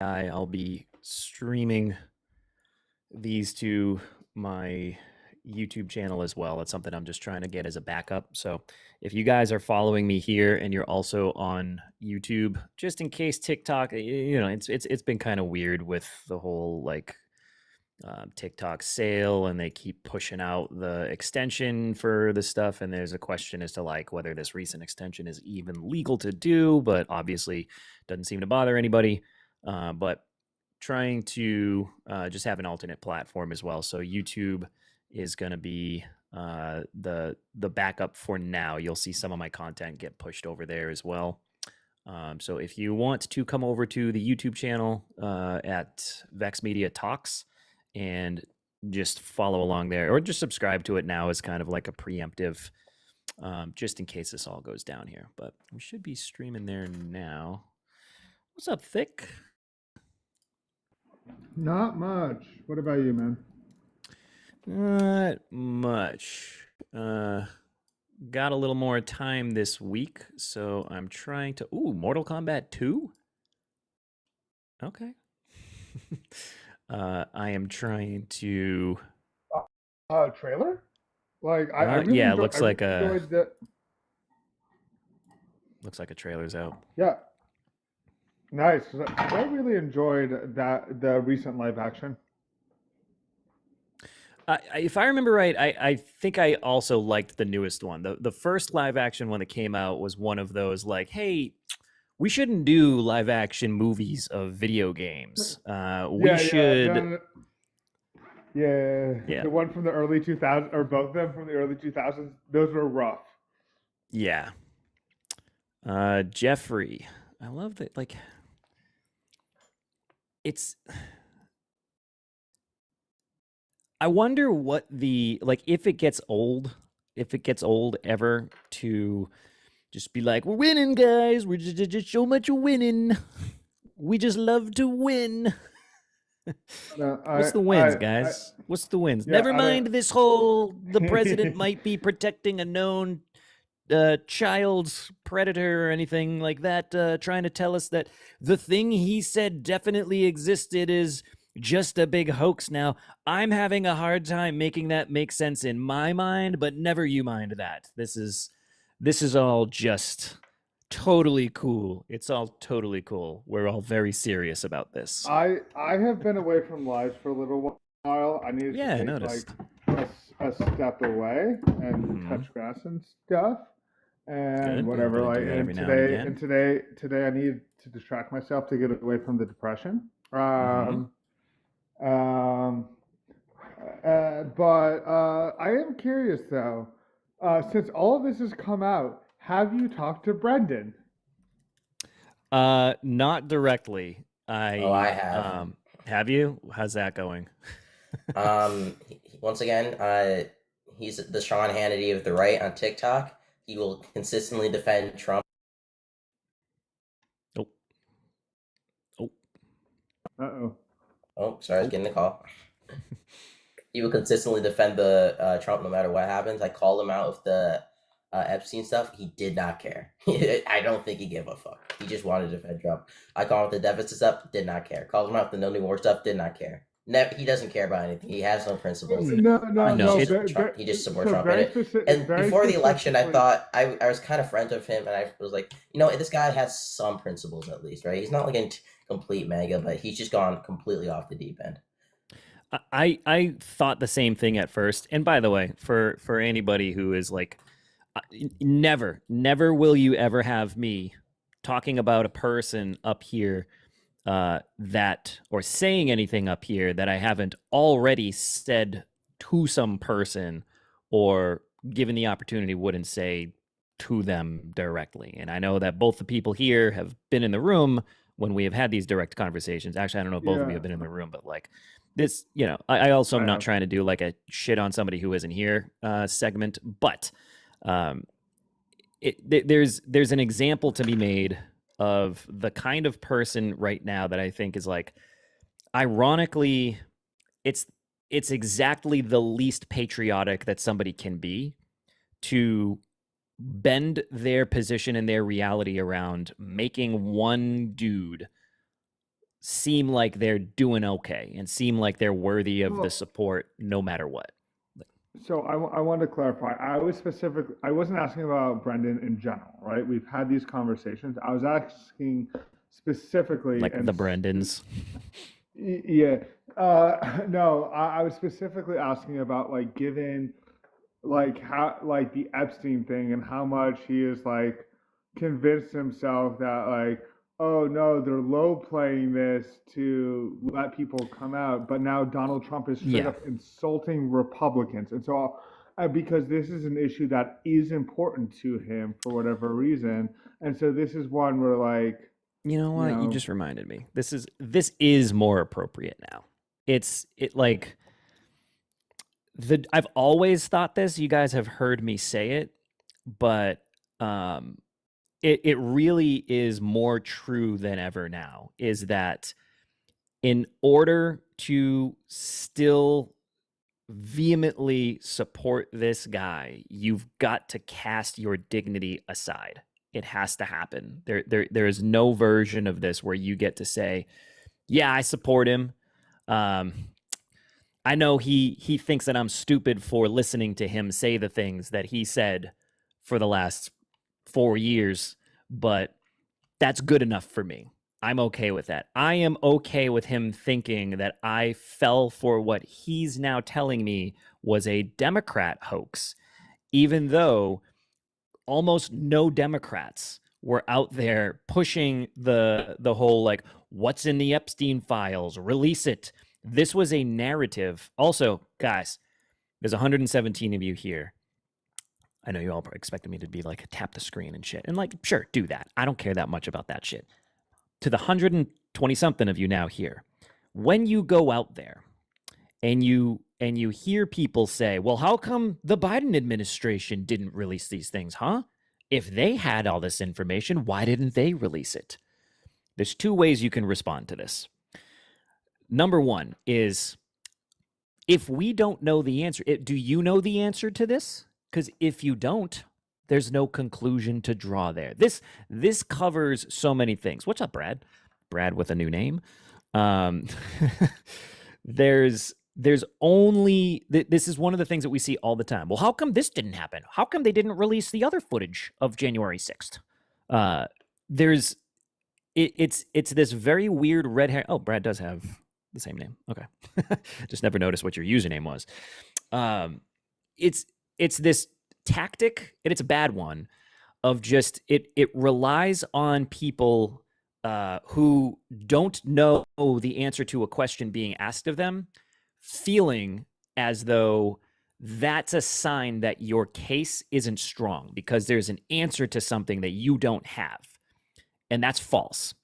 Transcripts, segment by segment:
I'll be streaming these to my YouTube channel as well. It's something I'm just trying to get as a backup. So if you guys are following me here and you're also on YouTube, just in case TikTok, it's been kind of weird with the whole TikTok sale, and they keep pushing out the extension for the stuff. And there's a question as to whether this recent extension is even legal to do, but obviously doesn't seem to bother anybody. But trying to just have an alternate platform as well. So YouTube is going to be the backup for now. You'll see some of my content get pushed over there as well. So if you want to come over to the YouTube channel at Vex Media Talks and just follow along there, or just subscribe to it now as kind of like a preemptive, just in case this all goes down here. But we should be streaming there now. What's up, Thick? Not much. What about you, man? Not much. Got a little more time this week, so I'm trying to. Ooh, Mortal Kombat 2? Okay. I am trying to. Trailer? Like I really Yeah, it enjoy. looks I really like a enjoyed the. trailer's out. Yeah, nice. I really enjoyed the recent live action. If I remember right, I think I also liked the newest one. The first live action one that came out was one of those hey, we shouldn't do live action movies of video games. We Yeah, should. Yeah. the one from the early 2000s, or both of them from the early 2000s. Those were rough. Yeah. Jeffrey. I love that. It's. I wonder what if it gets old ever to just be like, we're winning, guys. We're just so much winning. We just love to win. No, What's the wins, guys? What's the wins? Yeah, Never mind this whole the president might be protecting a known child's predator or anything like that, trying to tell us that the thing he said definitely existed is just a big hoax. Now, I'm having a hard time making that make sense in my mind, but never you mind that. This is all just totally cool. It's all totally cool. We're all very serious about this. I have been away from lives for a little while. I needed Yeah, I to take noticed. a step away and touch grass and stuff and Good. whatever. Gotta Like do that every and now and today again. and today I need to distract myself to get away from the depression. Um, but I am curious though. Since all of this has come out, have you talked to Brendan? Not directly. Oh, I have. Have you? How's that going? Once again, he's the Sean Hannity of the right on TikTok. He will consistently defend Trump. Oh. Uh-oh. Oh, sorry, I was getting a call. He will consistently defend the Trump no matter what happens. I called him out with the Epstein stuff. He did not care. I don't think he gave a fuck. He just wanted to defend Trump. I called him with the deficit stuff. Did not care. Called him out with the no new war stuff. Did not care. He doesn't care about anything. He has no principles. He just supports Trump. And before the election, I thought I was kind of friends with him, and I was like, this guy has some principles at least, right? He's not like a complete mega, but he's just gone completely off the deep end. I thought the same thing at first. And by the way, for anybody who is never will you ever have me talking about a person up here that, or saying anything up here that I haven't already said to some person or given the opportunity wouldn't say to them directly. And I know that both the people here have been in the room when we have had these direct conversations. Actually, I don't know if both of you have been in the room, but this, I also am not trying to do a shit on somebody who isn't here segment, but there's an example to be made of the kind of person right now that I think is ironically, it's exactly the least patriotic that somebody can be, to bend their position and their reality around making one dude seem like they're doing okay and seem like they're worthy of the Well, support no matter what. so I want to clarify. I wasn't asking about Brendan in general, right? We've had these conversations. I was asking specifically, Like the Brendans. yeah, no, I was specifically asking about like given like how like the Epstein thing and how much he is like convinced himself that like oh no they're low playing this to let people come out, but now Donald Trump is straight Yeah. up insulting Republicans, and so because this is an issue that is important to him for whatever reason, and so this is one where like You know you what? You know just reminded me. This is more appropriate now. It like I've always thought this. You guys have heard me say it, but um it really is more true than ever now, is that in order to still vehemently support this guy, you've got to cast your dignity aside. It has to happen. There is no version of this where you get to say, "Yeah, I support him. Um, I know he thinks that I'm stupid for listening to him say the things that he said for the last 4 years, but that's good enough for me. I'm okay with that. I am okay with him thinking that I fell for what he's now telling me was a Democrat hoax, even though almost no Democrats were out there pushing the whole like what's in the Epstein files, release it. This was a narrative. Also, guys, there's 117 of you here. I know you all expected me to be like tap the screen and shit. And like, sure, do that. I don't care that much about that shit. To the 120 something of you now here, when you go out there and you hear people say, well, how come the Biden administration didn't release these things, huh? If they had all this information, why didn't they release it? There's two ways you can respond to this. Number one is, if we don't know the answer, do you know the answer to this? Because if you don't, there's no conclusion to draw there. This covers so many things. What's up, Brad? Brad with a new name. Um, there's only this is one of the things that we see all the time. Well, how come this didn't happen? How come they didn't release the other footage of January 6th? There's it's this very weird red hair. Oh, Brad does have the same name. Okay, just never noticed what your username was. It's this tactic, and it's a bad one, of just it relies on people who don't know the answer to a question being asked of them, feeling as though that's a sign that your case isn't strong because there's an answer to something that you don't have. And that's false.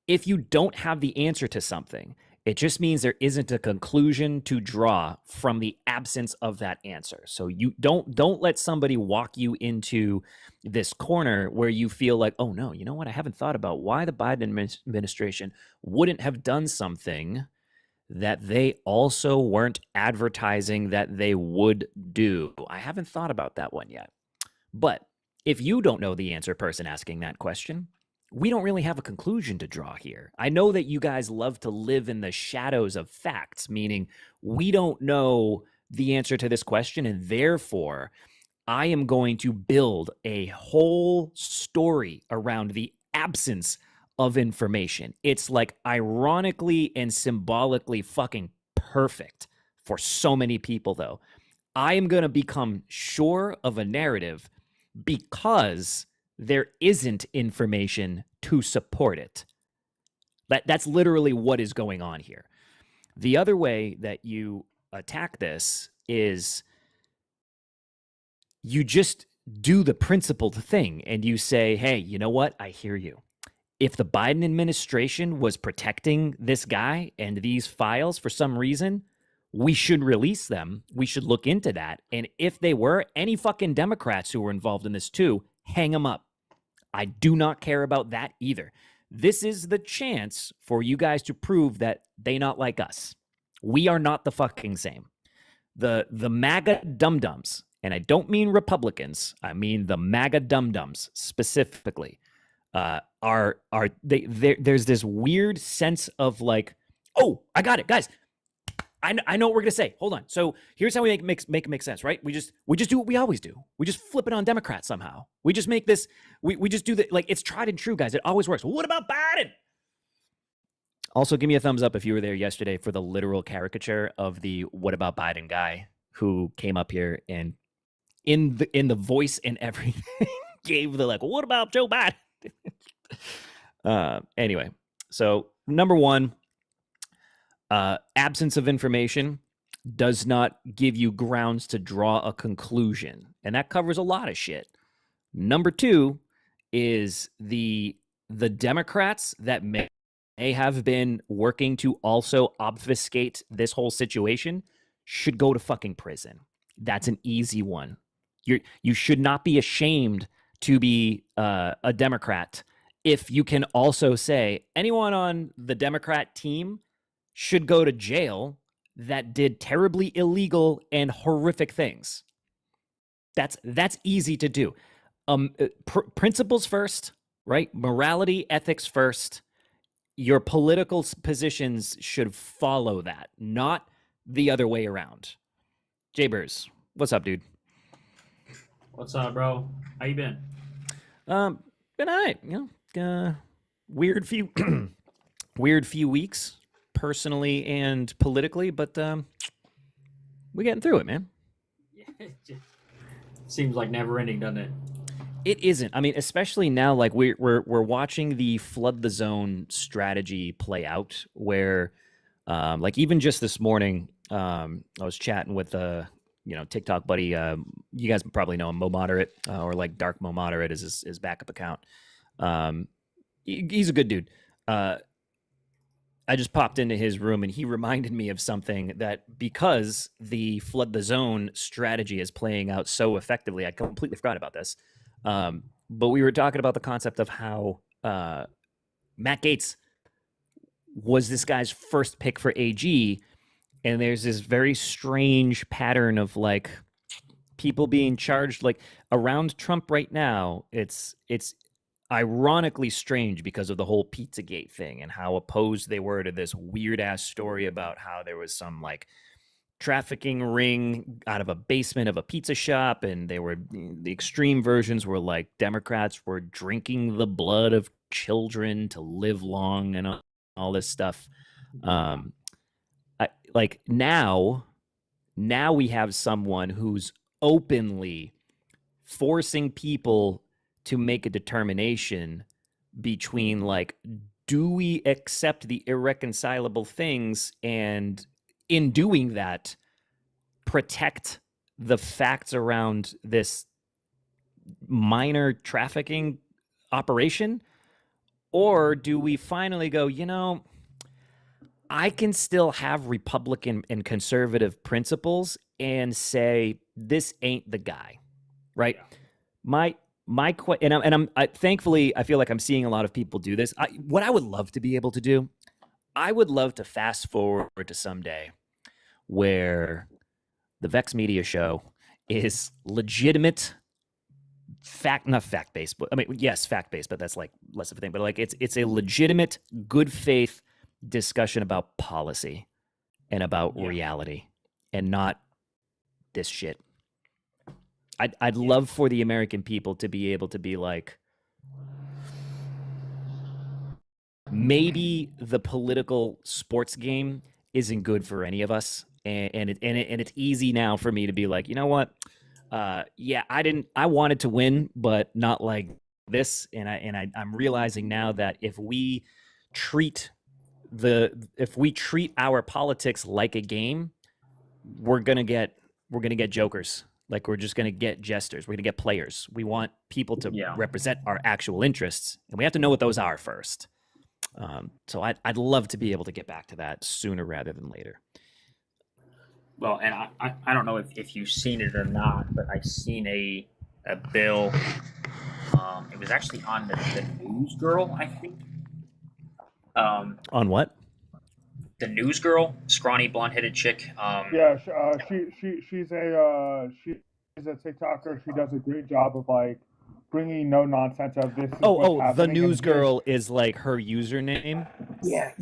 If you don't have the answer to something, it just means there isn't a conclusion to draw from the absence of that answer. So you don't let somebody walk you into this corner where you feel like, oh no, you know what? I haven't thought about why the Biden administration wouldn't have done something that they also weren't advertising that they would do. I haven't thought about that one yet. But if you don't know the answer, person asking that question, we don't really have a conclusion to draw here. I know that you guys love to live in the shadows of facts, meaning we don't know the answer to this question, and therefore I am going to build a whole story around the absence of information. It's like ironically and symbolically fucking perfect for so many people, though. I am going to become sure of a narrative because there isn't information to support it. That's literally what is going on here. The other way that you attack this is you just do the principled thing and you say, hey, you know what? I hear you. If the Biden administration was protecting this guy and these files for some reason, we should release them. We should look into that. And if they were, any fucking Democrats who were involved in this too, hang them up. I do not care about that either. This is the chance for you guys to prove that they not like us. We are not the fucking same. The MAGA dum-dums, and I don't mean Republicans, I mean the MAGA dum-dums specifically, there's this weird sense of like, oh, I got it, guys. I know what we're gonna say. Hold on. So here's how we make it make sense, right? We just do what we always do. We just flip it on Democrats somehow. We just make this. We just do the like it's tried and true, guys. It always works. Well, what about Biden? Also, give me a thumbs up if you were there yesterday for the literal caricature of the "What about Biden" guy who came up here and in the voice and everything gave the like, "What about Joe Biden?" Anyway, so number one. Absence of information does not give you grounds to draw a conclusion, and that covers a lot of shit. Number two is the Democrats that may have been working to also obfuscate this whole situation should go to fucking prison. That's an easy one. You should not be ashamed to be a Democrat if you can also say anyone on the Democrat team should go to jail that did terribly illegal and horrific things. That's easy to do. Principles first, right? Morality, ethics first. Your political positions should follow that, not the other way around. Jaybers, what's up, dude? What's up, bro? How you been? Been all right. You know, weird few weeks, personally and politically, but we're getting through it, man. Seems like never ending, doesn't it? It isn't. I mean, especially now, like we're watching the flood the zone strategy play out, where, like even just this morning, I was chatting with TikTok buddy. You guys probably know him, Mo Moderate, or like Dark Mo Moderate is his backup account. He's a good dude. I just popped into his room and he reminded me of something that because the flood the zone strategy is playing out so effectively, I completely forgot about this. But we were talking about the concept of how Matt Gaetz was this guy's first pick for AG, and there's this very strange pattern of like people being charged like around Trump right now. It's ironically strange because of the whole Pizzagate thing and how opposed they were to this weird ass story about how there was some like trafficking ring out of a basement of a pizza shop, and the extreme versions were like Democrats were drinking the blood of children to live long and all this stuff. Like now we have someone who's openly forcing people to make a determination between like, do we accept the irreconcilable things, and in doing that, protect the facts around this minor trafficking operation? Or do we finally go, I can still have Republican and conservative principles and say, this ain't the guy, right? Yeah. Thankfully, I feel like I'm seeing a lot of people do this. What I would love to be able to do, I would love to fast forward to someday where the Vex Media Show is legitimate, not fact-based, but I mean, yes, fact-based, but that's like less of a thing. But like, it's a legitimate, good faith discussion about policy and about reality, and not this shit. I'd love for the American people to be able to be like, maybe the political sports game isn't good for any of us, and it's easy now for me to be like, you know what? I wanted to win, but not like this, and I'm realizing now that if we treat our politics like a game, we're gonna get jokers. Like, we're just going to get jesters. We're going to get players. We want people to represent our actual interests, and we have to know what those are first. So I'd love to be able to get back to that sooner rather than later. Well, and I don't know if you've seen it or not, but I've seen a bill. It was actually on the News Girl, I think. On what? The News Girl, scrawny, blonde-headed chick. She's a TikToker. She does a great job of like bringing no nonsense of this. Is Oh, what's the happening, and news here's- girl is like her username. Yeah.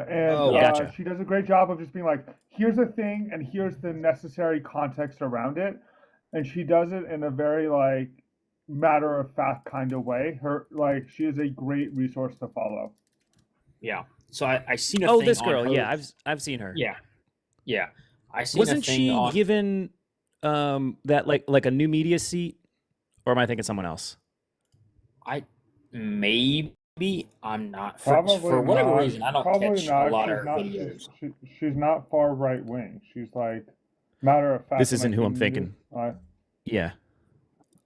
And Oh, gotcha. she does a great job of just being like, here's a thing, and here's the necessary context around it, and she does it in a very like matter of fact kind of way. She is a great resource to follow. Yeah. So I seen a Oh, thing this on girl. her- Yeah, I've seen her. Yeah. I seen a Wasn't thing she on given that like a new media seat, or am I thinking someone else? maybe I'm not Probably for whatever not. reason I don't Probably catch not. a lot She's of her not, videos. She's not far right wing. She's like matter of fact. This isn't like, who I'm you- thinking. uh, Yeah.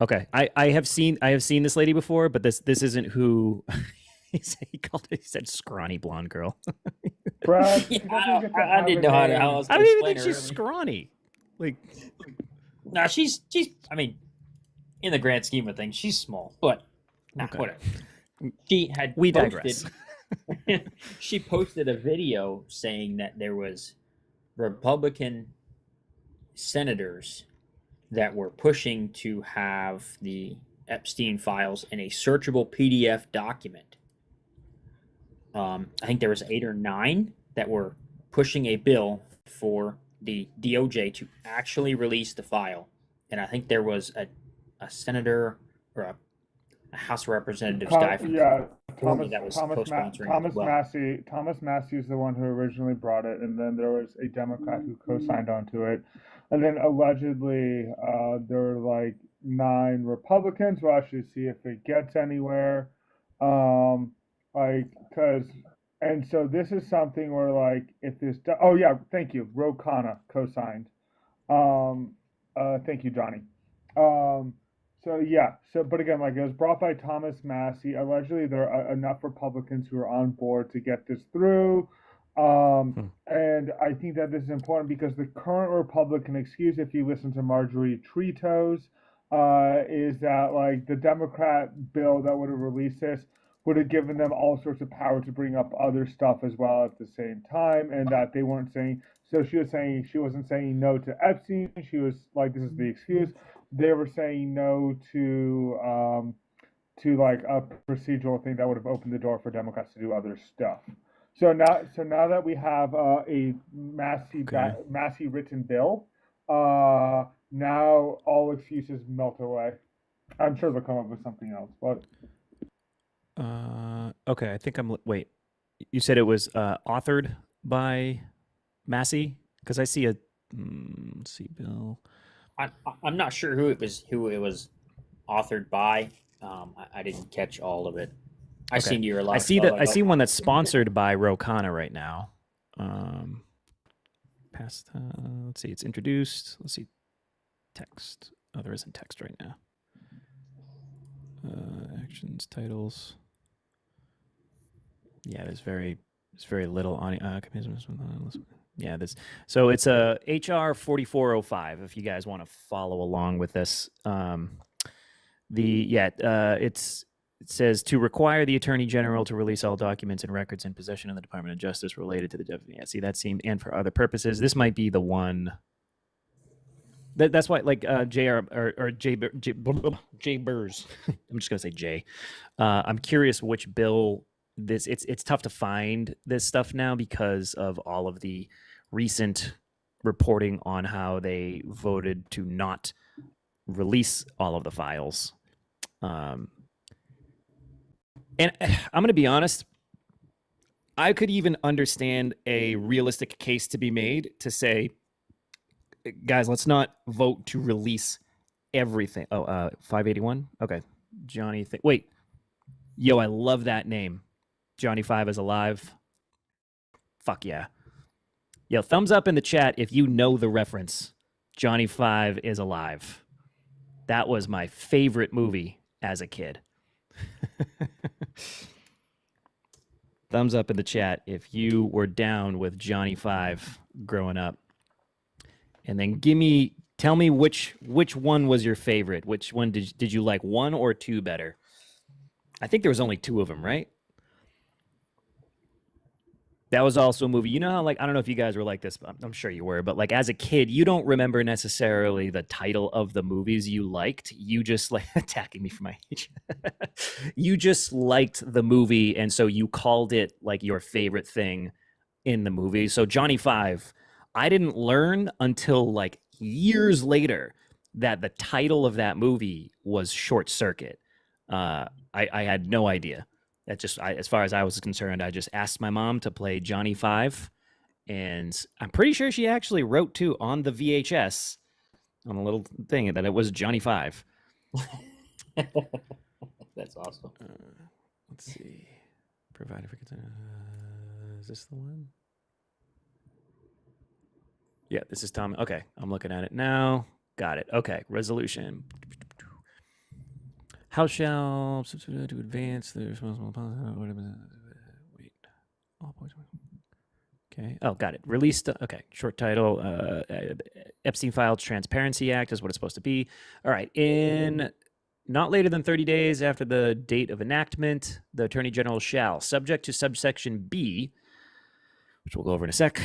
Okay. I have seen this lady before, but this isn't who he said scrawny blonde girl. Brad, Yeah, she doesn't get to I have didn't a know how name. I was I gonna don't even think explain her she's earlier. scrawny. Like Nah, she's I mean, in the grand scheme of things, she's small, but Okay. whatever. She had We posted- digress. she posted a video saying that there was Republican senators that were pushing to have the Epstein files in a searchable PDF document. I think there was 8 or 9 that were pushing a bill for the DOJ to actually release the file, and I think there was a senator or a House of Representatives guy from California Thomas that was Thomas co-sponsoring it Thomas as well. Massey. Thomas Massey is the one who originally brought it, and then there was a Democrat who co-signed onto it, and then allegedly there were like 9 Republicans. We'll actually see if it gets anywhere. And so this is something where like if this. Oh yeah, thank you. Ro Khanna co-signed. Thank you, Johnny. But again, like it was brought by Thomas Massey. Allegedly, there are enough Republicans who are on board to get this through. And I think that this is important because the current Republican excuse, if you listen to Marjorie Tretoes, is that like the Democrat bill that would have released this would have given them all sorts of power to bring up other stuff as well at the same time, and that they weren't saying. So she wasn't saying no to Epstein. She was like, this is the excuse. They were saying no to like a procedural thing that would have opened the door for Democrats to do other stuff. So now that we have a Massey written bill, now all excuses melt away. I'm sure they'll come up with something else, but okay, I think wait. You said it was authored by Massey? Because I see a let's see, Bill. I'm not sure who it was authored by. I didn't catch all of it. I Okay. seen your lot. I see one that's sponsored by Ro Khanna right now. Let's see, it's introduced. Let's see, text. Oh, there isn't text right now. Actions, titles. Yeah, there's very little on. Yeah, this. So it's a HR 4405. If you guys want to follow along with this, it says to require the Attorney General to release all documents and records in possession of the Department of Justice related to the. Yeah, see that seemed and for other purposes. This might be the one. That's why, like Jay Burrs. I'm just gonna say Jay. I'm curious which bill this. It's tough to find this stuff now because of all of the recent reporting on how they voted to not release all of the files. And I'm gonna be honest. I could even understand a realistic case to be made to say, guys, let's not vote to release everything. 581. Okay, Johnny. Wait, yo, I love that name. Johnny 5 is alive. Fuck yeah. Yo, thumbs up in the chat if you know the reference. Johnny 5 is alive. That was my favorite movie as a kid. Thumbs up in the chat if you were down with Johnny 5 growing up. And then tell me which one was your favorite. Which one did you like, 1 or 2 better? I think there was only 2 of them, right? That was also a movie. You know how, like, I don't know if you guys were like this, but I'm sure you were, but like as a kid, you don't remember necessarily the title of the movies you liked. You just like attacking me for my age. You just liked the movie, and so you called it like your favorite thing in the movie. So Johnny Five, I didn't learn until like years later that the title of that movie was Short Circuit. I had no idea. That just, as far as I was concerned, I just asked my mom to play Johnny Five, and I'm pretty sure she actually wrote too on the VHS on a little thing that it was Johnny Five. That's awesome. Let's see. Provided for consent. Is this the one? Yeah, this is Tom. Okay, I'm looking at it now. Got it. Okay, resolution. How shall to advance the responsible wait. All points. Okay. Oh, got it. Released. Okay. Short title. Epstein Files Transparency Act is what it's supposed to be. All right. In not later than 30 days after the date of enactment, the Attorney General shall, subject to subsection B, which we'll go over in a sec,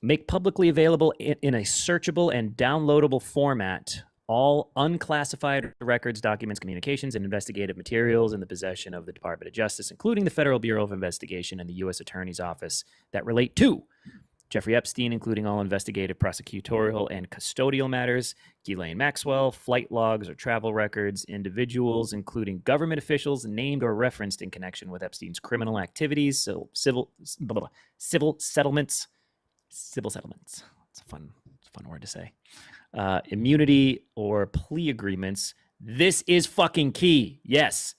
make publicly available in a searchable and downloadable format all unclassified records, documents, communications, and investigative materials in the possession of the Department of Justice, including the Federal Bureau of Investigation and the U.S. Attorney's Office that relate to Jeffrey Epstein, including all investigative, prosecutorial, and custodial matters, Ghislaine Maxwell, flight logs or travel records, individuals, including government officials named or referenced in connection with Epstein's criminal activities, so civil settlements. Civil settlements. It's a fun word to say. Immunity or plea agreements. This is fucking key. Yes.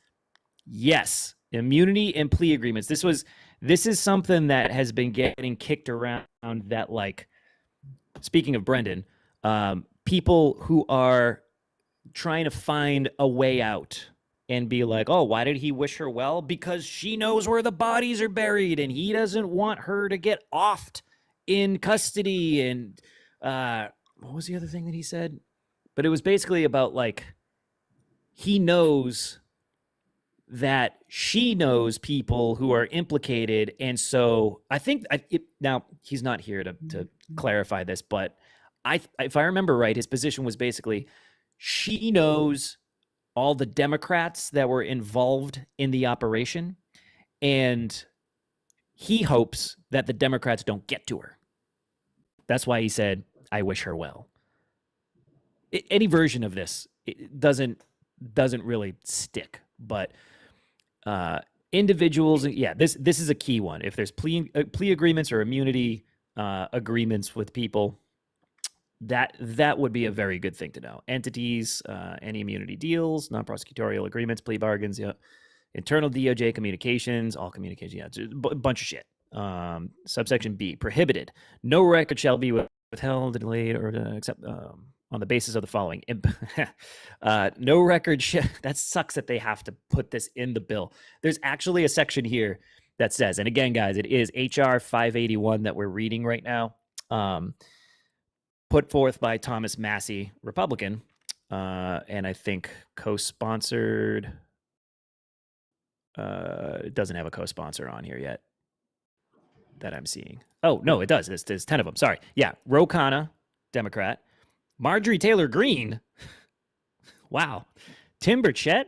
Immunity and plea agreements. This is something that has been getting kicked around that, like, speaking of Brendan, people who are trying to find a way out and be like, oh, why did he wish her well? Because she knows where the bodies are buried and he doesn't want her to get offed in custody. And what was the other thing that he said? But it was basically about, like, he knows that she knows people who are implicated. And so I think now he's not here to clarify this, but if I remember right, his position was basically she knows all the Democrats that were involved in the operation, and he hopes that the Democrats don't get to her. That's why he said, I wish her well. Any version of this doesn't really stick, but individuals, yeah, this is a key one. If there's plea agreements or immunity agreements with people, that would be a very good thing to know. Entities, any immunity deals, non-prosecutorial agreements, plea bargains, yeah, internal DOJ communications, all communications, yeah, a bunch of shit. Subsection B, prohibited. No record shall be withheld, delayed, or except on the basis of the following. No record. That sucks that they have to put this in the bill. There's actually a section here that says, and again, guys, it is HR 581 that we're reading right now, put forth by Thomas Massie, Republican, and I think co-sponsored. It doesn't have a co-sponsor on here yet that I'm seeing. Oh, no, it does. There's 10 of them. Sorry. Yeah. Ro Khanna, Democrat. Marjorie Taylor Greene. Wow. Tim Burchett.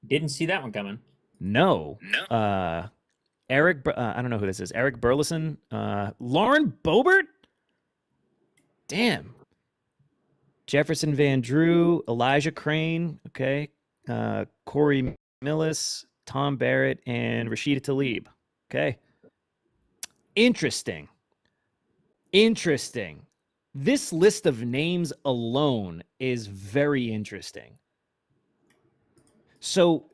Didn't see that one coming. No. Eric, I don't know who this is. Eric Burleson. Lauren Boebert. Damn. Jefferson Van Drew. Elijah Crane. Okay. Corey Millis. Tom Barrett. And Rashida Tlaib. Okay. Interesting. This list of names alone is very interesting. So,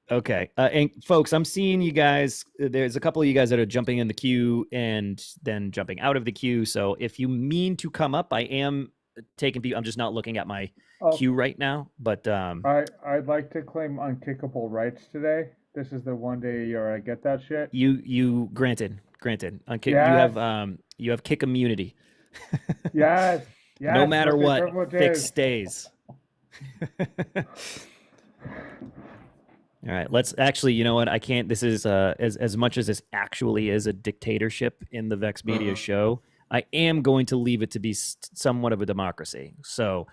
okay. And folks, I'm seeing you guys. There's a couple of you guys that are jumping in the queue and then jumping out of the queue. So if you mean to come up, I am taking people. I'm just not looking at my queue right now. But I'd like to claim unkickable rights today. This is the one day a year I get that shit. You granted. Yes. You have kick immunity. Yes. No matter what, fix stays. All right, let's actually. You know what? I can't. This is as much as this actually is a dictatorship in the Vex Media show. I am going to leave it to be somewhat of a democracy. So,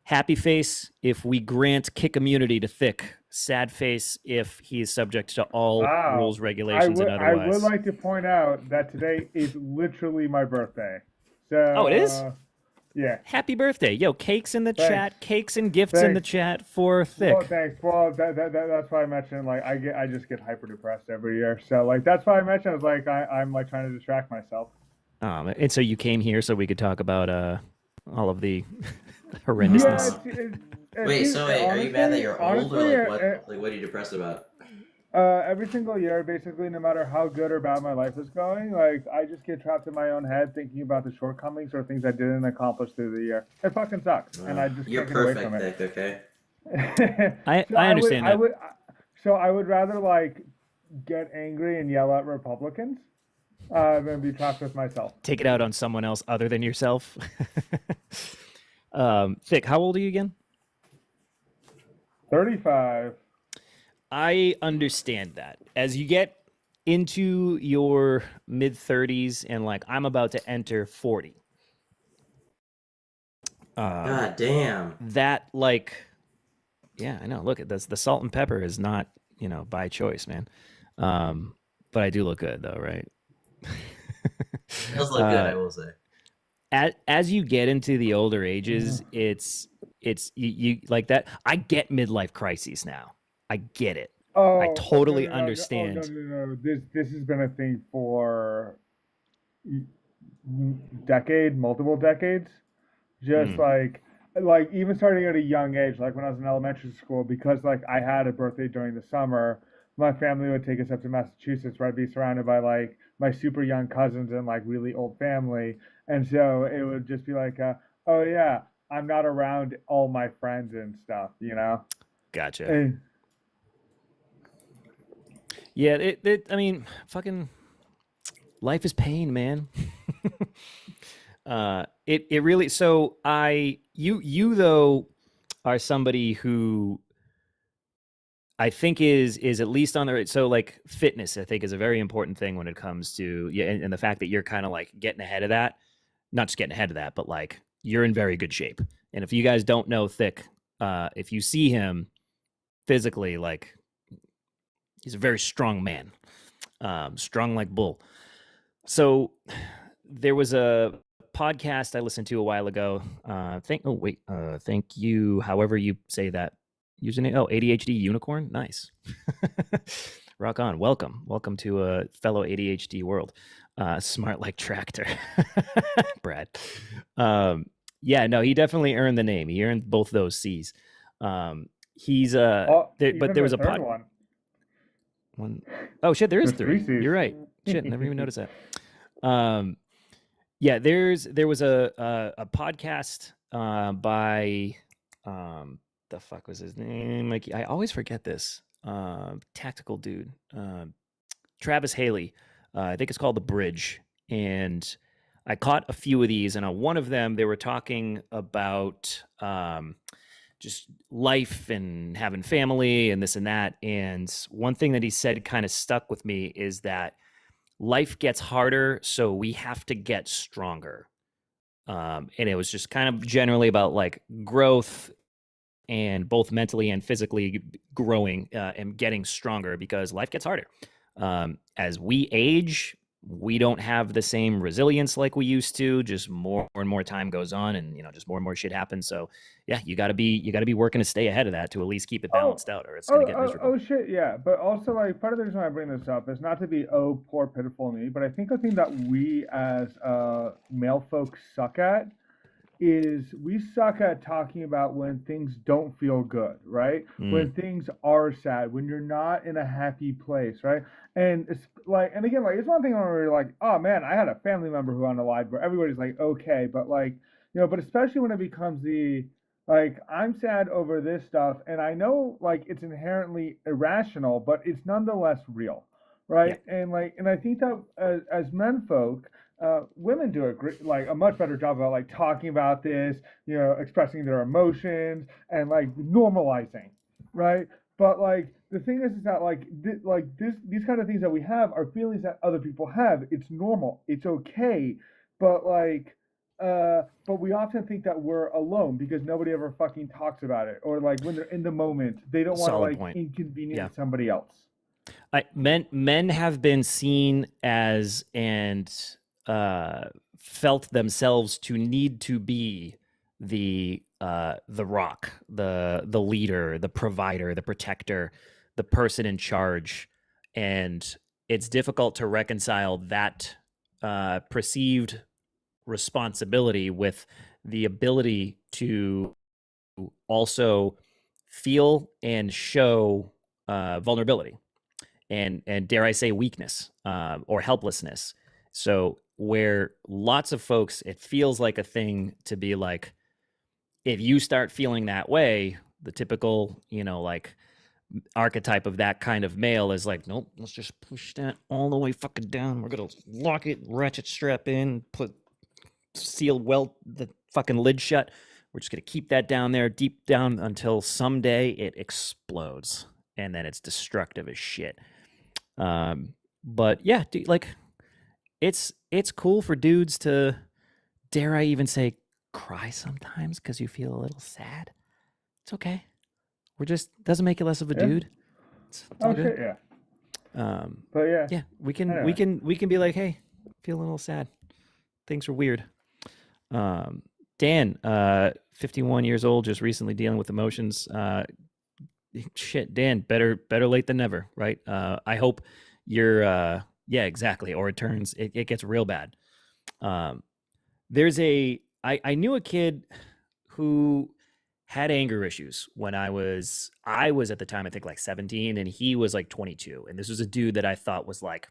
happy face if we grant kick immunity to Thick. Sad face if he is subject to all Wow. rules, regulations, and I would otherwise. like to point out that today is literally my birthday. So, Oh, it is? Yeah. Happy birthday. Yo, cakes in the Thanks. chat, cakes and gifts in the Thanks. chat for Thick. Well, thanks. Well, that's why I mentioned like I just get hyper depressed every year. So like that's why I mentioned I was like I'm like trying to distract myself. And so you came here so we could talk about all of the horrendousness. Wait, so are you mad that you're old, or honestly, like what are you depressed about? every single year, basically, no matter how good or bad my life is going, like I just get trapped in my own head thinking about the shortcomings or things I didn't accomplish through the year. It fucking sucks, and I just You're can't get away perfect, from it. Nick, okay? I understand that. So I would rather like get angry and yell at Republicans than be trapped with myself. Take it out on someone else other than yourself. Thick, how old are you again? 35. I understand that. As you get into your mid 30s and like I'm about to enter 40. God damn. That like, yeah, I know. Look at this. The salt and pepper is not, by choice, man. But I do look good though, right? It does look good, I will say. As you get into the older ages, it's you like that. I get midlife crises now. I get it. Oh, I totally no, understand. No. This has been a thing for multiple decades. Just like even starting at a young age, like when I was in elementary school, because like I had a birthday during the summer, my family would take us up to Massachusetts where I'd be surrounded by like my super young cousins and like really old family. And so it would just be like, oh yeah, I'm not around all my friends and stuff, Gotcha. And, yeah, I mean, fucking life is pain, man. It really, so you though are somebody who I think is at least on the right. So like fitness, I think is a very important thing when it comes to, and the fact that you're kind of like getting ahead of that, not just getting ahead of that, but like you're in very good shape. And if you guys don't know Thick, if you see him physically, like he's a very strong man, strong like bull. So there was a podcast I listened to a while ago. Thank you. However you say that username. Oh, ADHD Unicorn. Nice. Rock on. Welcome to a fellow ADHD world. Smart like tractor. Brad. Yeah, no, he definitely earned the name. He earned both those C's. He's but there was a third one. Oh shit, there is There's 3 C's. You're right. Shit, never even noticed that. Yeah, there was a podcast by the fuck was his name? Like I always forget this. Tactical dude. Travis Haley. I think it's called The Bridge. And I caught a few of these, and on one of them they were talking about just life and having family and this and that. And one thing that he said kind of stuck with me is that life gets harder, so we have to get stronger. And it was just kind of generally about like growth and both mentally and physically growing and getting stronger because life gets harder. As we age, we don't have the same resilience like we used to. Just more and more time goes on, and just more and more shit happens. So yeah, you got to be working to stay ahead of that to at least keep it balanced out, or it's gonna get miserable. Oh shit, yeah. But also like part of the reason why I bring this up is not to be poor pitiful me, but I think the thing that we as male folks suck at is we suck at talking about when things don't feel good, right? When things are sad, when you're not in a happy place, right? And it's like, and again, like it's one thing when we're like, oh man, I had a family member who unalived, where everybody's like, okay, but like, but especially when it becomes like I'm sad over this stuff, and I know like it's inherently irrational, but it's nonetheless real, right? Yeah. And I think that as men folk, women do a much better job about like talking about this, expressing their emotions and like normalizing, right? But like the thing is that these kind of things that we have are feelings that other people have. It's normal. It's okay. But but we often think that we're alone because nobody ever fucking talks about it. Or like when they're in the moment, they don't want to Solid like point. inconvenience Yeah. somebody else. Men have been seen as and felt themselves to need to be the rock, the leader, the provider, the protector, the person in charge, and it's difficult to reconcile that perceived responsibility with the ability to also feel and show vulnerability and dare I say weakness or helplessness. So where lots of folks, it feels like a thing to be like, if you start feeling that way, the typical, like archetype of that kind of male is like, nope, let's just push that all the way fucking down. We're gonna lock it, ratchet strap in, seal the fucking lid shut. We're just gonna keep that down there, deep down, until someday it explodes, and then it's destructive as shit. But yeah, dude, like it's cool for dudes to, dare I even say, cry sometimes because you feel a little sad. It's okay. We're just doesn't make you less of a Yeah. dude. It's all Oh good. shit, yeah. Um, But yeah. yeah, we can Anyway. we can be like, hey, feel a little sad. Things are weird. Dan, 51 years old, just recently dealing with emotions. Shit, Dan, better late than never, right? I hope you're yeah, exactly. Or it gets real bad. I knew a kid who had anger issues when I was at the time, I think like 17, and he was like 22. And this was a dude that I thought was like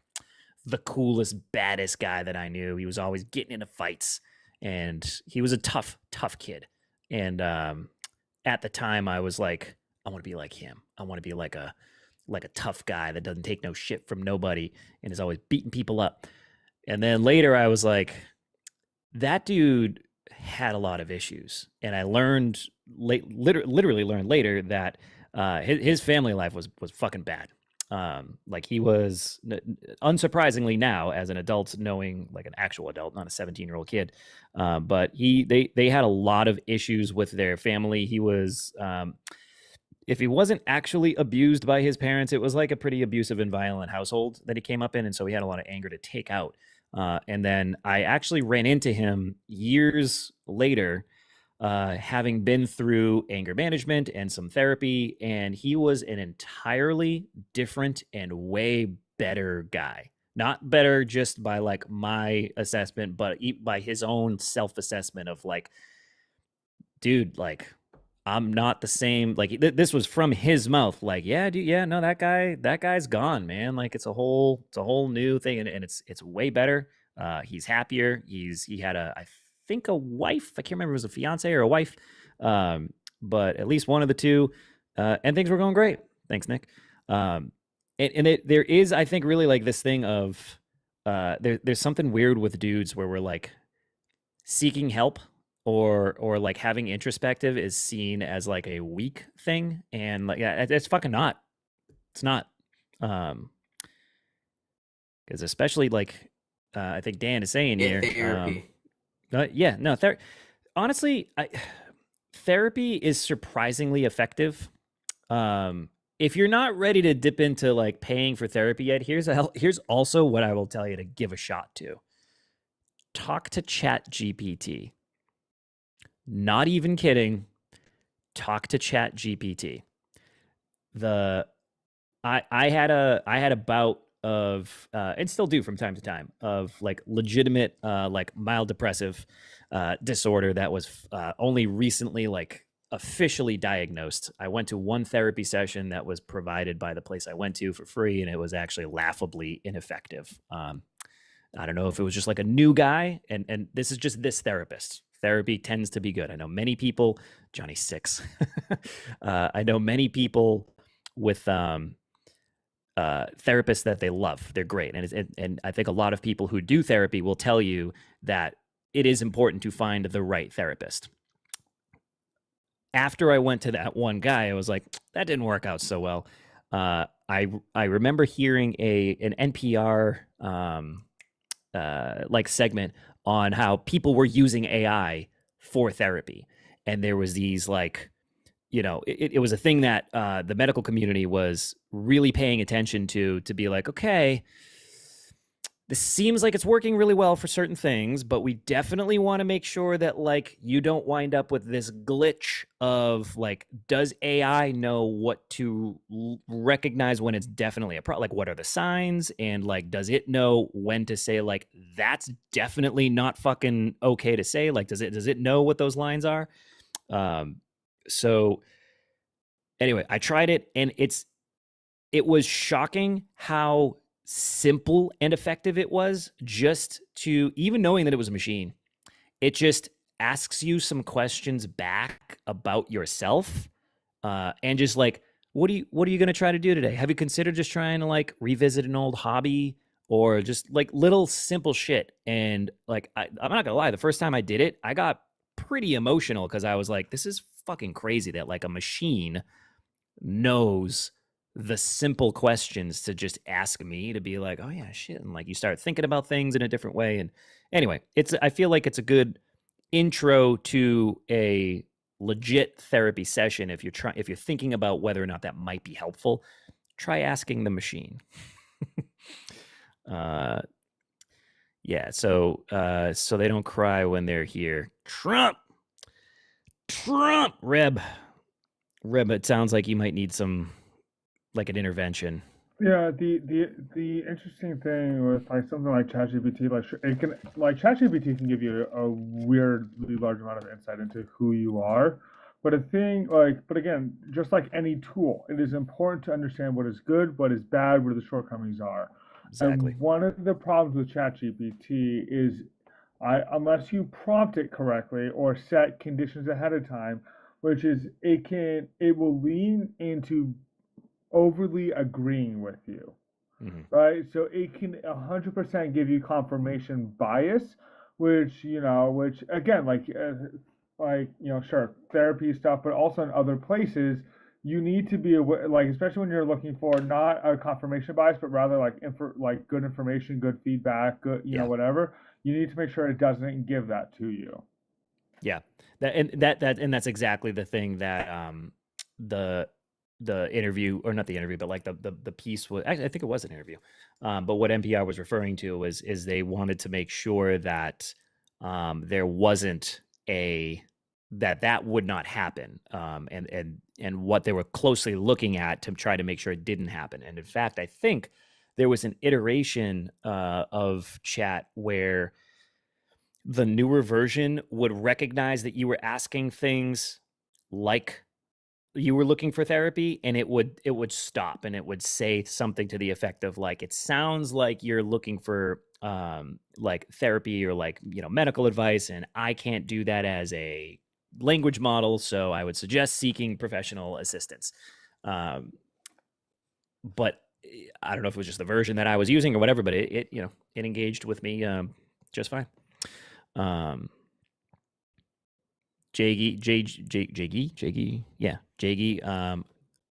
the coolest, baddest guy that I knew. He was always getting into fights, and he was a tough kid. And at the time, I was like, I want to be like him. I want to be like a tough guy that doesn't take no shit from nobody and is always beating people up. And then later, I was like, that dude had a lot of issues, and I learned literally learned later that his family life was fucking bad. Like he was, unsurprisingly now as an adult, knowing like an actual adult, not a 17-year-old kid, but they had a lot of issues with their family. He was, if he wasn't actually abused by his parents, it was like a pretty abusive and violent household that he came up in, and so he had a lot of anger to take out. And then I actually ran into him years later, having been through anger management and some therapy, and he was an entirely different and way better guy. Not better just by like my assessment, but by his own self-assessment of like, dude, like I'm not the same. Like this was from his mouth. Like, yeah, dude, yeah, no, that guy's gone, man. Like it's a whole new thing, and it's way better. He's happier. He had I think a wife. I can't remember if it was a fiance or a wife, but at least one of the two. And things were going great. Thanks, Nick. There is, I think, really like this thing of there's something weird with dudes where we're like seeking help or like having introspective is seen as like a weak thing, and like it's fucking not. It's not. Because especially like I think Dan is saying Get here. therapy. Yeah, no. Honestly, therapy is surprisingly effective. If you're not ready to dip into like paying for therapy yet, here's also what I will tell you to give a shot to. Talk to ChatGPT. Not even kidding. Talk to ChatGPT. I had a bout of and still do from time to time of like legitimate like mild depressive disorder that was only recently like officially diagnosed. I went to one therapy session that was provided by the place I went to for free, and it was actually laughably ineffective. I don't know if it was just like a new guy, and this is just this therapist. Therapy tends to be good. I know many people, Johnny Six. I know many people with therapists that they love. They're great. And I think a lot of people who do therapy will tell you that it is important to find the right therapist. After I went to that one guy, I was like, that didn't work out so well. I remember hearing an NPR like segment on how people were using AI for therapy, and there was these like, you know, it was a thing that the medical community was really paying attention to be like, okay, this seems like it's working really well for certain things, but we definitely want to make sure that like you don't wind up with this glitch of like, does AI know what to recognize when it's definitely a problem? Like, what are the signs? And like, does it know when to say like, that's definitely not fucking okay to say? Like, does it know what those lines are? So anyway, I tried it, and it was shocking how simple and effective it was, just to, even knowing that it was a machine, it just asks you some questions back about yourself, and just like, what are you going to try to do today? Have you considered just trying to like revisit an old hobby, or just like little simple shit? And like, I'm not gonna lie, the first time I did it, I got pretty emotional, because I was like, this is fucking crazy that like a machine knows the simple questions to just ask me, to be like, oh yeah, shit. And like, you start thinking about things in a different way. And anyway, I feel like it's a good intro to a legit therapy session. If you're thinking about whether or not that might be helpful, try asking the machine. Yeah. So they don't cry when they're here. Trump, Reb, it sounds like you might need some, like, an intervention. Yeah, the interesting thing with like something like ChatGPT, like it can, like ChatGPT can give you a weirdly large amount of insight into who you are. But a thing like, but again, just like any tool, it is important to understand what is good, what is bad, where the shortcomings are. Exactly. And one of the problems with ChatGPT is, unless you prompt it correctly or set conditions ahead of time, which is it will lean into overly agreeing with you, right? So it can 100% give you confirmation bias, which again, sure, therapy stuff, but also in other places, you need to be aware, like especially when you're looking for not a confirmation bias, but rather like good information, good feedback, good, whatever. You need to make sure it doesn't give that to you. Yeah, that's exactly the thing that the interview, or not the interview, but like the piece was, actually, I think it was an interview. But what NPR was referring to is they wanted to make sure that there wasn't that would not happen, and what they were closely looking at to try to make sure it didn't happen. And in fact, I think there was an iteration of chat where the newer version would recognize that you were asking things like you were looking for therapy, and it would stop, and it would say something to the effect of like, it sounds like you're looking for like therapy, or like, medical advice, and I can't do that as a language model, so I would suggest seeking professional assistance. But I don't know if it was just the version that I was using or whatever, but it engaged with me just fine. Jaggy,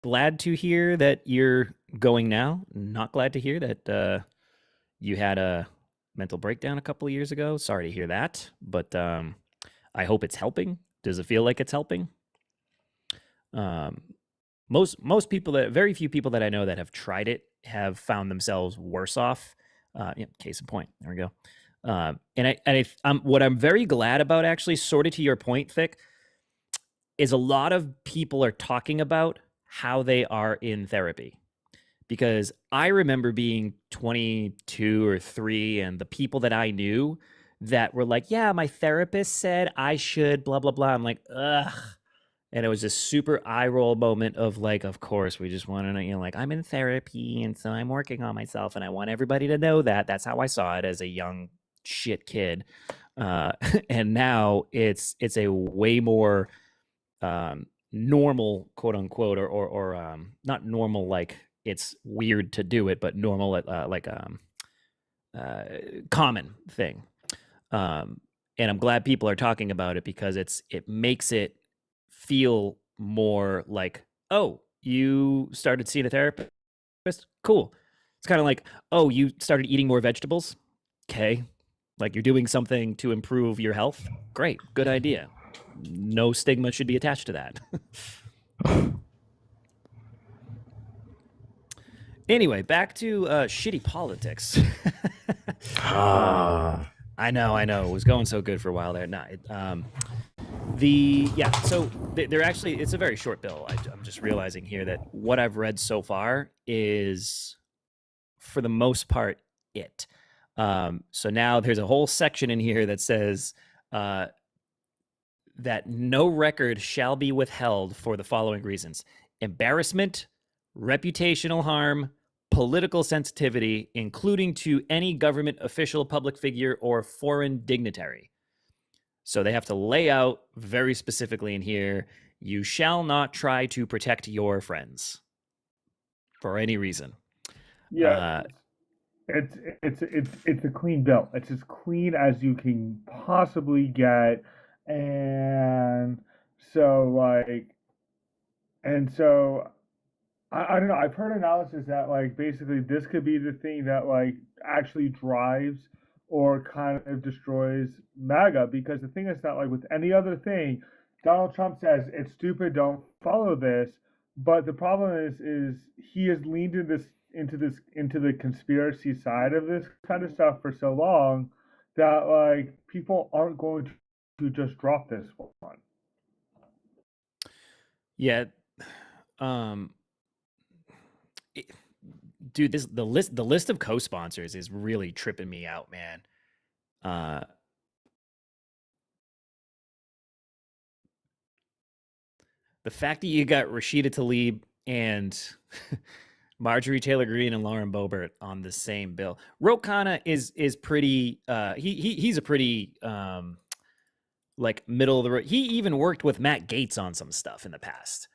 glad to hear that you're going now. Not glad to hear that you had a mental breakdown a couple of years ago. Sorry to hear that, but I hope it's helping. Does it feel like it's helping? Most people, very few people that I know that have tried it have found themselves worse off. Case in point. There we go. What I'm very glad about, actually, sort of to your point, Thick, is a lot of people are talking about how they are in therapy. Because I remember being 22 or 3, and the people that I knew that were like, yeah, my therapist said I should blah, blah, blah. I'm like, ugh. And it was this super eye roll moment of like, of course, we just want to, like, I'm in therapy, and so I'm working on myself, and I want everybody to know that. That's how I saw it as a young shit kid. And now it's a way more normal, quote unquote, or not normal like it's weird to do it, but normal common thing. And I'm glad people are talking about it, because it makes it feel more like, oh, you started seeing a therapist Cool. It's kind of like, oh, you started eating more vegetables? Okay. Like you're doing something to improve your health? Great. Good idea. No stigma should be attached to that. Anyway, back to shitty politics. I know. It was going so good for a while there. Nah, so they're actually, it's a very short bill. I'm just realizing here that what I've read so far is, for the most part, it. So now there's a whole section in here that says that no record shall be withheld for the following reasons: embarrassment, reputational harm, political sensitivity, including to any government official, public figure, or foreign dignitary. So they have to lay out very specifically in here, you shall not try to protect your friends for any reason. Yeah. It's a clean bill. It's as clean as you can possibly get. And so I don't know. I've heard analysis that like basically this could be the thing that like actually drives or kind of destroys MAGA, because the thing is that like with any other thing, Donald Trump says it's stupid, don't follow this. But the problem is he has leaned into the conspiracy side of this kind of stuff for so long that like people aren't going to just drop this one. Yeah. Dude, the list of co-sponsors is really tripping me out, man. The fact that you got Rashida Tlaib and Marjorie Taylor Greene and Lauren Boebert on the same bill. Ro Khanna is pretty. He's a pretty like middle of the road. He even worked with Matt Gaetz on some stuff in the past.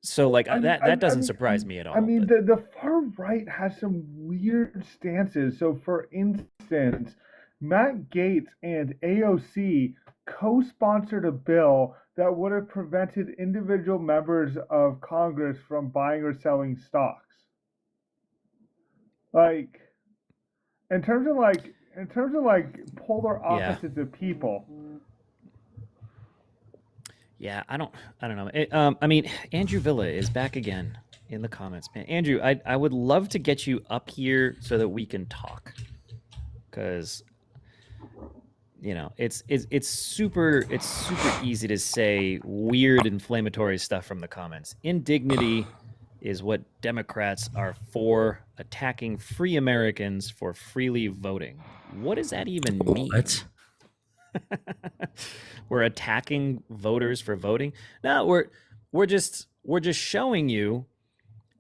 So like that doesn't surprise me at all. I mean, the far right has some weird stances. So for instance, Matt Gaetz and AOC co-sponsored a bill that would have prevented individual members of Congress from buying or selling stocks. Like, in terms of polar opposites of people. Yeah, I don't know. I mean, Andrew Villa is back again in the comments, man. Andrew, I would love to get you up here so that we can talk, because it's super easy to say weird inflammatory stuff from the comments. Indignity is what Democrats are for, attacking free Americans for freely voting. What does that even mean? What? We're attacking voters for voting? No, we're just showing you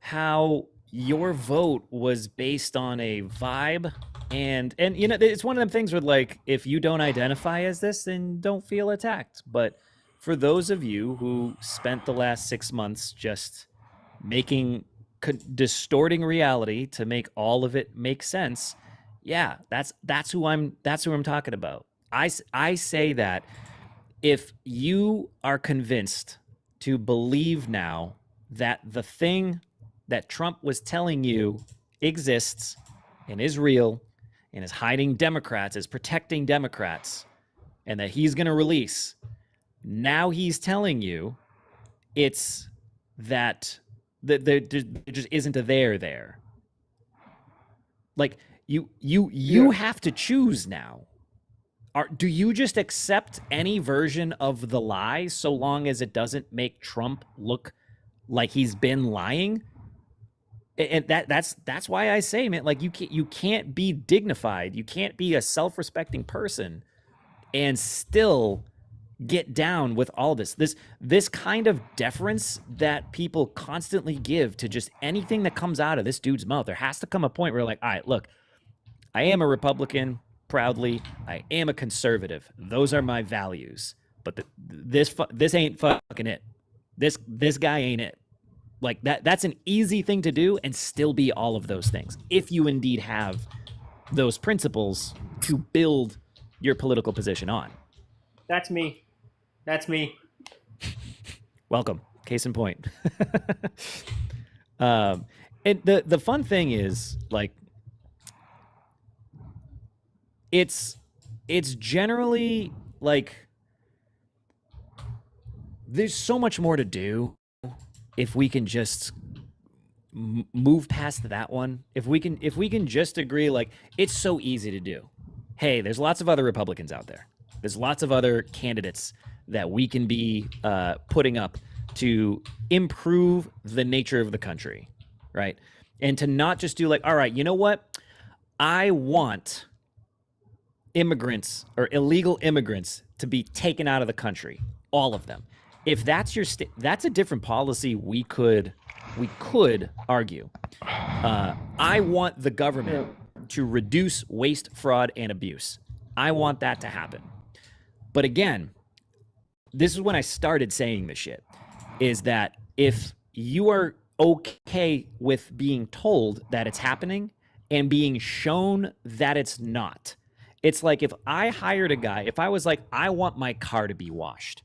how your vote was based on a vibe, and it's one of them things where like if you don't identify as this, then don't feel attacked. But for those of you who spent the last 6 months just distorting reality to make all of it make sense, yeah, that's who I'm talking about. I say that if you are convinced to believe now that the thing that Trump was telling you exists and is real and is hiding Democrats, is protecting Democrats, and that he's going to release, now he's telling you it's that there just isn't a there. Like you have to choose now. Do you just accept any version of the lie so long as it doesn't make Trump look like he's been lying? And that's why I say, man, like you can't be dignified. You can't be a self-respecting person and still get down with all this kind of deference that people constantly give to just anything that comes out of this dude's mouth. There has to come a point where like, all right, look, I am a Republican. Proudly, I am a conservative. Those are my values. But this ain't fucking it. This guy ain't it. Like that's an easy thing to do and still be all of those things, if you indeed have those principles to build your political position on. That's me. Welcome. Case in point. And the fun thing is, like, it's generally like there's so much more to do if we can just move past that one. If we can just agree, like, it's so easy to do. Hey, there's lots of other Republicans out there. There's lots of other candidates that we can be putting up to improve the nature of the country, right? And to not just do like, all right, you know what? I want immigrants or illegal immigrants to be taken out of the country, all of them. If that's your that's a different policy we could argue. I want the government to reduce waste, fraud, and abuse. I want that to happen. But again, this is when I started saying this shit, is that if you are okay with being told that it's happening and being shown that it's not, it's like if I hired a guy, if I was like, I want my car to be washed,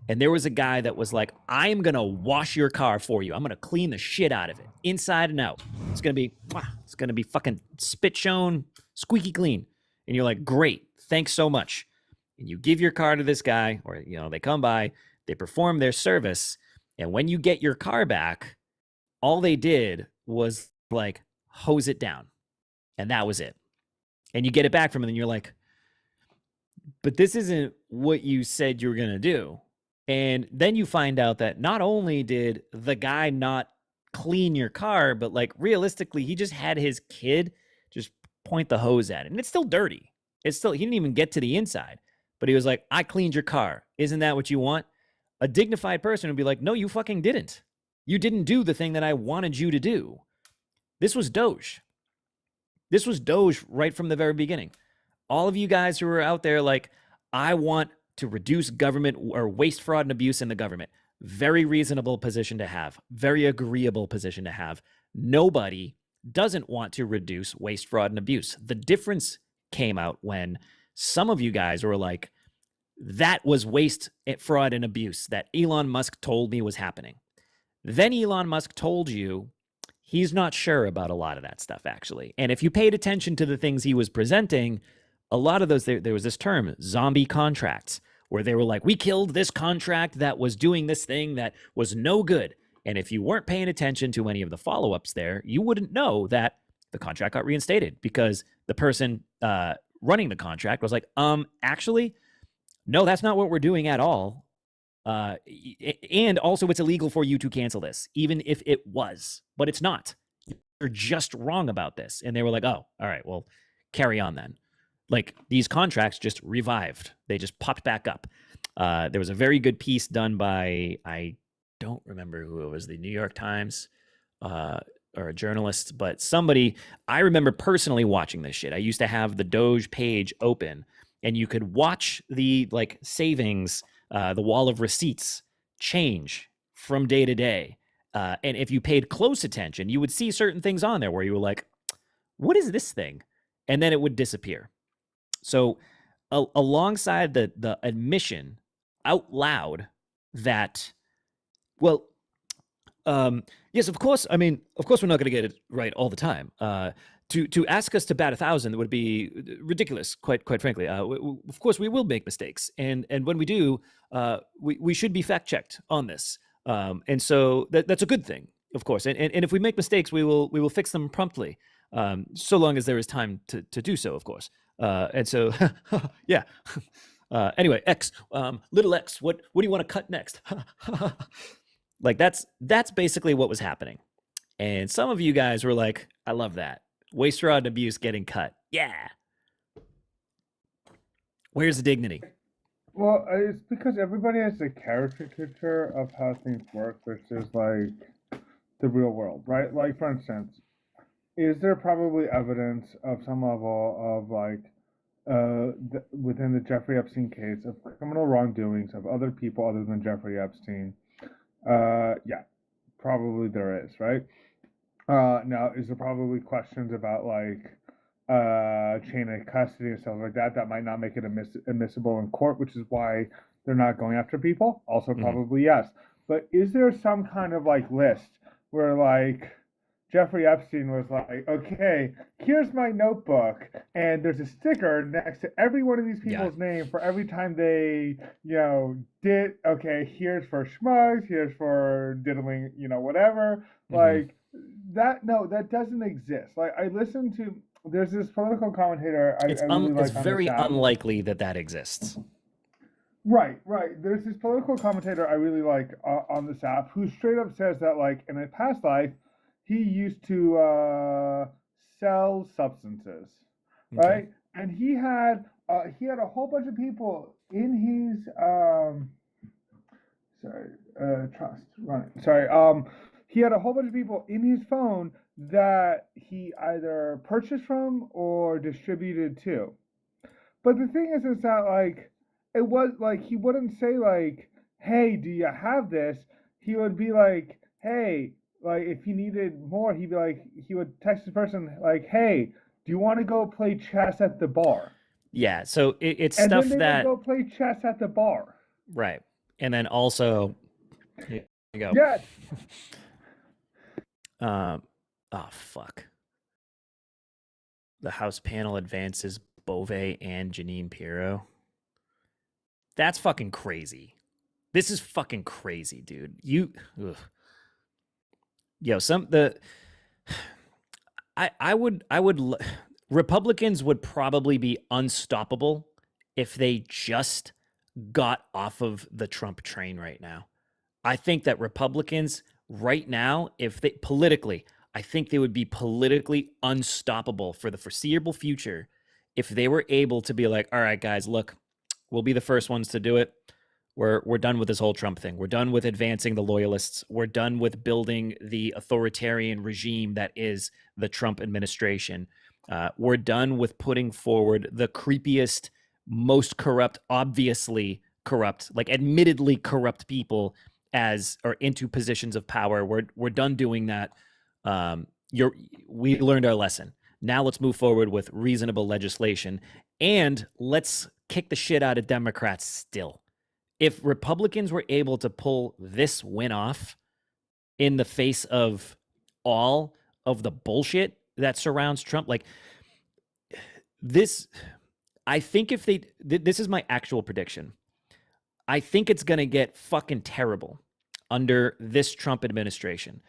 and there was a guy that was like, I'm going to wash your car for you. I'm going to clean the shit out of it, inside and out. It's going to be fucking spit shown, squeaky clean. And you're like, great, thanks so much. And you give your car to this guy, or, you know, they come by, they perform their service. And when you get your car back, all they did was like hose it down. And that was it. And you get it back from them and you're like, but this isn't what you said you were going to do. And then you find out that not only did the guy not clean your car, but like realistically, he just had his kid just point the hose at it. And it's still dirty. He didn't even get to the inside. But he was like, I cleaned your car. Isn't that what you want? A dignified person would be like, no, you fucking didn't. You didn't do the thing that I wanted you to do. This was Doge. This was Doge right from the very beginning. All of you guys who are out there like, I want to reduce government or waste, fraud, and abuse in the government. Very reasonable position to have. Very agreeable position to have. Nobody doesn't want to reduce waste, fraud, and abuse. The difference came out when some of you guys were like, that was waste, fraud, and abuse that Elon Musk told me was happening. Then Elon Musk told you he's not sure about a lot of that stuff, actually. And if you paid attention to the things he was presenting, a lot of those, there was this term, zombie contracts, where they were like, we killed this contract that was doing this thing that was no good. And if you weren't paying attention to any of the follow-ups there, you wouldn't know that the contract got reinstated because the person running the contract was like, actually, no, that's not what we're doing at all. And also it's illegal for you to cancel this, even if it was, but it's not. You're just wrong about this. And they were like, oh, all right, well, carry on then. Like, these contracts just revived. They just popped back up. There was a very good piece done by, I don't remember who it was, the New York Times or a journalist, but somebody, I remember personally watching this shit. I used to have the Doge page open, and you could watch the like savings, the wall of receipts change from day to day. And if you paid close attention, you would see certain things on there where you were like, what is this thing? And then it would disappear. So alongside the admission out loud that, well, yes, of course. I mean, of course, we're not going to get it right all the time. To ask us to bat 1,000 would be ridiculous, quite frankly. Of course, we will make mistakes, and when we do, we should be fact checked on this. And so that's a good thing, of course. And if we make mistakes, we will fix them promptly, so long as there is time to do so, of course. And so, yeah. Anyway, X, little X, what do you want to cut next? Like, that's basically what was happening. And some of you guys were like, I love that. Waste, fraud, and abuse getting cut. Yeah. Where's the dignity? Well, it's because everybody has a caricature of how things work versus like the real world, right? Like, for instance, is there probably evidence of some level of like within the Jeffrey Epstein case of criminal wrongdoings of other people other than Jeffrey Epstein? Yeah, probably there is, right? Now, is there probably questions about like chain of custody and stuff like that that might not make it admissible in court, which is why they're not going after people? Also, probably yes. but is there some kind of like list where like Jeffrey Epstein was like, okay, here's my notebook, and there's a sticker next to every one of these Yeah. people's name for every time they, did, okay, here's for schmugs, here's for diddling, whatever. Mhm. Like, that, no, that doesn't exist. Like, I listened to, there's this political commentator I It's really like it's on very this app. unlikely that exists. Right, right. There's this political commentator I really like on this app who straight up says that, like, in a past life, he used to sell substances, Okay. right? And he had a whole bunch of people in his trust running. Sorry, he had a whole bunch of people in his phone that he either purchased from or distributed to. But the thing is that like it was like he wouldn't say like, "Hey, do you have this?" He would be like, "Hey," like if he needed more, he'd be like, he would text the person like, "Hey, do you want to go play chess at the bar?" Yeah. So it's And stuff then they that would go play chess at the bar. right, and then also here you go. Yes. Oh fuck. The House panel advances Bove and Janine Pirro. That's fucking crazy. This is fucking crazy, dude. Ugh. Yo, Republicans would probably be unstoppable if they just got off of the Trump train right now. I think that Republicans right now, I think they would be politically unstoppable for the foreseeable future if they were able to be like, all right, guys, look, we'll be the first ones to do it. We're done with this whole Trump thing. We're done with advancing the loyalists. We're done with building the authoritarian regime that is the Trump administration. We're done with putting forward the creepiest, most corrupt, obviously corrupt, like admittedly corrupt people into positions of power. We're done doing that. We learned our lesson. Now let's move forward with reasonable legislation, and let's kick the shit out of Democrats still. If Republicans were able to pull this win off in the face of all of the bullshit that surrounds Trump, like this, I think if this is my actual prediction. I think it's going to get fucking terrible under this Trump administration.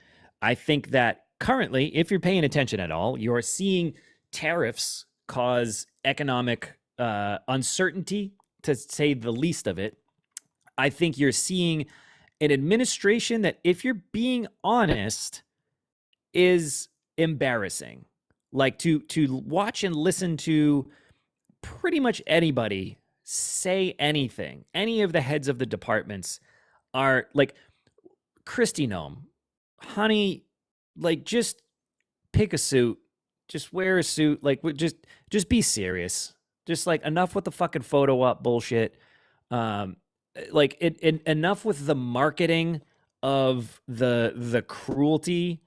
I think that currently, if you're paying attention at all, you're seeing tariffs cause economic uncertainty, to say the least of it. I think you're seeing an administration that, if you're being honest, is embarrassing. Like to watch and listen to pretty much anybody say anything. Any of the heads of the departments are like, Kristi Noem, honey, like just pick a suit, just wear a suit, like just be serious. Just like enough with the fucking photo op bullshit. Like enough with the marketing of the cruelty.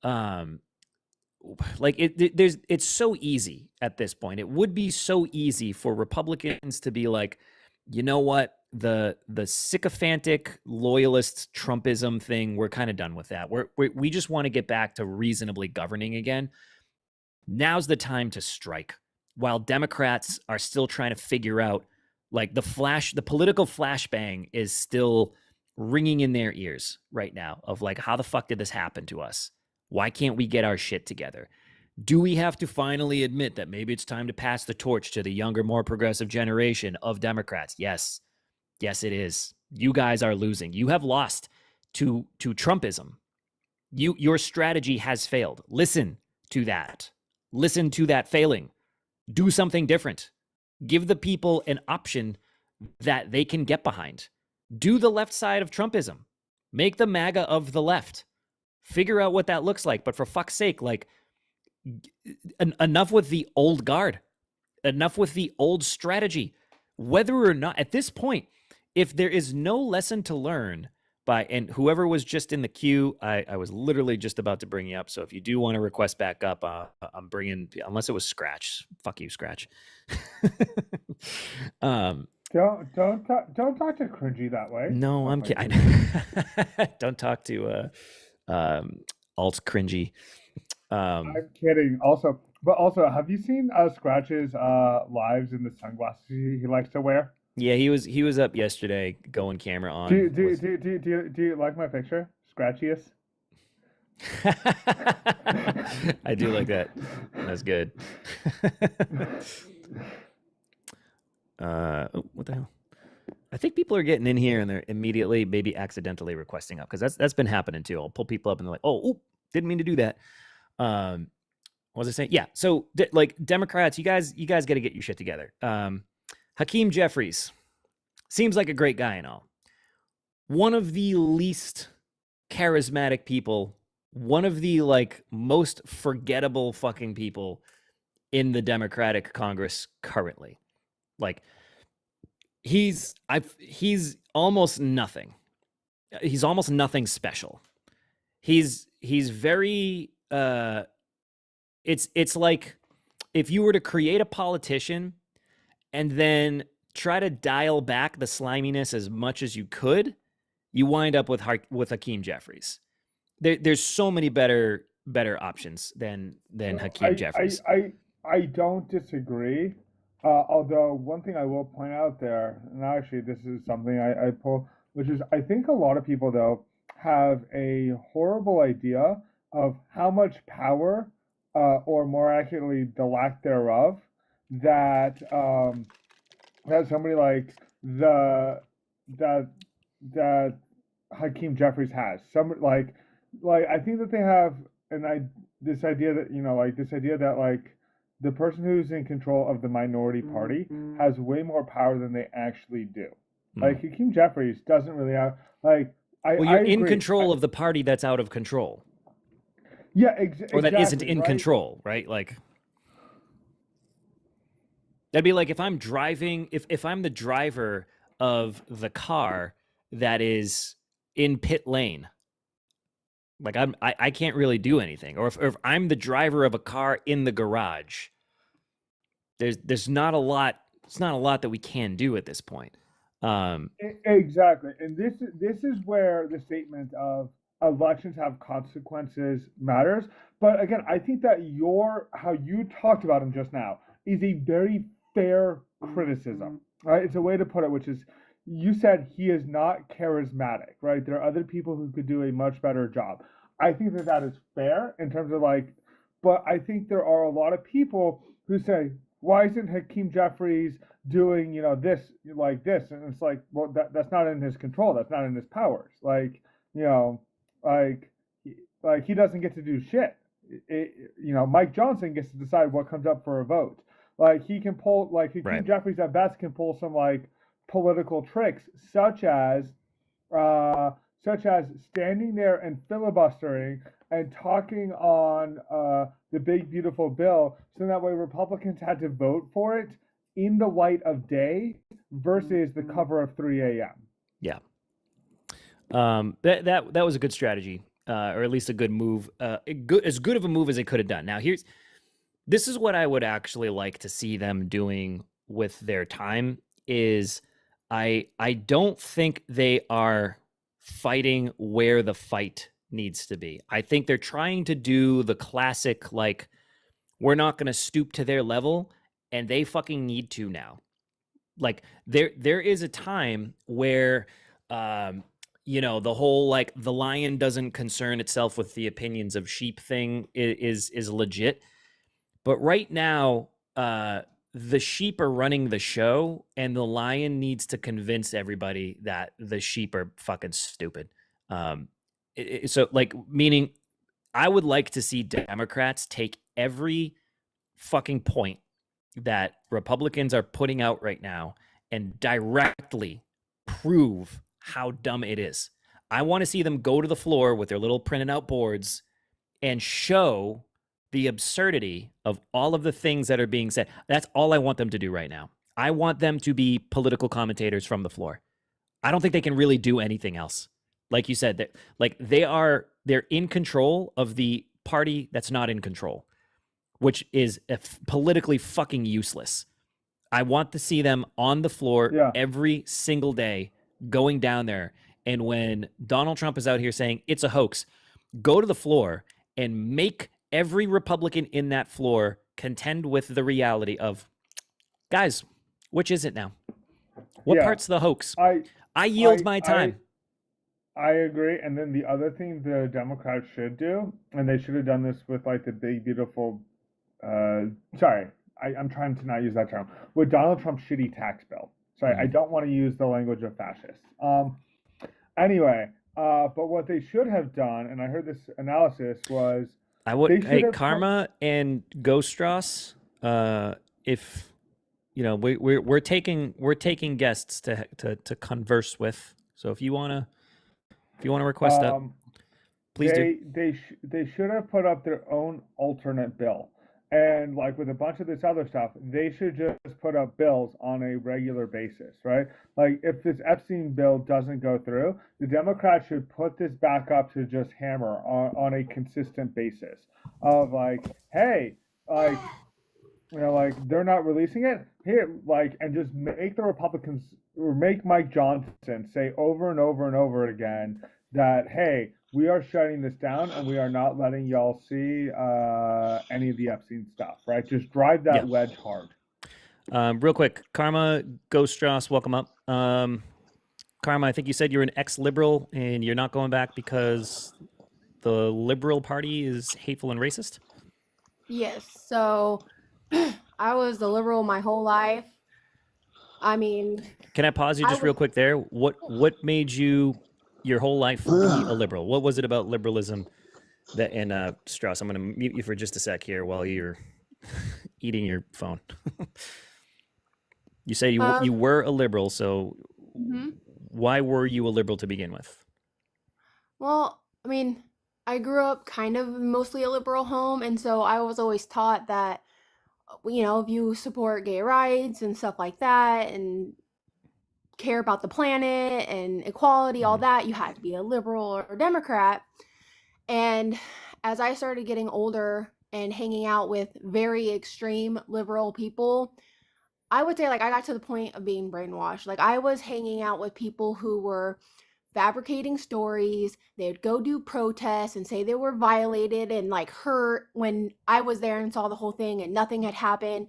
Like it's so easy at this point. It would be so easy for Republicans to be like, you know what, the sycophantic loyalist Trumpism thing, we're kind of done with that. We just want to get back to reasonably governing again. Now's the time to strike, while Democrats are still trying to figure out, like the political flashbang is still ringing in their ears right now of like, how the fuck did this happen to us? Why can't we get our shit together? Do we have to finally admit that maybe it's time to pass the torch to the younger, more progressive generation of Democrats? Yes. Yes, it is. You guys are losing. You have lost to Trumpism. Your strategy has failed. Listen to that. Listen to that failing. Do something different. Give the people an option that they can get behind. Do the left side of Trumpism. Make the MAGA of the left. Figure out what that looks like. But for fuck's sake, like, enough with the old guard. Enough with the old strategy. Whether or not, at this point, if there is no lesson to learn and whoever was just in the queue, I was literally just about to bring you up. So if you do want to request back up, I'm bringing, unless it was Scratch. Fuck you, Scratch. Don't talk to Cringy that way. No, Oh I'm my kidding. goodness. Don't talk to alt cringy. I'm kidding. Also, have you seen Scratch's lives in the sunglasses he likes to wear? Yeah, he was up yesterday going camera Do you, on. do, you- do, you- do, you- do, you- do you like my picture? Scratchiest? I do like that. That's good. Oh, what the hell? I think people are getting in here and they're immediately, maybe accidentally requesting up, because that's been happening too. I'll pull people up and they're like, "Oh, oop, didn't mean to do that." What was I saying? Yeah. So like Democrats, you guys got to get your shit together. Hakeem Jeffries seems like a great guy and all. One of the least charismatic people, one of the like most forgettable fucking people in the Democratic Congress currently. Like he's almost nothing. He's almost nothing special. He's very it's like if you were to create a politician and then try to dial back the sliminess as much as you could, you wind up with Hakeem Jeffries. There's so many better options than Hakeem Jeffries. I don't disagree. Although one thing I will point out there, and actually this is something I pull, which is I think a lot of people though have a horrible idea of how much power, or more accurately, the lack thereof, that that somebody like the that that Hakeem Jeffries has. Some like I think that they have this idea that this idea that like the person who's in control of the minority party has way more power than they actually do. Like Hakeem Jeffries doesn't really have like Well, you're I in agree. control of the party that's out of control, Yeah, or that isn't exactly, in right? control, right? Like that'd be like if I'm driving, if I'm the driver of the car that is in pit lane, like I can't really do anything. Or if I'm the driver of a car in the garage, there's not a lot. It's not a lot that we can do at this point. Exactly, and this is where the statement of elections have consequences matters. But again, I think that how you talked about him just now is a very fair criticism. Right? It's a way to put it, which is you said he is not charismatic. Right? There are other people who could do a much better job. I think that is fair in terms of like, but I think there are a lot of people who say, why isn't Hakeem Jeffries doing this like this? And it's like, well, that's not in his control. That's not in his powers. Like, you know, like he doesn't get to do shit. Mike Johnson gets to decide what comes up for a vote. Like he can pull, like Hakeem Right. Jeffries at best can pull some like political tricks, such as standing there and filibustering and talking on the big beautiful bill, so that way Republicans had to vote for it in the light of day versus the cover of 3 a.m. Yeah. That was a good strategy, or at least a good move. As good of a move as they could have done. Now this is what I would actually like to see them doing with their time. Is I don't think they are fighting where the fight needs to be. I think they're trying to do the classic, like, we're not going to stoop to their level, and they fucking need to now. Like there is a time where the whole like the lion doesn't concern itself with the opinions of sheep thing is legit. But right now, the sheep are running the show, and the lion needs to convince everybody that the sheep are fucking stupid. So like, meaning I would like to see Democrats take every fucking point that Republicans are putting out right now and directly prove how dumb it is. I want to see them go to the floor with their little printed out boards and show the absurdity of all of the things that are being said. That's all I want them to do right now. I want them to be political commentators from the floor. I don't think they can really do anything else. Like you said, that like they're in control of the party that's not in control, which is politically fucking useless. I want to see them on the floor Yeah. every single day, going down there. And when Donald Trump is out here saying it's a hoax, go to the floor and make every Republican in that floor contend with the reality of, guys, which is it now? What Yeah. part's the hoax? I I yield I my time. I agree. And then the other thing the Democrats should do, and they should have done this with like the big beautiful sorry, I'm trying to not use that term. With Donald Trump's shitty tax bill. Sorry, I don't want to use the language of fascist. Anyway, but what they should have done, and I heard this analysis, was I would, they should hey, have Karma and Ghostros, if you know, we're taking guests to converse with. So if you wanna request up, please do. they should have put up their own alternate bill. And like with a bunch of this other stuff, they should just put up bills on a regular basis, right? Like if this Epstein bill doesn't go through, the Democrats should put this back up to just hammer on a consistent basis of like, hey, like, you know, like they're not releasing it here, like, and just make the Republicans or make Mike Johnson say over and over and over again that, hey, we are shutting this down and we are not letting y'all see any of the Epstein stuff, right? Just drive that wedge hard. Real quick, Karma Ghostros, welcome up. Karma, I think you said you're an ex-liberal and you're not going back because the Liberal Party is hateful and racist? Yes. So I was a liberal my whole life. I mean, can I pause you just real quick there? What made you your whole life be a liberal? What was it about liberalism that, and Strauss, I'm going to mute you for just a sec here while you're eating your phone. You say you were a liberal, so why were you a liberal to begin with? Well, I mean, I grew up kind of mostly a liberal home, and so I was always taught that, you know, if you support gay rights and stuff like that and care about the planet and equality, all that, you had to be a liberal or Democrat. And as I started getting older and hanging out with very extreme liberal people, I would say like I got to the point of being brainwashed. Like I was hanging out with people who were fabricating stories. They'd go do protests and say they were violated and like hurt when I was there and saw the whole thing and nothing had happened.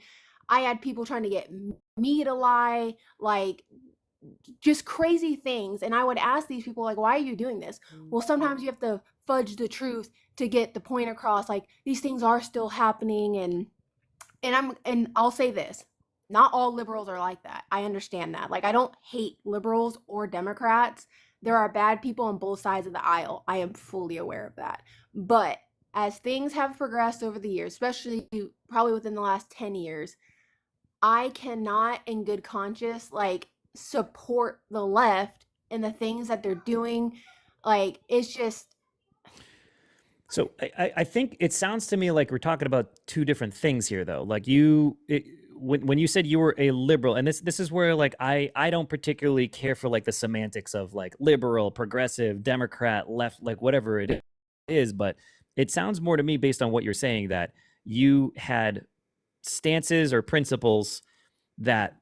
I had people trying to get me to lie, like just crazy things. And I would ask these people, like, why are you doing this? Well, sometimes you have to fudge the truth to get the point across. Like these things are still happening. And I'll say this, not all liberals are like that. I understand that. Like I don't hate liberals or Democrats. There are bad people on both sides of the aisle. I am fully aware of that. But as things have progressed over the years, especially probably within the last 10 years, I cannot in good conscience like support the left and the things that they're doing. Like it's just. So I think it sounds to me like we're talking about two different things here, though. Like when you said you were a liberal, and this is where like I don't particularly care for like the semantics of like liberal, progressive, Democrat, left, like whatever it is, but it sounds more to me based on what you're saying that you had stances or principles that,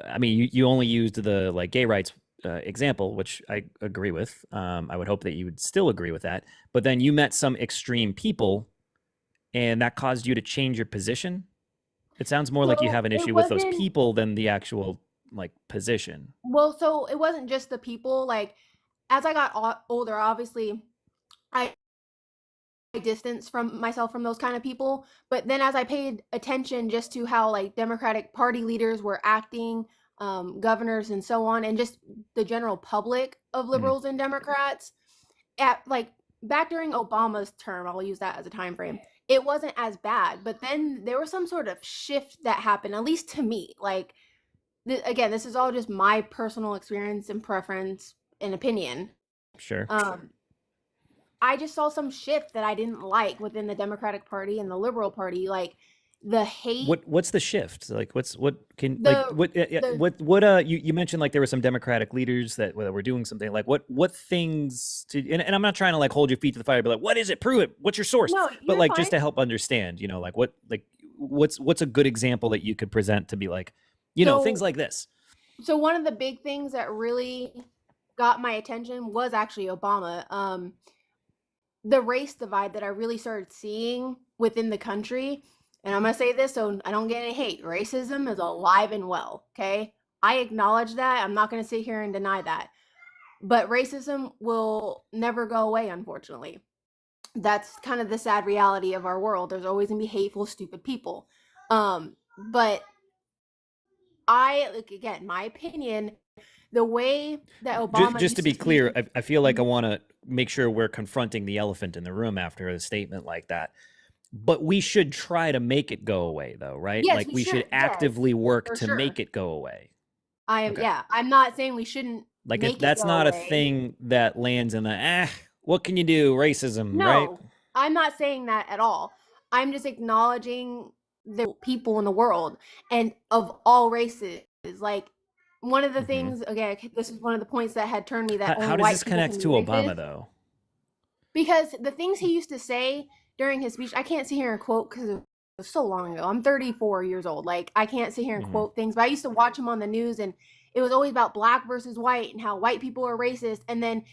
I mean, you only used the like gay rights example, which I agree with. I would hope that you would still agree with that. But then you met some extreme people and that caused you to change your position. It sounds more like you have an issue with those people than the actual like position. Well, so it wasn't just the people. Like as I got older, obviously I distance from myself from those kind of people. But then as I paid attention just to how like Democratic Party leaders were acting, governors and so on, and just the general public of liberals and Democrats, at like back during Obama's term, I'll use that as a time frame, it wasn't as bad. But then there was some sort of shift that happened, at least to me. Like, again, this is all just my personal experience and preference and opinion. Sure. I just saw some shift that I didn't like within the Democratic Party and the Liberal Party, like the hate. What's the shift? Like you mentioned like there were some Democratic leaders that were doing something. Like what things to, and I'm not trying to like hold your feet to the fire, but like what is it? Prove it. What's your source? No, but like fine. just to help understand, you know, like what, like what's a good example that you could present to be like, things So like this? so one of the big things that really got my attention was actually Obama. The race divide that I really started seeing within the country. And I'm going to say this so I don't get any hate. Racism is alive and well, okay? I acknowledge that. I'm not going to sit here and deny that. But racism will never go away, unfortunately. That's kind of the sad reality of our world. There's always going to be hateful, stupid people. But like, again, my opinion, the way that Obama Just to used be speak- clear, I feel like I want to make sure we're confronting the elephant in the room after a statement like that. But we should try to make it go away, though, right? Yes, like we we should should, yes, actively work for to sure. make it go away. Okay. Yeah, I'm not saying we shouldn't Like make if it that's go not away. a thing that lands in the what can you do? Racism, No, right? I'm not saying that at all. I'm just acknowledging the people in the world and of all races. Like one of the Mhm. things, again, this is one of the points that had turned me that How only does white this people connect can to be Obama, racist. though? Because the things he used to say during his speech, I can't sit here and quote because it was so long ago. I'm 34 years old. Like I can't sit here and Mhm. quote things, but I used to watch him on the news and it was always about black versus white and how white people are racist. And then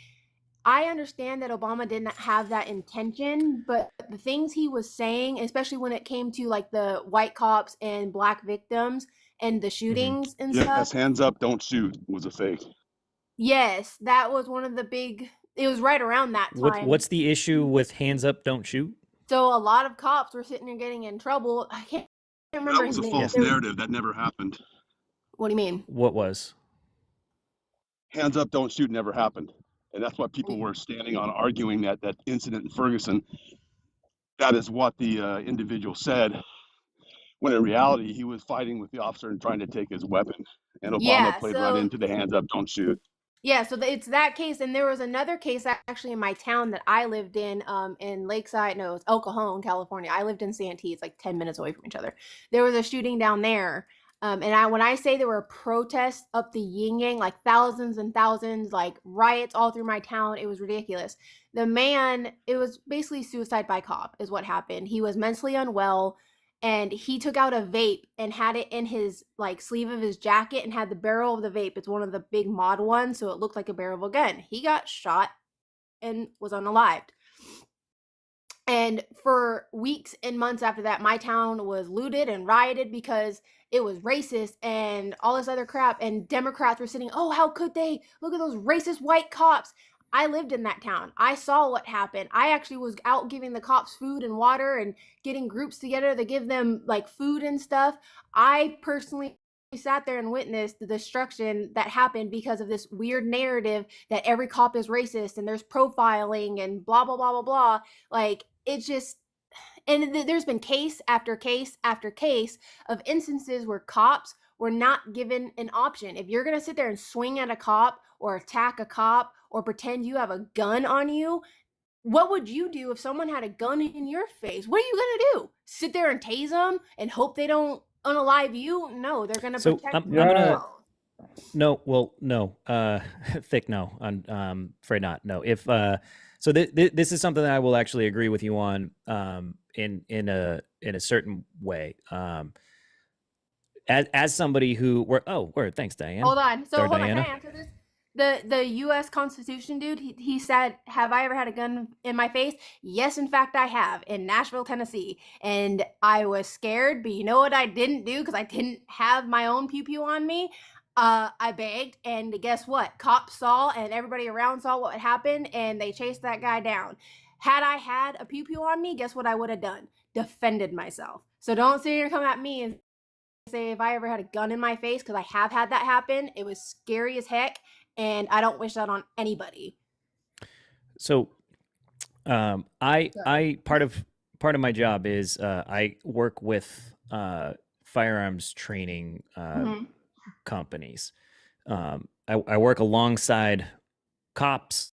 I understand that Obama did not have that intention, but the things he was saying, especially when it came to like the white cops and black victims and the shootings and Yes, stuff. hands up, don't shoot was a fake. Yes, that was one of the big. It was right around that time. What's the issue with hands up, don't shoot? So a lot of cops were sitting there getting in trouble. I can't remember That was his a name. false There was- narrative. That never happened. What do you mean? What was? Hands up, don't shoot never happened. And that's why people were standing on arguing that incident in Ferguson. That is what the individual said, when in reality, he was fighting with the officer and trying to take his weapon. And Obama Yeah, played right so- into the hands up, don't shoot. Yeah, so it's that case, and there was another case actually in my town that I lived in Lakeside. No, it's El Cajon, California. I lived in Santee. It's like 10 minutes away from each other. There was a shooting down there, and when I say there were protests up the yin yang, like thousands and thousands, like riots all through my town, it was ridiculous. The man, it was basically suicide by cop, is what happened. He was mentally unwell. And he took out a vape and had it in his like sleeve of his jacket and had the barrel of the vape. It's one of the big mod ones, so it looked like a barrel of a gun. He got shot and was unalived. And for weeks and months after that, my town was looted and rioted because it was racist and all this other crap. And Democrats were sitting, oh, how could they? Look at those racist white cops. I lived in that town. I saw what happened. I actually was out giving the cops food and water and getting groups together to give them like food and stuff. I personally sat there and witnessed the destruction that happened because of this weird narrative that every cop is racist and there's profiling and blah, blah, blah, blah, blah. Like, it's just, and there's been case after case after case of instances where cops were not given an option. If you're going to sit there and swing at a cop or attack a cop or pretend you have a gun on you, what would you do if someone had a gun in your face? What are you going to do? Sit there and tase them and hope they don't unalive you? No, they're going to So protect I'm you. gonna no. Thick no. I'm afraid not. No. If so, this is something that I will actually agree with you on. In a certain way. As somebody who word. Thanks, Diane. Hold on. So Sorry, hold on. Can I Diana. answer this? The U.S. Constitution, dude, he said, have I ever had a gun in my face? Yes, in fact, I have, in Nashville, Tennessee. And I was scared, but you know what I didn't do? Because I didn't have my own pew-pew on me. I begged, and guess what? Cops saw, and everybody around saw what happened, and they chased that guy down. Had I had a pew-pew on me, guess what I would have done? Defended myself. So don't sit here and come at me and say if I ever had a gun in my face, because I have had that happen. It was scary as heck. And I don't wish that on anybody. So, I part of my job is I work with firearms training companies. I work alongside cops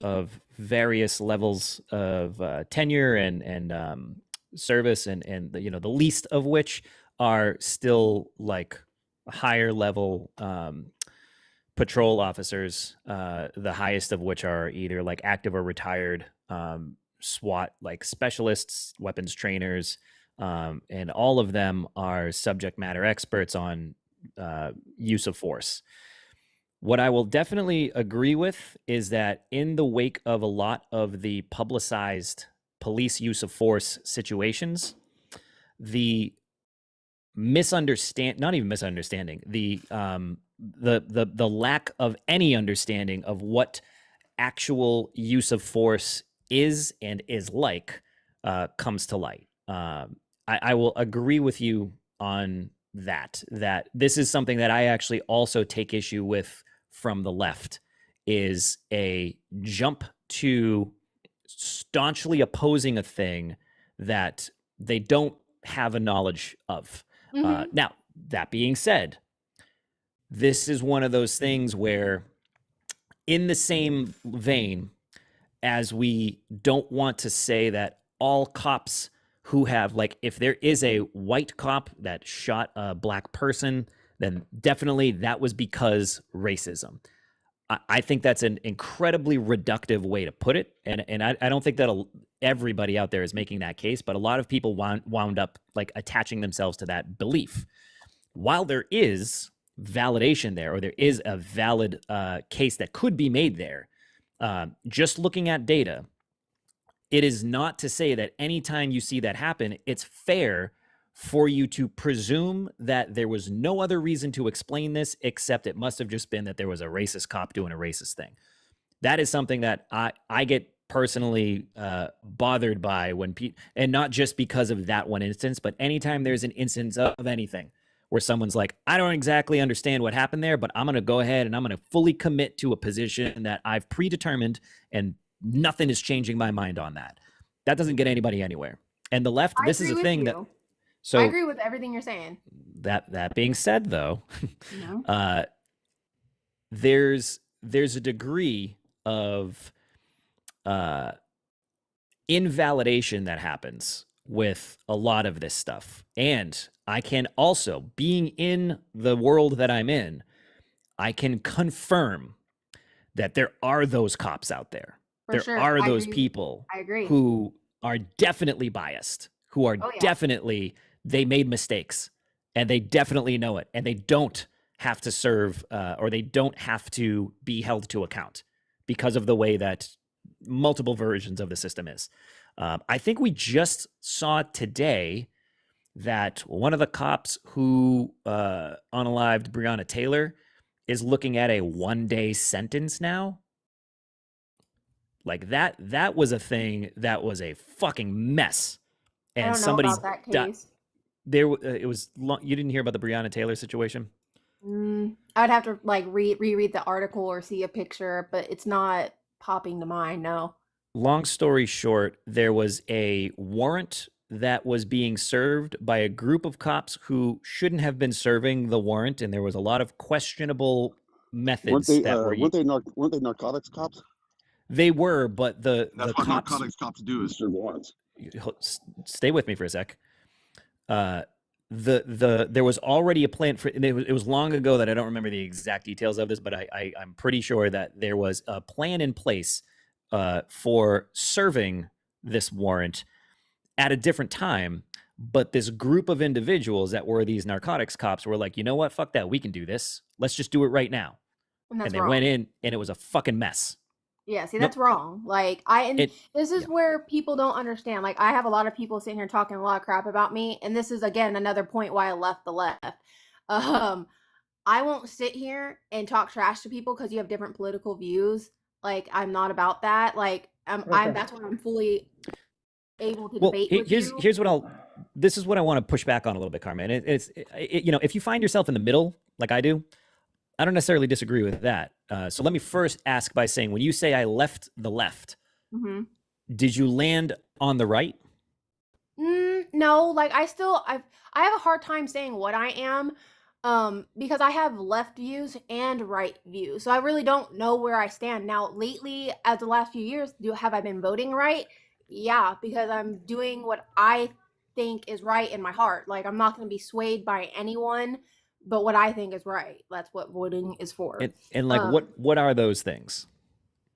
of various levels of tenure and service, and the least of which are still like higher level patrol officers, the highest of which are either like active or retired SWAT like specialists, weapons trainers, and all of them are subject matter experts on use of force. What I will definitely agree with is that in the wake of a lot of the publicized police use of force situations, the not even misunderstanding, the lack of any understanding of what actual use of force is and is like comes to light. I will agree with you on that this is something that I actually also take issue with from the left, is a jump to staunchly opposing a thing that they don't have a knowledge of. Now, that being said, this is one of those things where, in the same vein as we don't want to say that all cops who have, like, if there is a white cop that shot a black person, then definitely that was because racism. I think that's an incredibly reductive way to put it. And I don't think that everybody out there is making that case, but a lot of people wound up like attaching themselves to that belief. While there is validation there, or there is a valid case that could be made there, just looking at data, it is not to say that anytime you see that happen, it's fair for you to presume that there was no other reason to explain this except it must have just been that there was a racist cop doing a racist thing. That is something that I get personally bothered by when people, and not just because of that one instance, but anytime there's an instance of anything where someone's like, I don't exactly understand what happened there, but I'm going to go ahead and I'm going to fully commit to a position that I've predetermined, and nothing is changing my mind on that. That doesn't get anybody anywhere. And the left, this is a thing that. So I agree with everything you're saying. That being said, though, No. there's a degree of invalidation that happens with a lot of this stuff. And I can also, being in the world that I'm in, I can confirm that there are those cops out there. For sure. Are I those agree. people I agree. who are definitely biased, who are Oh, yeah. definitely, they made mistakes and they definitely know it, and they don't have to serve or they don't have to be held to account because of the way that multiple versions of the system is. I think we just saw today that one of the cops who unalived Breonna Taylor is looking at a 1-day sentence now. Like that was a thing that was a fucking mess. And I don't know somebody's about that case. it was long, you didn't hear about the Breonna Taylor situation? I'd have to like reread the article or see a picture, but it's not popping to mind. No. Long story short, there was a warrant that was being served by a group of cops who shouldn't have been serving the warrant, and there was a lot of questionable methods weren't they narcotics cops? They were, but the That's what cops, narcotics cops do, is serve warrants. stay with me for a sec. There was already a plan for, and it was long ago that I don't remember the exact details of this, but I'm pretty sure that there was a plan in place for serving this warrant at a different time. But this group of individuals that were these narcotics cops were like, you know what? Fuck that. We can do this. Let's just do it right now. And They wrong. went in and it was a fucking mess. Yeah, see, Nope. that's wrong. Like, this is where people don't understand. Like, I have a lot of people sitting here talking a lot of crap about me, and this is, again, another point why I left the left. I won't sit here and talk trash to people because you have different political views. Like, I'm not about that. Like, that's why I'm fully able to debate with you. This is what I want to push back on a little bit, Carmen. If you find yourself in the middle, like I do, I don't necessarily disagree with that. So let me first ask by saying, when you say I left the left, did you land on the right? No, like I have a hard time saying what I am, because I have left views and right views. So I really don't know where I stand. Now, lately, as the last few years, have I been voting right? Yeah, because I'm doing what I think is right in my heart. Like, I'm not going to be swayed by anyone, but what I think is right. That's what voting is for. And like, what are those things?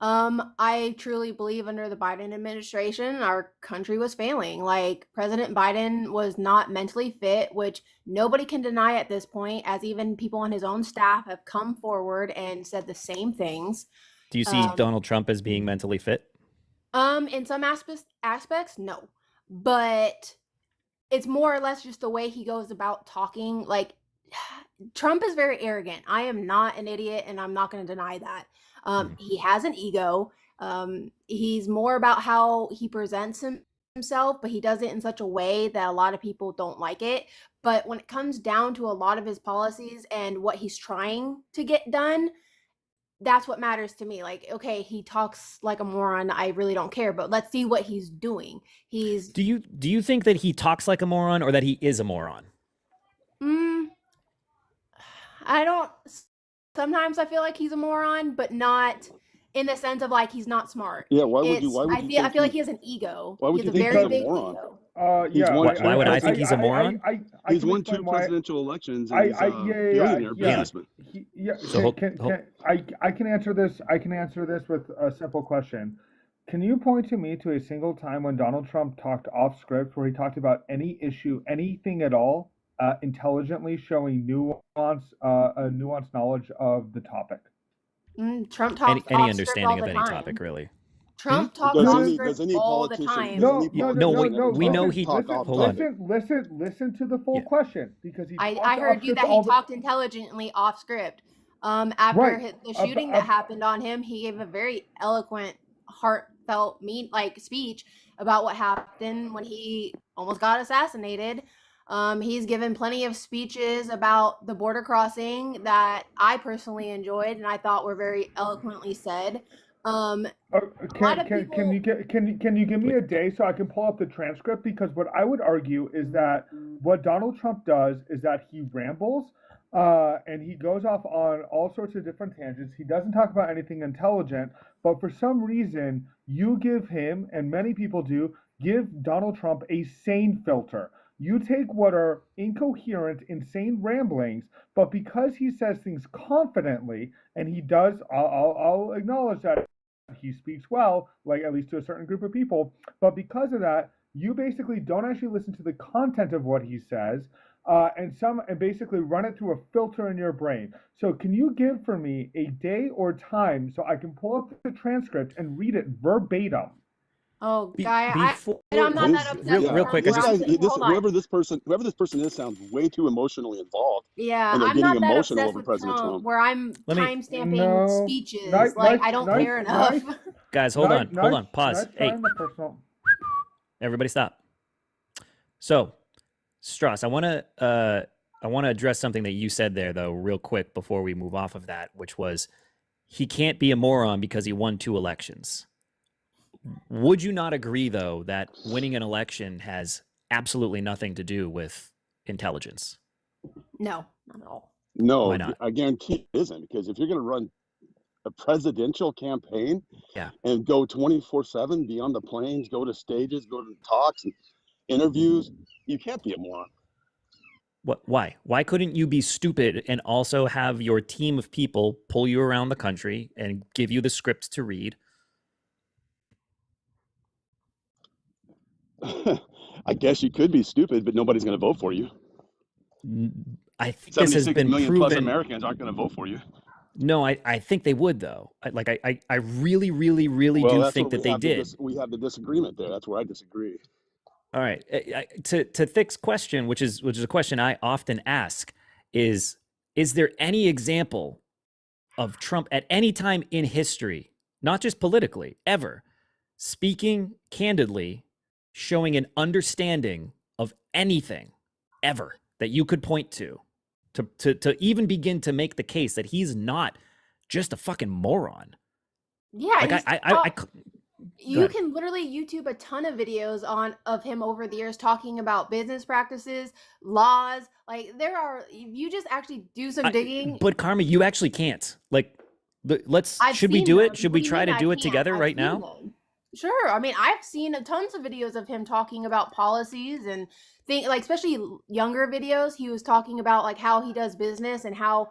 I truly believe under the Biden administration, our country was failing. Like, President Biden was not mentally fit, which nobody can deny at this point, as even people on his own staff have come forward and said the same things. Do you see Donald Trump as being mentally fit? In some aspects, no. But it's more or less just the way he goes about talking. Like, Trump is very arrogant. I am not an idiot, and I'm not going to deny that. He has an ego. He's more about how he presents himself, but he does it in such a way that a lot of people don't like it. But when it comes down to a lot of his policies and what he's trying to get done, that's what matters to me. Like, okay, he talks like a moron. I really don't care, but let's see what he's doing. Do you think that he talks like a moron or that he is a moron? I don't. Sometimes I feel like he's a moron, but not in the sense of like he's not smart. Yeah, why would you? I feel like he has an ego. Why would he has you a think very he's a big moron? ego. Why would I think he's a moron? He's can won explain 2 why- presidential elections and he's a billionaire businessman. So I can answer this. I can answer this with a simple question. Can you point to me to a single time when Donald Trump talked off script where he talked about any issue, anything at all, intelligently, showing a nuanced knowledge of the topic? Trump talks any off script understanding all of the any time. topic, really? Trump talks Does off any- script does any all the politician- time. does any politician we know he- talk off hold on. Listen to the full Yeah. question, because he I talked heard off you script that he all the- talked intelligently off script. After Right. the shooting that happened on him, he gave a very eloquent, heartfelt, speech about what happened when he almost got assassinated. He's given plenty of speeches about the border crossing that I personally enjoyed and I thought were very eloquently said. lot of Can you give me a day so I can pull up the transcript? Because what I would argue is that what Donald Trump does is that he rambles, and he goes off on all sorts of different tangents. He doesn't talk about anything intelligent, but for some reason, you give him, and many people do, give Donald Trump a sane filter. You take what are incoherent, insane ramblings, but because he says things confidently, and he does, I'll acknowledge that he speaks well, like at least to a certain group of people, but because of that, you basically don't actually listen to the content of what he says, and basically run it through a filter in your brain. So can you give for me a day or time so I can pull up the transcript and read it verbatim? Oh, Be- Guy, before- I'm not that obsessed. Real quick, I just- Hold on. whoever this person is sounds way too emotionally involved. Yeah, and they're I'm getting not that emotional obsessed over with President Trump. where I'm Let me- timestamping No. speeches. Nice- like, nice- I don't nice- care enough. nice- Guys, hold on, pause. Hey, everybody stop. So, Strauss, I want to address something that you said there, though, real quick before we move off of that, which was he can't be a moron because he won 2 elections. Would you not agree, though, that winning an election has absolutely nothing to do with intelligence? No, not at all. No, Why not? I guarantee it isn't, because if you're going to run a presidential campaign Yeah. and go 24/7, be on the planes, go to stages, go to talks and interviews, you can't be a moron. Why? Why couldn't you be stupid and also have your team of people pull you around the country and give you the scripts to read? I guess you could be stupid, but nobody's going to vote for you. I think this has 76 been million plus proven. Americans aren't going to vote for you. No, I think they would, though. I really, really, really Well, do that's think what that we they have did. we have the disagreement there. That's where I disagree. All right. To Thick's question, which is a question I often ask, is there any example of Trump at any time in history, not just politically, ever, speaking candidly, showing an understanding of anything ever that you could point to even begin to make the case that he's not just a fucking moron? Yeah, Like you ahead. can literally YouTube a ton of videos of him over the years talking about business practices, laws. Like, there are, if you just actually do some digging. But Karma, you actually can't. Like, I've should we seen do them. it? Should What we do you try mean to I do it can't? together I've right seen now? them. Sure. I mean, I've seen tons of videos of him talking about policies and things, like especially younger videos. He was talking about like how he does business and how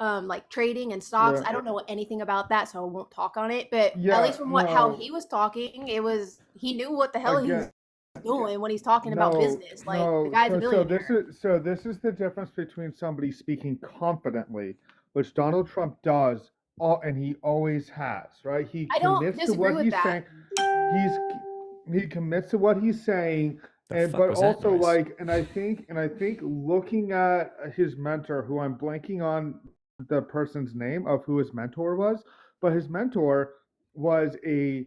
like trading and stocks. Yeah. I don't know anything about that, so I won't talk on it. But Yeah, at least from how no. he was talking, he knew what the hell he was Again, doing when he's talking about business. Like, the guy's a So billionaire. this is the difference between somebody speaking confidently, which Donald Trump does, and he always has, right? He I don't commits to disagree what with he's that. saying. He commits to what he's saying, The fuck but was that also noise? like, and I think looking at his mentor, who I'm blanking on the person's name of who his mentor was, but his mentor was a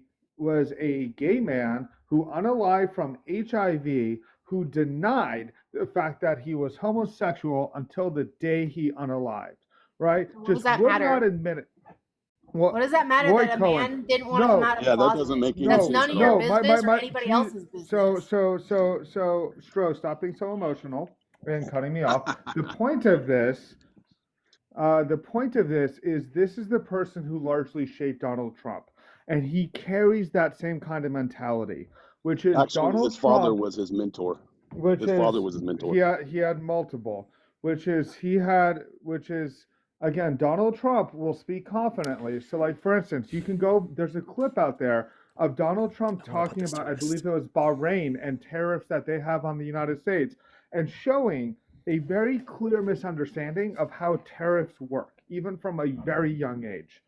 gay man who unalived from HIV, who denied the fact that he was homosexual until the day he unalived, right? What Just does that would matter? not admit it. What does that matter Lloyd that a Cohen. man didn't want to come No, out of Yeah, the that closet? doesn't make any That's sense none of at your all. business or anybody else's business. So Stro, stop being so emotional and cutting me off. The point of this is this is the person who largely shaped Donald Trump, and he carries that same kind of mentality, which is Actually, Donald his father Trump, was his mentor. which His is father was his mentor. he had multiple, which is again, Donald Trump will speak confidently. So like, for instance, you can go, there's a clip out there of Donald Trump I wanna put talking this to about, I rest. believe it was Bahrain and tariffs that they have on the United States, and showing a very clear misunderstanding of how tariffs work, even from a very young age.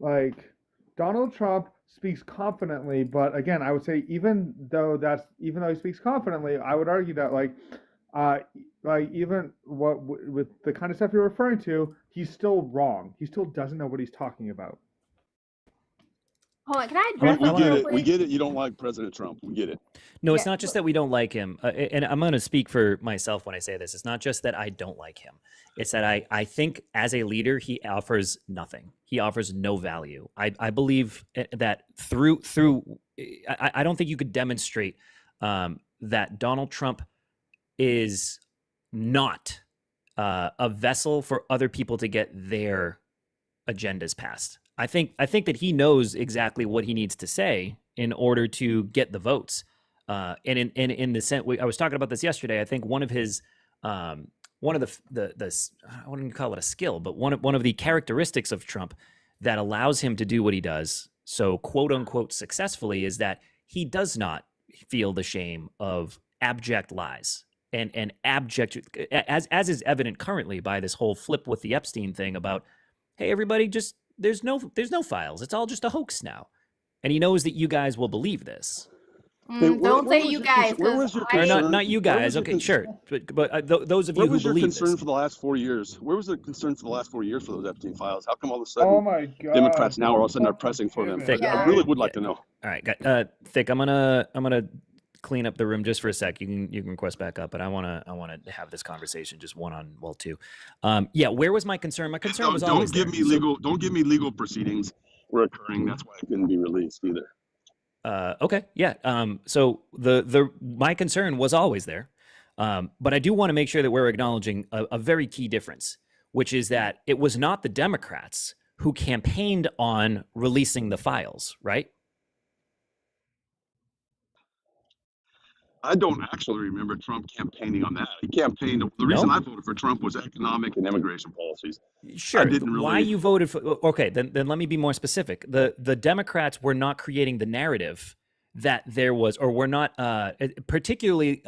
Like, Donald Trump speaks confidently, but again, I would say even though he speaks confidently, I would argue that uh, even with the kind of stuff you're referring to, he's still wrong. He still doesn't know what he's talking about. Hold on, can I I address wanna- We something get real it. We quick? get it. You don't like President Trump. We get it. No, it's Yeah, not just that we don't like him. And I'm going to speak for myself when I say this. It's not just that I don't like him. It's that I think as a leader, he offers nothing. He offers no value. I believe that through I don't think you could demonstrate that Donald Trump is not a vessel for other people to get their agendas passed. I think that he knows exactly what he needs to say in order to get the votes. And in the sense, I was talking about this yesterday. I think one of his one of the I wouldn't call it a skill, but one of the characteristics of Trump that allows him to do what he does so quote unquote successfully is that he does not feel the shame of abject lies and abject, as is evident currently by this whole flip with the Epstein thing about, hey, everybody, just there's no files. It's all just a hoax now. And he knows that you guys will believe this. Hey, Don't where say was you your guys, where because was your Or concern? not you Where was guys. your Okay, con- sure. But those of Where you who was your believe concern this. for the last 4 years? Where was the concern for the last 4 years for those Epstein files? How come all of a Oh sudden my God! Democrats now all of a sudden are Fucking pressing for them? pivot, Thick. I Yeah. really would Yeah. like to know. All right, Thick. I'm gonna clean up the room just for a sec. You can request back up, but I wanna have this conversation just two. Yeah, where was my concern? My concern was always Don't give there. me So- legal. Don't give me legal proceedings were occurring. That's why it couldn't be released either. Okay, yeah. So my concern was always there, but I do want to make sure that we're acknowledging a very key difference, which is that it was not the Democrats who campaigned on releasing the files, right? I don't actually remember Trump campaigning on that. He campaigned. The reason No? I voted for Trump was economic and immigration policies. Sure. didn't Why really- you voted for? Okay, then let me be more specific. The Democrats were not creating the narrative that there was, or were not particularly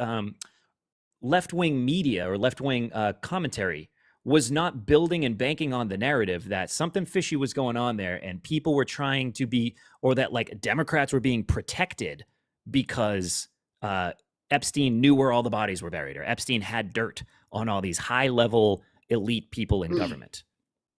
left-wing media or left-wing commentary was not building and banking on the narrative that something fishy was going on there and people were trying to be, or that like Democrats were being protected because Epstein knew where all the bodies were buried, or Epstein had dirt on all these high-level elite people in government.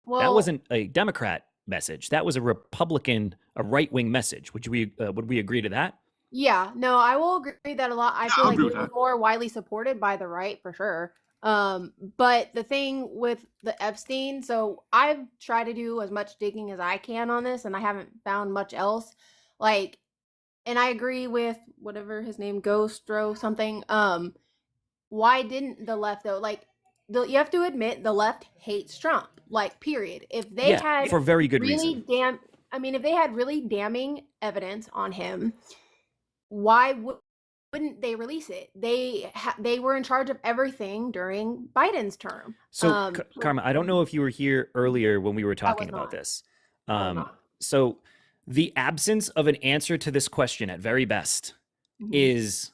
Well, That wasn't a Democrat message. That was a Republican, a right-wing message. Would we agree to that? yeah, no, I will agree that a lot. I feel I'll like agree it with was that. more widely supported by the right for sure. But the thing with the Epstein, so I've tried to do as much digging as I can on this, and I haven't found much else. Like, and I agree with whatever his name, Ghostro something. Why didn't the left though? Like, you have to admit the left hates Trump. Like, period. If they Yeah, had for very good really reason. if they had really damning evidence on him, why wouldn't they release it? They were in charge of everything during Biden's term. So, Karma, I don't know if you were here earlier when we were talking about not. this. I was not. So, the absence of an answer to this question, at very best, Mhm. is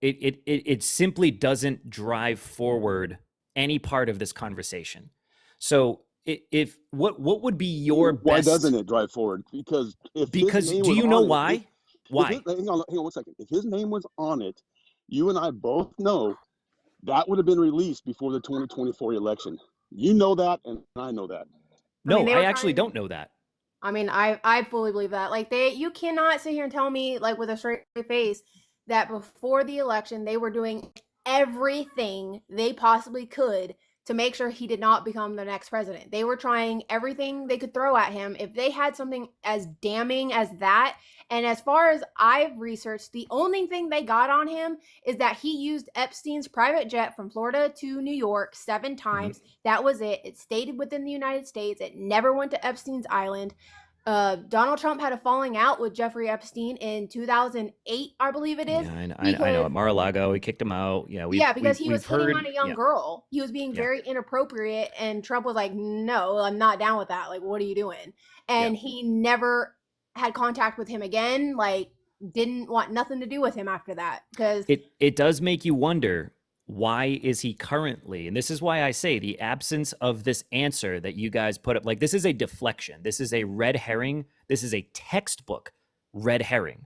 it simply doesn't drive forward any part of this conversation. So, if what would be your Why best? doesn't it drive forward? Because if his Because name do was you know on it, why? if Why? hang on 1 second. If his name was on it, you and I both know that would have been released before the 2024 election. You know that, and I know that. No, they I were actually trying- don't know that. I mean, I fully believe that. Like you cannot sit here and tell me like with a straight face that before the election they were doing everything they possibly could to make sure he did not become the next president. They were trying everything they could throw at him. If they had something as damning as that, and as far as I've researched, the only thing they got on him is that he used Epstein's private jet from Florida to New York 7 times. That was it. It stayed within the United States. It never went to Epstein's island. Donald Trump had a falling out with Jeffrey Epstein in 2008, I believe it is. Yeah, I know. At Mar-a-Lago, he kicked him out. Yeah, Because he was hitting on a young yeah. girl. He was being Yeah. very inappropriate, and Trump was like, "No, I'm not down with that. Like, what are you doing?" And he never had contact with him again. Like, didn't want nothing to do with him after that. Because It does make you wonder, why is he currently, and this is why I say the absence of this answer that you guys put up, like this is a deflection. This is a red herring. This is a textbook red herring.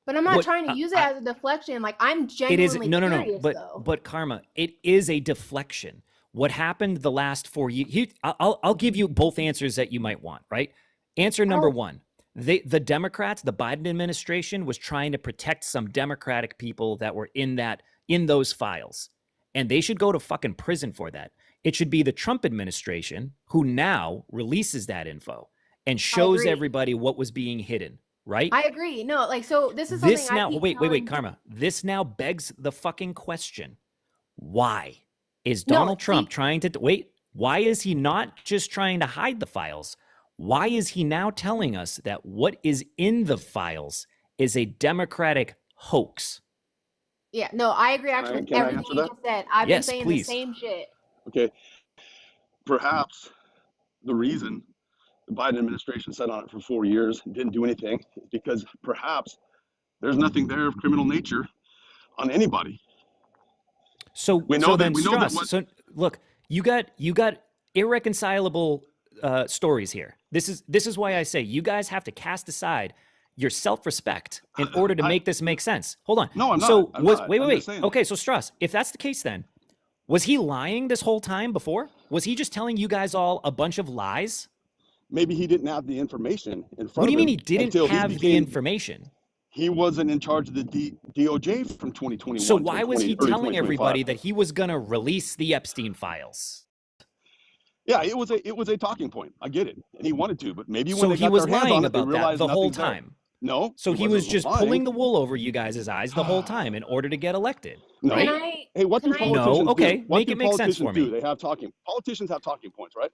But I'm not What- trying to use it I- as a deflection. Like, I'm It genuinely is no. curious, though. But Karma, it is a deflection. What happened the last 4 years? I'll give you both answers that you might want. Right? Answer number one: the Democrats, the Biden administration, was trying to protect some Democratic people that were in those files, and they should go to fucking prison for that. It should be the Trump administration who now releases that info and shows agree. everybody what was being hidden. Right? I agree. No, like, so this is something This I now, keep wait, telling- Karma. This now begs the fucking question: why is No, Donald Trump see- trying to wait? Why is he not just trying to hide the files? Why is he now telling us that what is in the files is a Democratic hoax? Yeah, no, I agree actually with Can I everything answer you that? just said. I've Yes, been saying please. the same shit. Okay. Perhaps the reason the Biden administration sat on it for 4 years and didn't do anything is because perhaps there's nothing there of criminal nature on anybody. So We know so that- then we know that Strauss, what- so look, you got irreconcilable stories here. This is why I say you guys have to cast aside your self-respect in order to make this make sense. Hold on. No, I'm not. So I'm was not. wait. I'm just saying. Okay, so Strauss, if that's the case, then was he lying this whole time before? Was he just telling you guys all a bunch of lies? Maybe he didn't have the information in front What do you of mean him he didn't until he have the became- information? He wasn't in charge of the DOJ from 2021. So to why was he 20 telling 2025. everybody that he was going to release the Epstein files? Yeah, it was a talking point. I get it, and he wanted to, but maybe when So they he got was their hands lying on it, they about that realized the whole nothing's there. time. No. So he was wasn't just lying. pulling the wool over you guys' eyes the whole time in order to get elected. No. Right? Can I? Hey, what do Can I- politicians No, okay, do? What make do it make sense for politicians me. do? They have politicians have talking points, right?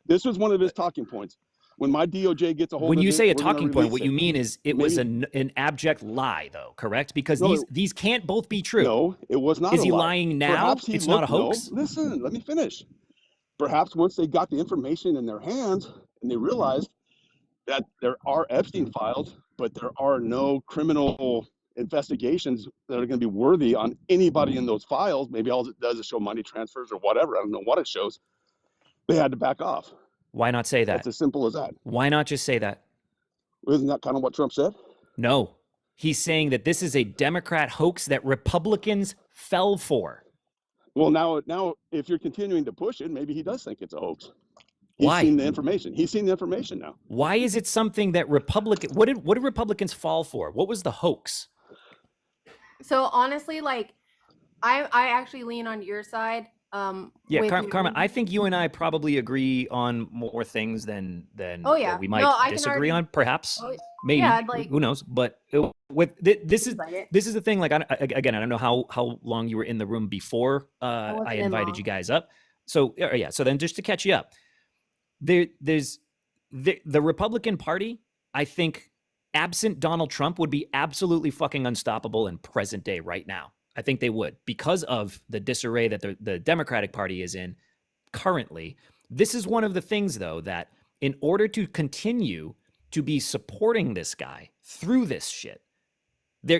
This was one of his talking points. When my DOJ gets a hold When of you it, say a we're gonna talking point, release what it. you mean is it was Maybe- an abject lie, though, correct? Because No, these can't both be true. No, it was not. Is a he lie. lying now? Perhaps he It's not a looked- no, hoax? listen, let me finish. Perhaps once they got the information in their hands and they realized that there are Epstein files, but there are no criminal investigations that are going to be worthy on anybody in those files. Maybe all it does is show money transfers or whatever. I don't know what it shows. They had to back off. Why not say that? That's as simple as that. Why not just say that? Isn't that kind of what Trump said? No. He's saying that this is a Democrat hoax that Republicans fell for. Well, now, if you're continuing to push it, maybe he does think it's a hoax. He's Why? seen the information. He's seen the information now. Why is it something that what did Republicans fall for? What was the hoax? So honestly, like, I actually lean on your side. Yeah, with Karma, your- I think you and I probably agree on more things than Oh, yeah. we might No, I can disagree already- on, perhaps. Oh, Maybe. yeah, like- Who knows? But this is like it. this is the thing. Like, again, I don't know how long you were in the room before wasn't I in invited long. you guys up. So yeah. So then, just to catch you up, there's the Republican Party. I think absent Donald Trump, would be absolutely fucking unstoppable in present day right now. I think they would, because of the disarray that the Democratic Party is in currently. This is one of the things, though, that in order to continue to be supporting this guy through this shit,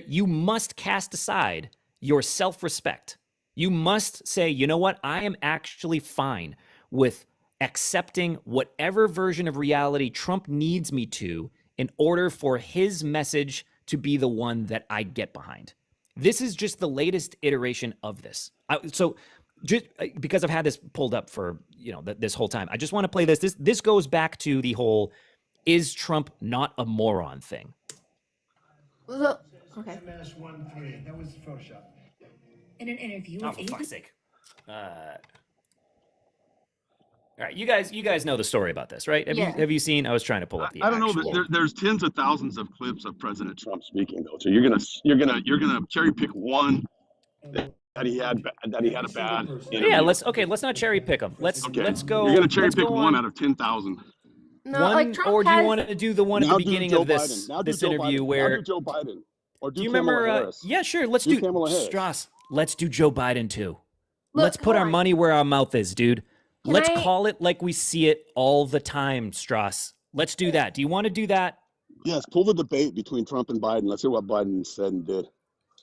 you must cast aside your self-respect. You must say, you know what? I am actually fine with accepting whatever version of reality Trump needs me to in order for his message to be the one that I get behind. This is just the latest iteration of this. So just because I've had this pulled up for, this whole time, I just want to play this. This goes back to the whole, is Trump not a moron thing? Okay. MS-13. That was Photoshop. In an interview Oh, with for fuck's ABC, sake. All right, you guys know the story about this, right? Yeah. Have you seen? I was trying to pull up the. I don't know. actual- There's tens of thousands of clips of President Trump speaking, though. So you're gonna cherry pick one that he had a bad. Yeah, let's not cherry pick them. Let's go. You're gonna cherry let's pick go one on out of 10,000. No, one, like Trump or do you has- want to do the one at Now the do beginning Joe of this Biden. Now do this Joe interview Biden. where? Now do Joe Biden or Do you Kamala remember? Harris. Yeah, sure. Let's Do do Kamala Harris. Strauss. Let's do Joe Biden too. Look, Let's put hold our on. money where our mouth is, dude. Can Let's I- call it like we see it all the time, Strauss. Let's do that. Do you want to do that? Yes, pull the debate between Trump and Biden. Let's hear what Biden said and did.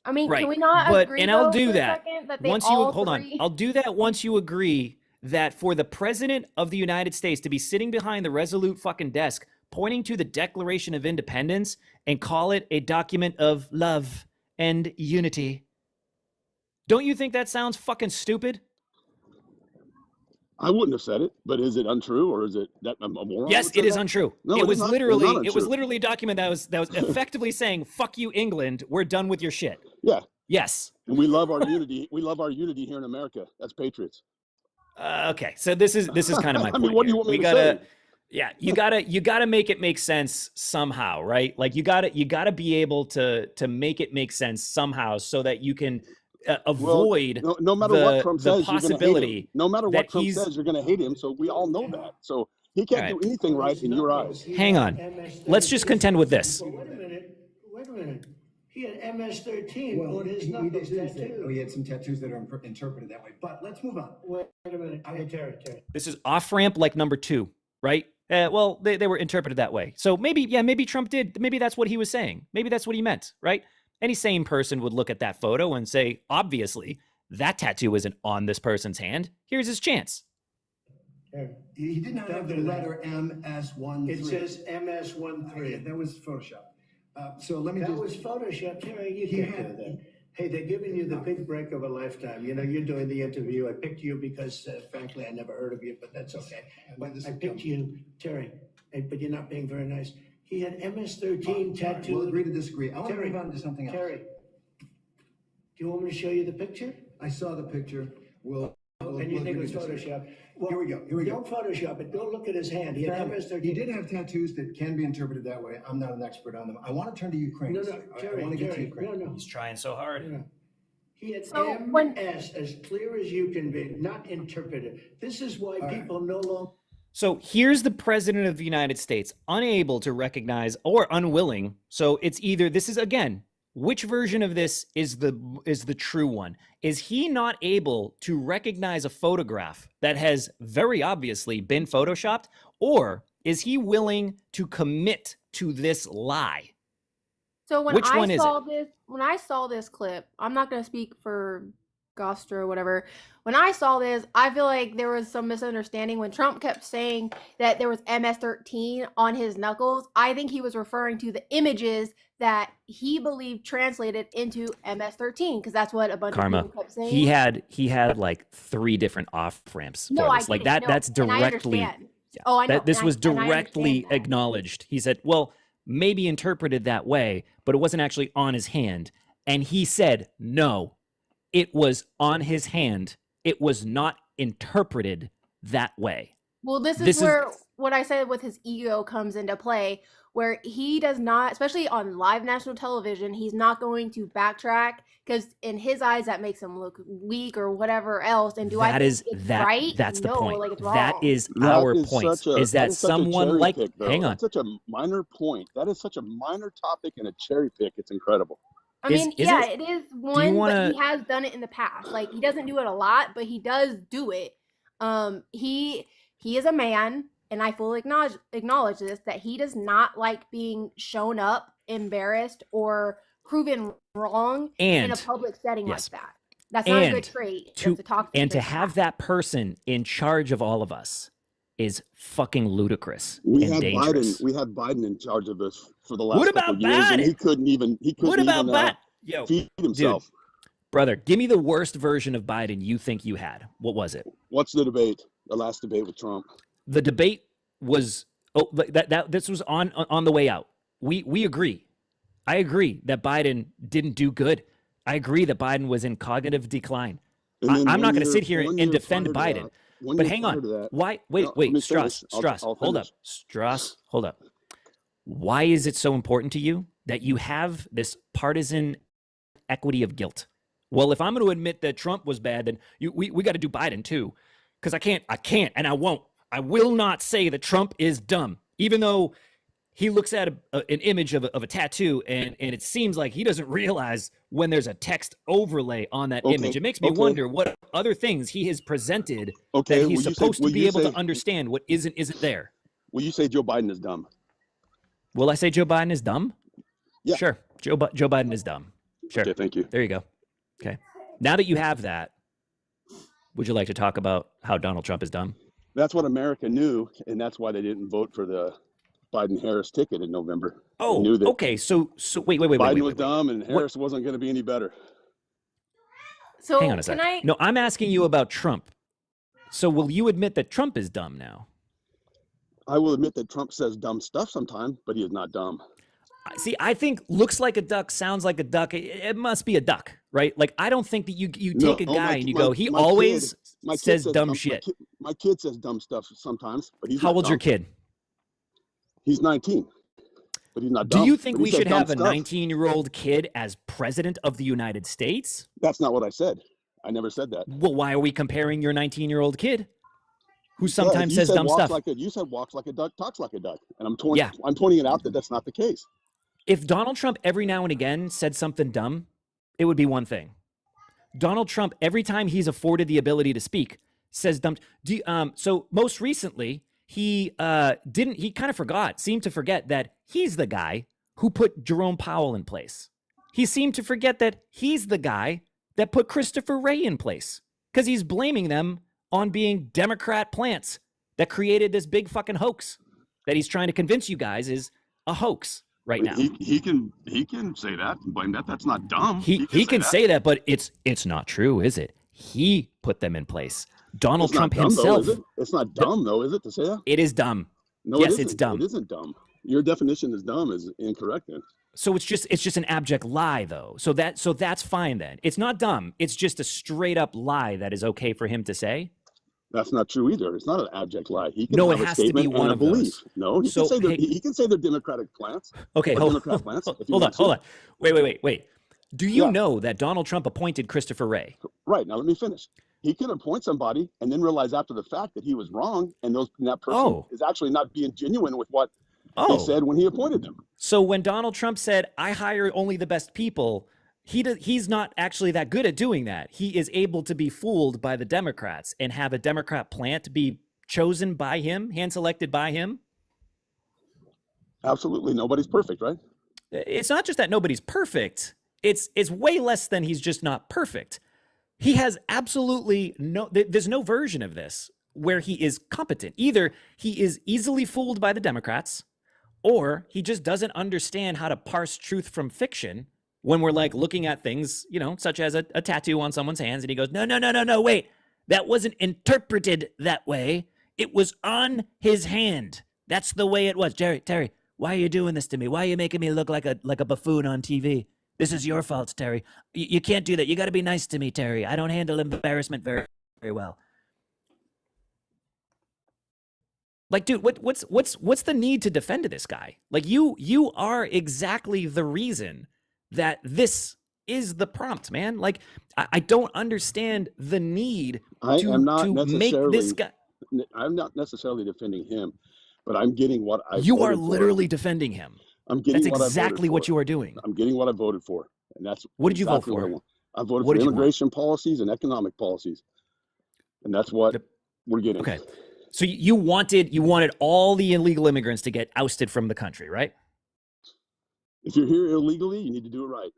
I mean, Right. can we not But agree? and I'll though, do for a that second, that they once you all hold on. three- I'll do that once you agree that for the president of the United States to be sitting behind the Resolute fucking desk, pointing to the Declaration of Independence and call it a document of love and unity. Don't you think that sounds fucking stupid? I wouldn't have said it, but is it untrue or is it that a moron? Yes, would say it is that? untrue. No, it it was is not- it's literally not it was untrue. literally a document that was effectively saying, "Fuck you, England. We're done with your shit." Yeah, Yes. and we love our unity. We love our unity here in America. That's patriots. Okay. So this is kind of my I point. mean, what do you here. want me We to gotta, say? yeah, you gotta make it make sense somehow, right? Like you gotta be able to make it make sense somehow so that you can avoid No matter the- what Trump the says, you're gonna hate possibility him. No matter that what Trump he's- says, you're going to hate him. So we all know that. So he can't All right. do anything right in your eyes. Hang on. Let's just contend with this. Well, wait a minute. He had MS-13 Well, on his he knuckles did say, tattoo. oh, he had some tattoos that are interpreted that way. But let's move on. Wait a minute. Hey, Terry. This is off ramp like number 2, right? Well, they were interpreted that way. So maybe Trump did. Maybe that's what he was saying. Maybe that's what he meant, right? Any sane person would look at that photo and say, obviously, that tattoo isn't on this person's hand. Here's his chance. Terry. He did not have the Don't do that. letter MS-13. It says MS-13. That was Photoshop. So let me That just. was Photoshop, Terry. You He can't had- do that. Hey, they're giving you the big break of a lifetime. You know, you're doing the interview. I picked you because, frankly, I never heard of you, but that's okay. But This I is picked you, Terry. But you're not being very nice. He had MS-13 tattooed. We'll agree to disagree. I want to Terry, move on to something else. Terry, do you want me to show you the picture? I saw the picture. We'll And you we'll think agree it's to disagree. Photoshop? Well, Here we go, here we go. Don't Photoshop it. Don't look at his hand. He had MS-13. He did have tattoos that can be interpreted that way. I'm not an expert on them. I want to turn to Ukraine. No, sir. no, I Terry, want to get to Terry, Ukraine. no. He's trying so hard. No. He had So when- MS as clear as you can be, not interpreted. This is why right. people no longer. So here's the president of the United States unable to recognize or unwilling. So it's either this is again, which version of this is the true one? Is he not able to recognize a photograph that has very obviously been photoshopped, or is he willing to commit to this lie? So when Which I one is saw this, when I saw this clip, I'm not going to speak for Gostra or whatever. When I saw this, I feel like there was some misunderstanding when Trump kept saying that there was MS-13 on his knuckles. I think he was referring to the images that he believed translated into MS-13 because that's what a bunch Karma. of people kept saying. He had like 3 different off ramps No, for I this. Like get it. that. No, That's and I directly. understand. Oh, I know. That this and was and I understand directly that. acknowledged. He said, well, maybe interpreted that way, but it wasn't actually on his hand. And he said, no, it was on his hand. It was not interpreted that way. Well, this This is is where what I said with his ego comes into play, where he does not, especially on live national television, he's not going to backtrack because in his eyes that makes him look weak or whatever else. And do I that think is it's that right? that's the No, point. like it's That wrong. is That our is point. such a Is that such a someone cherry like pick, though. hang on. That's such a minor point. That is such a minor topic and a cherry pick. It's incredible. I Is mean, is yeah, it? it is Do you one, want but he to has done it in the past. Like he doesn't do it a lot, but he does do it. He is a man, and I fully acknowledge this that he does not like being shown up, embarrassed, or proven wrong in a and public setting yes. like that. That's not a good And trait. That's to a toxic and to trait to have have. that person in charge of all of us is fucking ludicrous We and had dangerous. Biden in charge of us for the What last couple about of years, and he Biden? couldn't even What about Biden? Yo, feed dude, himself. brother, give me the worst version of Biden you think you had. What was it? What's the debate? The last debate with Trump. The debate was that this was on the way out. We agree. I agree that Biden didn't do good. I agree that Biden was in cognitive decline. And then I'm not going to year- sit here one and year defend prior to Biden. that- one But year hang prior on. to that- Why? No, let Wait, me Strauss, finish. Strauss, I'll hold up. finish. Strauss, hold up. Why is it so important to you that you have this partisan equity of guilt? Well, if I'm going to admit that Trump was bad, then we got to do Biden too. Because I can't, and I won't. I will not say that Trump is dumb, even though he looks at an image of a tattoo and it seems like he doesn't realize when there's a text overlay on that Okay, image. It makes me okay. wonder what other things he has presented Okay, that he's will you say- supposed will to be you able say- to understand what isn't there. Will you say Joe Biden is dumb? Will I say Joe Biden is dumb? Yeah. Sure. Joe Biden is dumb. Sure. Okay, thank you. There you go. Okay. Now that you have that, would you like to talk about how Donald Trump is dumb? That's what America knew, and that's why they didn't vote for the Biden-Harris ticket in November. They Oh, knew that okay. So wait. Biden was dumb and What- Harris wasn't going to be any better. So Hang on a sec. can I? No, I'm asking you about Trump. So will you admit that Trump is dumb now? I will admit that Trump says dumb stuff sometimes, but he is not dumb. See, I think looks like a duck, sounds like a duck. It must be a duck, right? Like I don't think that you No, take a oh, guy my- and you my- go, he my always kid- my kid says says dumb my shit. My kid says dumb stuff sometimes, but he's How not old's your dumb. kid? He's 19, but he's not Do dumb. you think but he we says should dumb have a stuff. 19-year-old kid as president of the United States? That's not what I said. I never said that. Well, why are we comparing your 19-year-old kid who Yeah, sometimes you says said dumb walks stuff? you said walks like a duck, talks like a duck, and I'm Yeah. pointing it out that that's not the case. If Donald Trump every now and again said something dumb, it would be one thing. Donald Trump, every time he's afforded the ability to speak, says dumb. So most recently, he he kind of seemed to forget that he's the guy who put Jerome Powell in place. He seemed to forget that he's the guy that put Christopher Wray in place because he's blaming them on being Democrat plants that created this big fucking hoax that he's trying to convince you guys is a hoax right now. He can say that and blame that. That's not dumb. He can say that, but it's not true, is it? He put them in place. Donald It's not Trump dumb, though, himself. is it? It's not dumb, though, is it, to say that? It is dumb. No, Yes, it it's isn't. dumb. It isn't dumb. Your definition is dumb is incorrect then. So it's just an abject lie, though. So that's fine then. It's not dumb. It's just a straight up lie that is okay for him to say. That's not true either. It's not an abject lie. He can No, have it a has to be statement one and a of those. belief. No, he So, can say hey- he can say they're Democratic plants. Okay, or hold Democrat plants. if he on. wants to. Hold on. Wait. Do you Yeah. know that Donald Trump appointed Christopher Wray? Right, now let me finish. He can appoint somebody and then realize after the fact that he was wrong, and that person Oh. is actually not being genuine with what Oh, he said when he appointed them. so when Donald Trump said, "I hire only the best people," he's not actually that good at doing that. He is able to be fooled by the Democrats and have a Democrat plant be chosen by him, hand selected by him. Absolutely, nobody's perfect, right? It's not just that nobody's perfect. It's way less than he's just not perfect. He has absolutely there's no version of this where he is competent. Either he is easily fooled by the Democrats, or he just doesn't understand how to parse truth from fiction when we're like looking at things, such as a tattoo on someone's hands, and he goes, no, wait, that wasn't interpreted that way. It was on his hand. That's the way it was. Terry, why are you doing this to me? Why are you making me look like a buffoon on TV? This is your fault, Terry. You can't do that. You got to be nice to me, Terry. I don't handle embarrassment very well. Like, dude, what's the need to defend this guy? Like, you are exactly the reason that this is the prompt, man. Like, I don't understand the need I to am not to make necessarily. this guy. I'm not necessarily defending him, but I'm getting what I You are voted for. literally defending him. I'm getting That's what I voted exactly what for. you are doing. I'm getting what I voted for, and that's What did you vote exactly what I for? want. I voted What for did you want? immigration policies and economic policies, and that's what The- we're getting. Okay. So you wanted all the illegal immigrants to get ousted from the country, right? If you're here illegally, you need to do it right.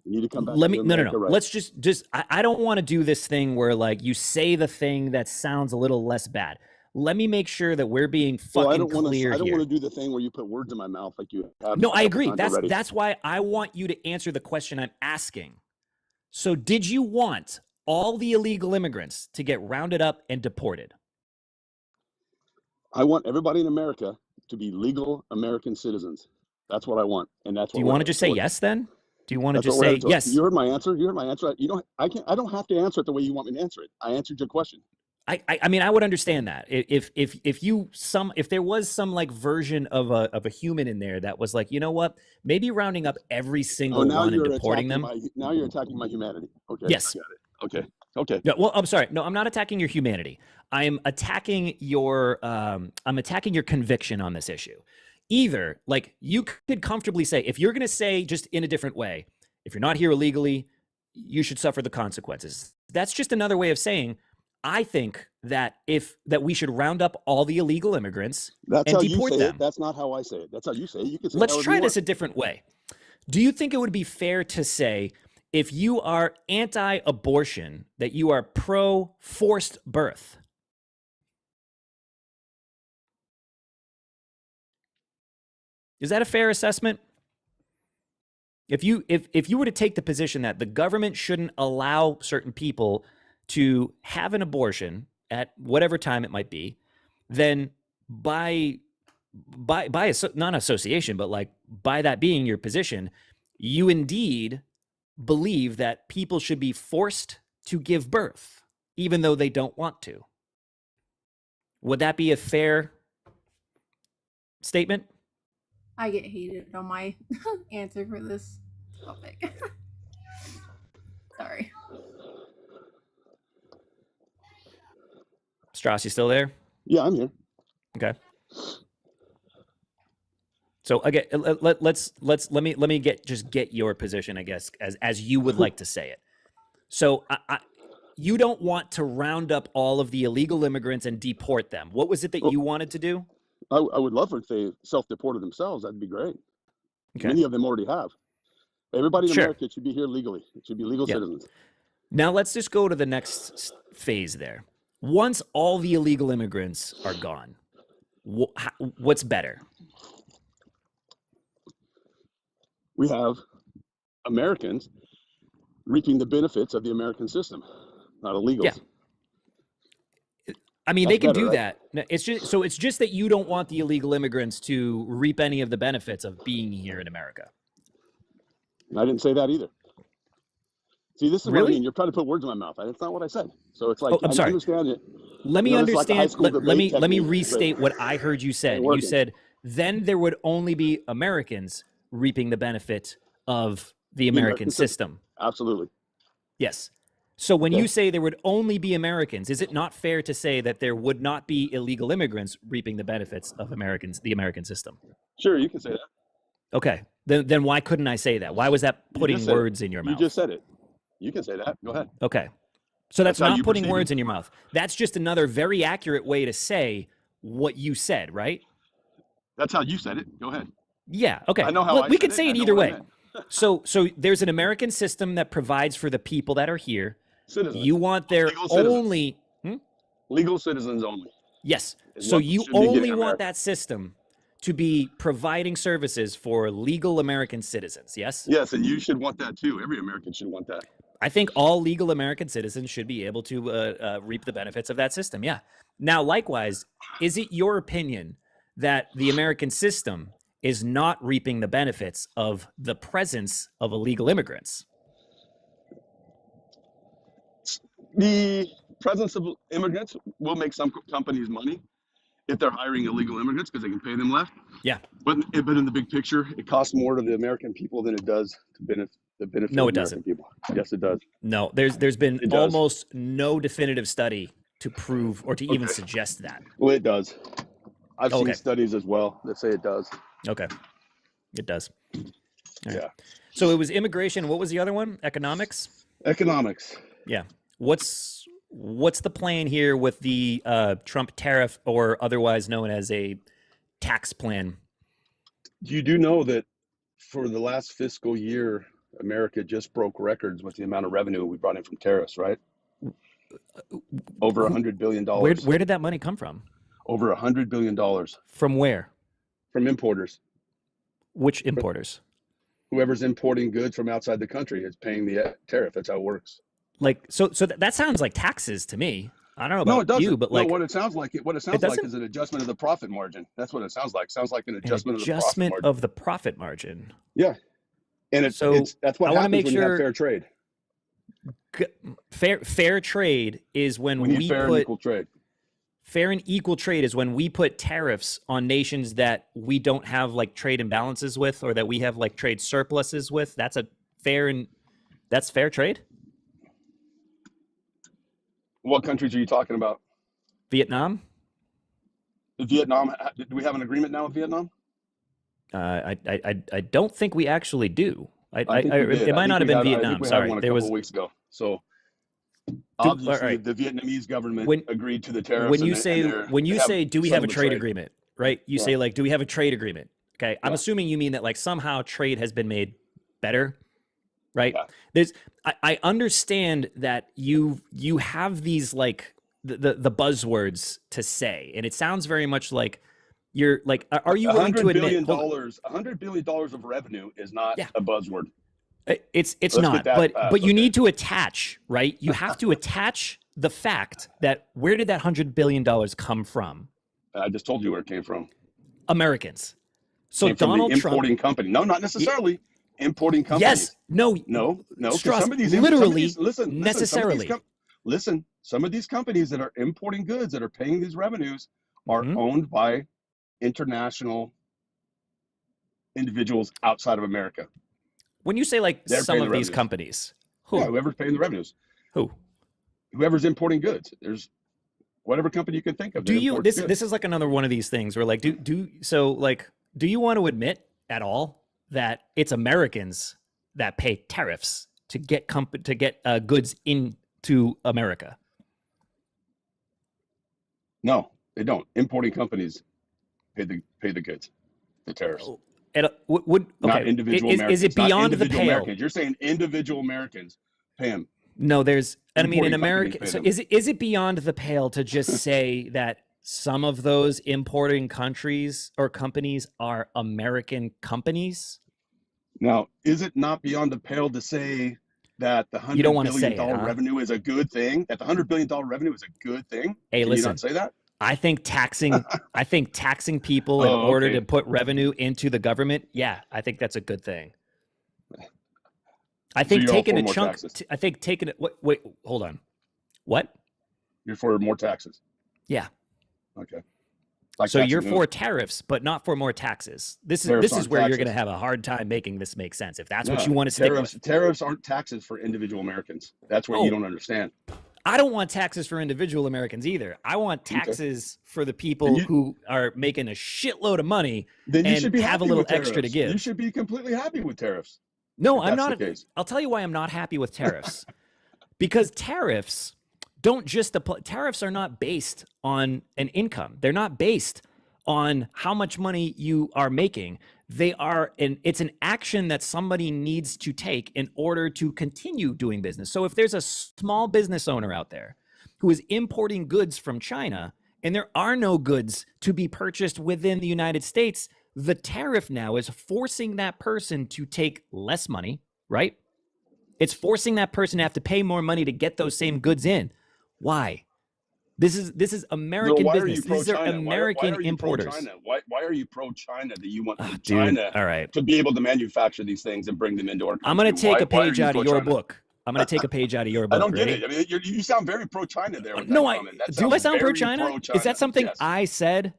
You need to come back Let to me America no. right. Let's just I don't want to do this thing where like you say the thing that sounds a little less bad. Let me make sure that we're being Well, fucking clear I don't here. want to do the thing where you put words in my mouth like you have. No, a I couple agree. times already. That's why I want you to answer the question I'm asking. So did you want all the illegal immigrants to get rounded up and deported? I want everybody in America to be legal American citizens. That's what I want, and that's Do what you we're want to headed just say toward. yes then? Do you want to That's just what we're say headed toward. yes? You heard my answer. You heard my answer. You don't. I don't have to answer it the way you want me to answer it. I answered your question. I mean I would understand that if there was some like version of a human in there that was like, you know what, maybe rounding up every Oh, single now one and you're deporting attacking them. my. Now you're attacking my humanity. Okay. Yes. I got it. Okay. Okay. No, well, I'm sorry. No, I'm not attacking your humanity. I'm attacking your conviction on this issue. Either like you could comfortably say, if you're going to say just in a different way, if you're not here illegally, you should suffer the consequences. That's just another way of saying, I think that we should round up all the illegal immigrants That's and how you deport say them. it. That's not how I say it. That's how you say it. You can say it Let's however try you this a want. different way. Do you think it would be fair to say, if you are anti-abortion, that you are pro-forced birth? Is that a fair assessment? If you were to take the position that the government shouldn't allow certain people to have an abortion at whatever time it might be, then by not association, but like by that being your position, you indeed believe that people should be forced to give birth, even though they don't want to. Would that be a fair statement? I get hated on my answer for this topic. Sorry. Strauss, you still there? Yeah, I'm here. Okay. So again, let me get your position, I guess, as you would like to say it. So you don't want to round up all of the illegal immigrants and deport them. What was it that you wanted to do? I would love if they self-deported themselves. That'd be great. Okay. Many of them already have. Everybody in Sure. America should be here legally. It should be legal Yeah. citizens. Now let's just go to the next phase there. Once all the illegal immigrants are gone, what's better? We have Americans reaping the benefits of the American system, not illegals. Yeah. I mean, That's they can better, do right? that. No, it's just that you don't want the illegal immigrants to reap any of the benefits of being here in America. And I didn't say that either. See, this is what I Really? mean. You're trying to put words in my mouth. That's not what I said. So it's like, Oh, I'm I sorry. understand it. Let me You know, this is like a high understand. school Let me debate let me technique, but restate what I heard you said. You working. said then there would only be Americans reaping the benefit of the American American system. system. Absolutely. Yes. So when Yeah. you say there would only be Americans, is it not fair to say that there would not be illegal immigrants reaping the benefits of the American system? Sure, you can say that. Okay. Then why couldn't I say that? Why was that You putting just said it. words in your You mouth? just said it. You can say that. Go ahead. Okay. So that's That's how not you putting perceive it. words in your mouth. That's just another very accurate way to say what you said, right? That's how you said it. Go ahead. Yeah. Okay. I know how Well, I we said could it. say I it know either what I way. meant. So there's an American system that provides for the people that are here. Citizens. You want their Legal citizens. only Legal citizens only. yes. is So what you should be getting only want America. that system to be providing services for legal American citizens. Yes. Yes, and you should want that too. Every American should want that. I think all legal American citizens should be able to reap the benefits of that system. Yeah. Now, likewise, is it your opinion that the American system is not reaping the benefits of the presence of illegal immigrants? The presence of immigrants will make some companies money, if they're hiring illegal immigrants because they can pay them less. Yeah. But in the big picture, it costs more to the American people than it does to benefit No, the it American doesn't. people. Yes, it does. No, there's been It does. almost no definitive study to prove or to even Okay. suggest that. Well, it does. I've Okay. seen studies as well that say it does. Okay. It does. All right. Yeah. So it was immigration. What was the other one? Economics? Economics. Yeah. What's the plan here with the Trump tariff, or otherwise known as a tax plan? You do know that for the last fiscal year, America just broke records with the amount of revenue we brought in from tariffs, right? Over $100 billion. Where did that money come from? Over $100 billion From where? from importers. Which importers? Whoever's importing goods from outside the country is paying the tariff. That's how it works. Like, so that sounds like taxes to me. I don't know No, it about doesn't. you, but No, like what it sounds like doesn't? is an adjustment of the profit margin. That's what it sounds like. Sounds like an an adjustment of the profit adjustment margin. of the profit margin. Yeah. And it's So, that's what I wanna happens make when you sure- have fair trade. Fair trade is when We need we fair and put equal trade. fair and equal trade is when we put tariffs on nations that we don't have like trade imbalances with, or that we have like trade surpluses with. That's fair trade. What countries are you talking about? Vietnam. Vietnam. Do we have an agreement now with Vietnam? I don't think we actually do. I think we did. It might not have been I think Vietnam. we had Sorry, one a there couple was weeks ago. So all obviously right. the Vietnamese government When- agreed to the tariffs. when you and say they're- when you they have say do we some have a of the trade agreement, right? You Yeah. say like do we have a trade agreement? Okay, I'm Yeah. assuming you mean that like somehow trade has been made better, right? Yeah. I understand that you have these like the buzzwords to say, and it sounds very much like you're like, are you willing to $100 admit? billion, $100 billion of revenue is not Yeah. a buzzword. It's Let's get not, that but passed, you okay. need to attach, right? You have to attach the fact that where did that $100 billion come from? I just told you where it came from. Americans. So Came from Donald the Trump. importing company. No, not necessarily. Importing companies. Yes. No. No. 'cause Strauss, some of these literally, listen, necessarily. Listen, some of these companies that are importing goods that are paying these revenues are Mhm. owned by international individuals outside of America. When you say like They're some paying of the these revenues. companies, who? Yeah, whoever's paying the revenues. Who? Whoever's importing goods. There's whatever company you can think of. Do that you imports this goods. is like another one of these things where like do you want to admit at all that it's Americans that pay tariffs to get goods into America? No, they don't. Importing companies pay the goods, the tariffs. Would Not okay, individual is Americans. it not beyond the individual pale? Americans. You're saying individual Americans pay them. No, there's I mean in Importing companies America. pay So them. is it beyond the pale to just say that some of those importing countries or companies are American companies? Now, is it not beyond the pale to say that the You don't $100 wanna say billion it, huh? revenue is a good thing? That the $100 billion revenue is a good thing? Hey, Can listen. you not say that? I think taxing people in Oh, order okay. to put revenue into the government, yeah, I think that's a good thing. I think you're all taking for a more chunk. taxes? I think taking it. Wait, hold on. What? You're for more taxes. Yeah. Okay. Like So taxing you're who? for tariffs, but not for more taxes. This Tariffs is aren't where you're going to taxes. have a hard time making this make sense. If that's what No, you want to stick tariffs, with. Tariffs aren't taxes for individual Americans. That's what Oh. you don't understand. I don't want taxes for individual Americans either. I want Okay. taxes for the people And you- who are making a shitload of money. Then you And should be have a happy little with extra to tariffs. give. You should be completely happy with tariffs. No, if I'm that's not. the case. I'll tell you why I'm not happy with tariffs. Because tariffs don't just apply. Tariffs are not based on an income. They're not based on how much money you are making. It's an action that somebody needs to take in order to continue doing business. So if there's a small business owner out there who is importing goods from China and there are no goods to be purchased within the United States, the tariff now is forcing that person to take less money, right? It's forcing that person to have to pay more money to get those same goods in. Why? This is American why business. Are you These are pro-China? American why are you importers. Pro-China? Why are you pro-China that you want Ah, dude, China all right. to be able to manufacture these things and bring them into our country? I'm going to take a Why are page you out of your pro-China? book. I'm going to take a page out of your I book. don't get Ready? it. I mean, you sound very pro-China there with No, that I comment. That do. I sounds sound very pro-China. Is pro-China. that something Yes. I said?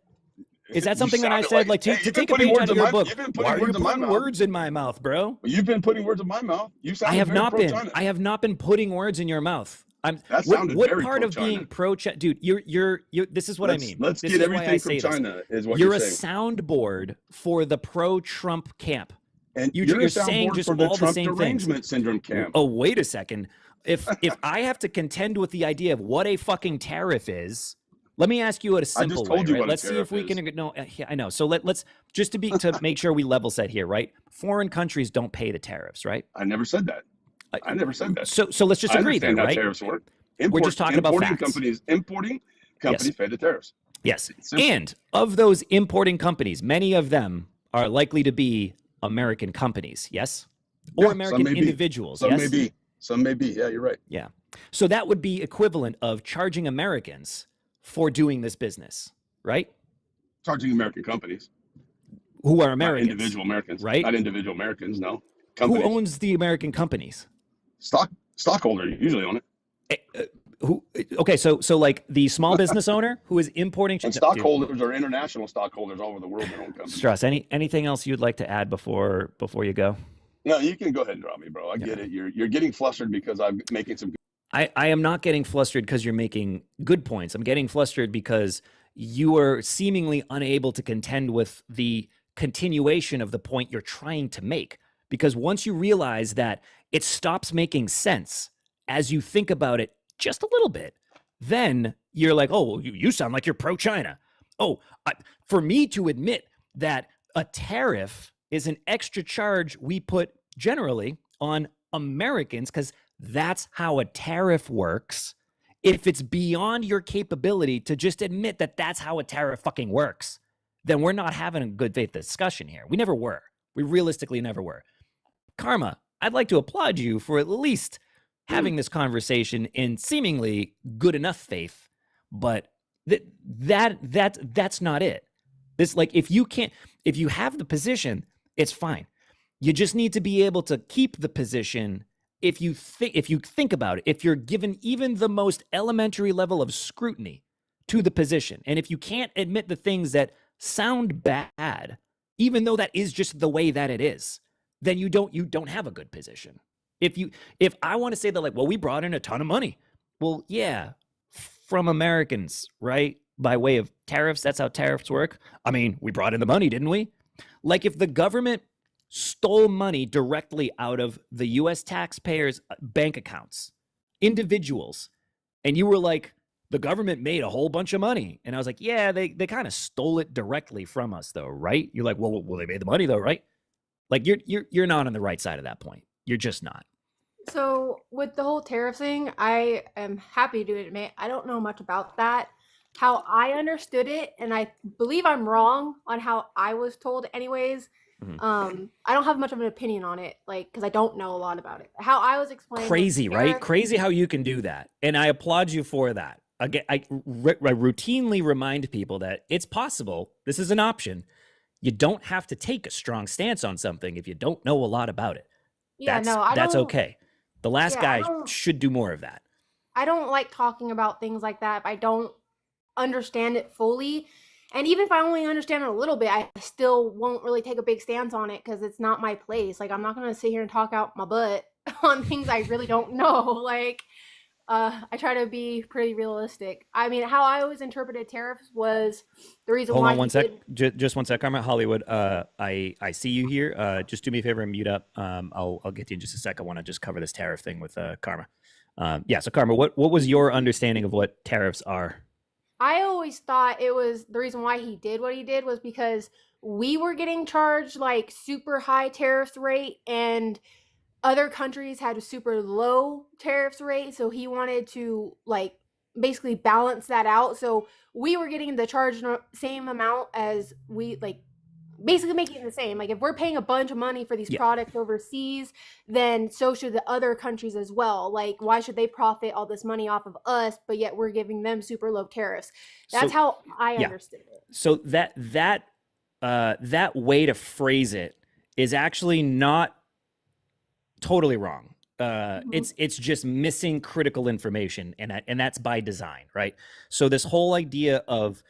Is that You something that I sounded said? Like hey, to you've been take a putting page words out of in your my- book. You've been Why putting are you words in my putting mouth. words in my mouth, bro? You've been putting words in my mouth. You I sounded have very not been. pro-China. I have not been putting words in your mouth. I'm. That What, sounded what very part of being pro-China, dude? You're. This is what I mean. Let's This get is why I everything say from this. China is what You're you're a saying. soundboard for the pro-Trump camp. And You're a saying soundboard just for the all the Trump same things. derangement syndrome camp. Oh, wait a second. If I have to contend with the idea of what a fucking tariff is, let me ask you a simple told way. you Right? what a Let's see if we tariff can. No, yeah, I know. So let's just to make sure we level set here, right? Foreign countries don't pay the tariffs, right? I never said that. I never said that. So let's just I agree there, understand how right? tariffs work. We're just talking about importing facts. Importing companies Yes. pay the tariffs. Yes. It's simple. And of those importing companies, many of them are likely to be American companies, yes? Or Yeah, some American may be. individuals, Some yes? may be. Some may be. Yeah, you're right. Yeah. So that would be equivalent of charging Americans for doing this business, right? Charging American companies, Who are not Americans. individual Americans, right? Not individual Americans. No, Who companies. owns the American companies? Stockholder usually own it, Okay, so like the small business owner who is importing and Dude, stockholders are international stockholders all over the world that own companies. Strauss, anything else you'd like to add before you go? No, you can go ahead and drop me, bro. I get it. You're getting flustered because I'm making some. I am not getting flustered because you're making good points. I'm getting flustered because you are seemingly unable to contend with the continuation of the point you're trying to make. Because once you realize that it stops making sense as you think about it just a little bit, then you're like, oh, well, you sound like you're pro-China. Oh, for me to admit that a tariff is an extra charge we put generally on Americans because that's how a tariff works. If it's beyond your capability to just admit that that's how a tariff fucking works, then we're not having a good faith discussion here. We never were. We realistically never were. Karma, I'd like to applaud you for at least having this conversation in seemingly good enough faith, but that's not it. This, like, if you have the position, it's fine. You just need to be able to keep the position if you think about it, if you're given even the most elementary level of scrutiny to the position. And if you can't admit the things that sound bad, even though that is just the way that it is, then you don't have a good position. If I want to say that, like, well, we brought in a ton of money. Well, yeah, from Americans, right? By way of tariffs, that's how tariffs work. I mean, we brought in the money, didn't we? Like, if the government stole money directly out of the US taxpayers' bank accounts, individuals, and you were like, the government made a whole bunch of money. And I was like, yeah, they kind of stole it directly from us though, right? You're like, well, they made the money though, right? Like, you're not on the right side of that point. You're just not. So with the whole tariff thing, I am happy to admit I don't know much about that. How I understood it, and I believe I'm wrong on how I was told anyways. I don't have much of an opinion on it, like, because I don't know a lot about it. How I was explained. Crazy, right? Crazy how you can do that. And I applaud you for that. Again, I routinely remind people that it's possible. This is an option. You don't have to take a strong stance on something if you don't know a lot about it. Yeah, no, I that's don't. okay. The last Yeah, I guy don't- should do more of that. I don't like talking about things like that if I don't understand it fully. And even if I only understand it a little bit, I still won't really take a big stance on it because it's not my place. Like, I'm not going to sit here and talk out my butt on things I really don't know. Like, I try to be pretty realistic. I mean, how I always interpreted tariffs was the reason Hold why on one he sec. did- Just one sec, Karma. Hollywood, I see you here. Just do me a favor and mute up. I'll get to you in just a sec. I want to just cover this tariff thing with Karma. Yeah, so Karma, what was your understanding of what tariffs are? I always thought it was the reason why he did what he did was because we were getting charged like super high tariffs rate and other countries had a super low tariffs rate. So he wanted to like basically balance that out. So we were getting the charge same amount as we like basically making it the same. Like if we're paying a bunch of money for these Yeah. products overseas, then so should the other countries as well. Like why should they profit all this money off of us, but yet we're giving them super low tariffs? That's So- how I yeah. understood it. So that way to phrase it is actually not totally wrong. It's just missing critical information, and that's by design, right? So this whole idea of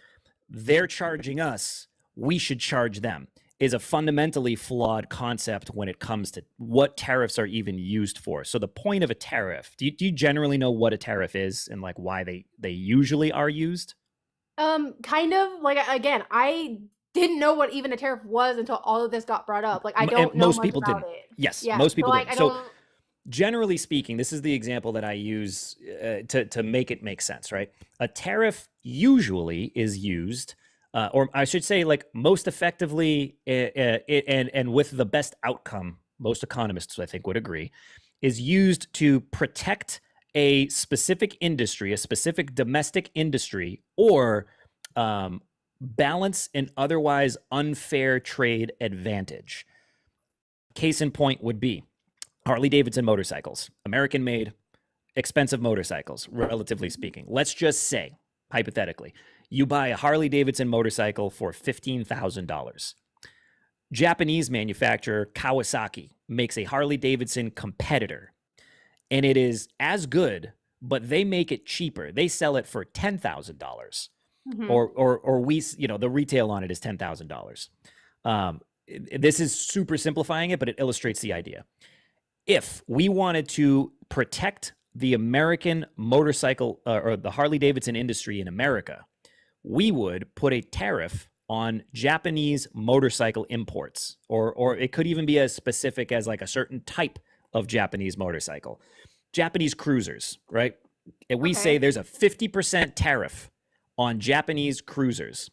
they're charging us, we should charge them, is a fundamentally flawed concept when it comes to what tariffs are even used for. So the point of a tariff, do you generally know what a tariff is and like why they usually are used? Kind of like, again, I didn't know what even a tariff was until all of this got brought up. Like, I And don't know most much people about didn't. it. Yes, Yeah, most so people like didn't. I So don't. generally speaking, this is the example that I use to make it make sense, right? A tariff usually is used, or I should say, like most effectively, and with the best outcome, most economists I think would agree, is used to protect a specific industry, a specific domestic industry, or balance an otherwise unfair trade advantage. Case in point would be Harley Davidson motorcycles, American made, expensive motorcycles, relatively speaking. Let's just say, hypothetically, you buy a Harley Davidson motorcycle for $15,000. Japanese manufacturer Kawasaki makes a Harley Davidson competitor, and it is as good, but they make it cheaper. They sell it for $10,000, or we, the retail on it is $10,000. This is super simplifying it, but it illustrates the idea. If we wanted to protect the American motorcycle or the Harley Davidson industry in America, we would put a tariff on Japanese motorcycle imports, or it could even be as specific as like a certain type of Japanese motorcycle. Japanese cruisers, right? And we say there's a 50% tariff on Japanese cruisers,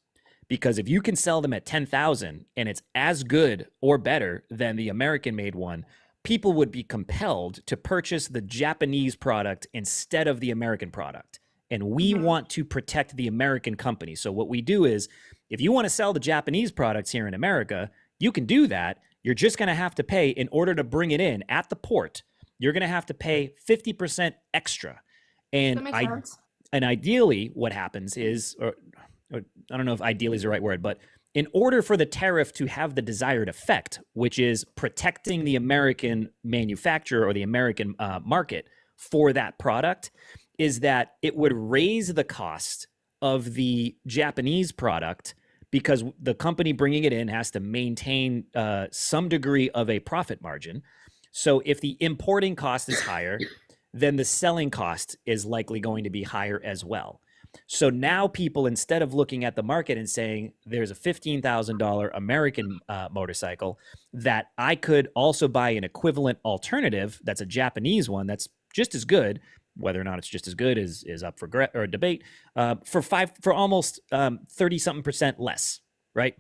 because if you can sell them at 10,000 and it's as good or better than the American made one, people would be compelled to purchase the Japanese product instead of the American product. And we want to protect the American company. So what we do is, if you want to sell the Japanese products here in America, you can do that. You're just going to have to pay, in order to bring it in at the port, you're going to have to pay 50% extra. And That makes sense. and ideally what happens is, or I don't know if ideally is the right word, but in order for the tariff to have the desired effect, which is protecting the American manufacturer or the American market for that product, is that it would raise the cost of the Japanese product, because the company bringing it in has to maintain some degree of a profit margin. So if the importing cost is higher, then the selling cost is likely going to be higher as well. So now people, instead of looking at the market and saying there's a $15,000 American motorcycle that I could also buy an equivalent alternative that's a Japanese one that's just as good, whether or not it's just as good is up for debate, for almost 30-something% less, right?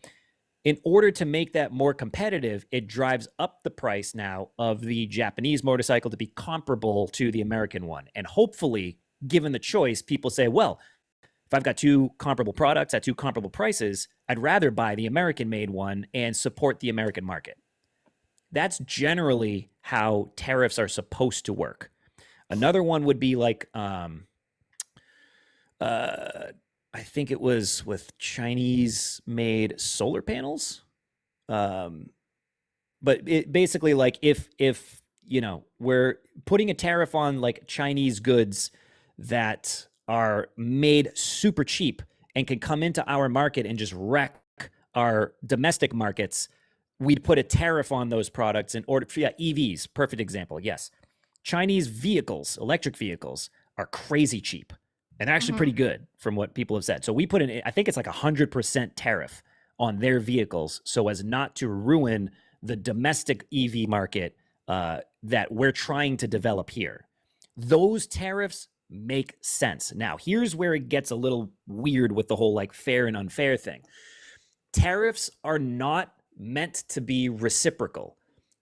In order to make that more competitive, it drives up the price now of the Japanese motorcycle to be comparable to the American one. And hopefully, given the choice, people say, well, if I've got two comparable products at two comparable prices, I'd rather buy the American-made one and support the American market. That's generally how tariffs are supposed to work. Another one would be like, I think it was with Chinese-made solar panels. But it basically, like, if we're putting a tariff on like Chinese goods that are made super cheap and can come into our market and just wreck our domestic markets, we'd put a tariff on those products in order for, EVs, perfect example. Yes. Chinese vehicles, electric vehicles, are crazy cheap, and they're actually pretty good from what people have said. So we put in, I think it's like 100% tariff on their vehicles, so as not to ruin the domestic EV market that we're trying to develop here. Those tariffs make sense. Now, here's where it gets a little weird with the whole like fair and unfair thing. Tariffs are not meant to be reciprocal.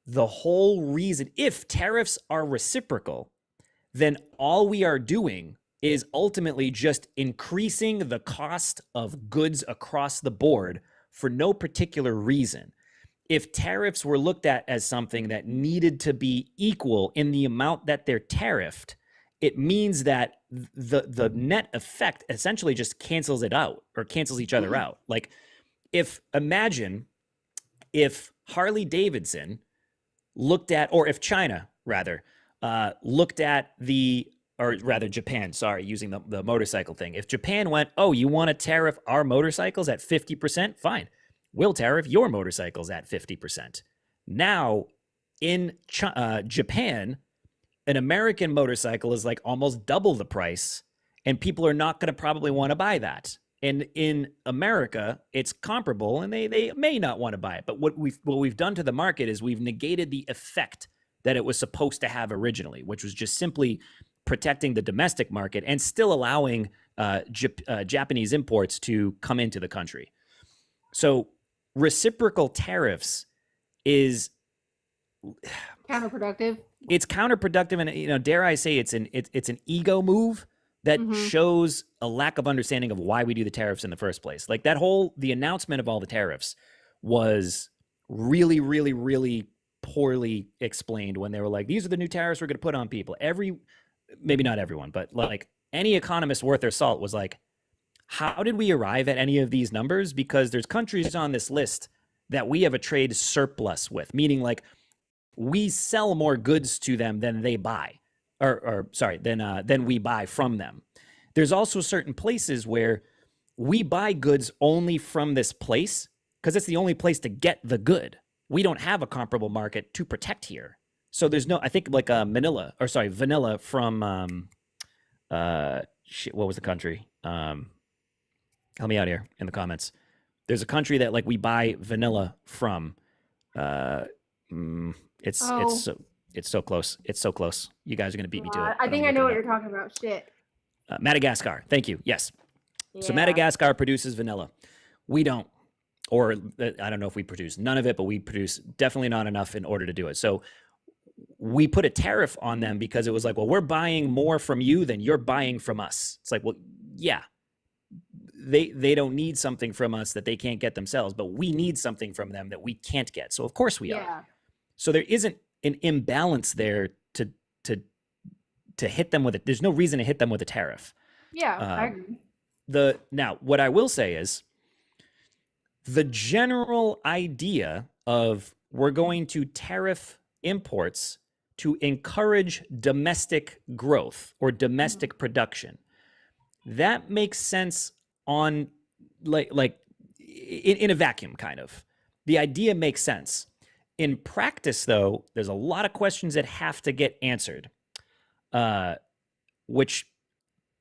The whole reason, if tariffs are reciprocal, then all we are doing is ultimately just increasing the cost of goods across the board for no particular reason. If tariffs were looked at as something that needed to be equal in the amount that they're tariffed, it means that the net effect essentially just cancels it out, or cancels each other out. Like, imagine if Harley Davidson looked at, or if China rather looked at or rather Japan, sorry, using the motorcycle thing. If Japan went, oh, you want to tariff our motorcycles at 50%? Fine. We'll tariff your motorcycles at 50%. Now, in Japan, an American motorcycle is like almost double the price, and people are not going to probably want to buy that. And in America, it's comparable, and they may not want to buy it. But what we've done to the market is we've negated the effect that it was supposed to have originally, which was just simply protecting the domestic market and still allowing Japanese imports to come into the country. So reciprocal tariffs is Counterproductive. it's counterproductive, and dare I say it's an ego move that shows a lack of understanding of why we do the tariffs in the first place. Like the announcement of all the tariffs was really, really, really poorly explained when they were like, these are the new tariffs we're going to put on people. Maybe not everyone, but like any economist worth their salt was like, how did we arrive at any of these numbers? Because there's countries on this list that we have a trade surplus with, meaning like we sell more goods to them than they buy, than we buy from them. There's also certain places where we buy goods only from this place because it's the only place to get the good. We don't have a comparable market to protect here. So there's I think like vanilla from, what was the country? Help me out here in the comments. There's a country that like we buy vanilla from. It's so close. It's so close. You guys are going to beat me to it. I think I know what you're talking about. Shit. Madagascar. Thank you. Yes. Yeah. So Madagascar produces vanilla. We don't. Or I don't know if we produce none of it, but we produce definitely not enough in order to do it. So we put a tariff on them because it was like, well, we're buying more from you than you're buying from us. It's like, well, yeah, they don't need something from us that they can't get themselves, but we need something from them that we can't get. So of course we are. So there isn't an imbalance there to hit them with it. There's no reason to hit them with a tariff. Yeah, I agree. Now, what I will say is the general idea of we're going to tariff imports to encourage domestic growth or domestic production. That makes sense on in a vacuum, kind of. The idea makes sense. In practice, though, there's a lot of questions that have to get answered, which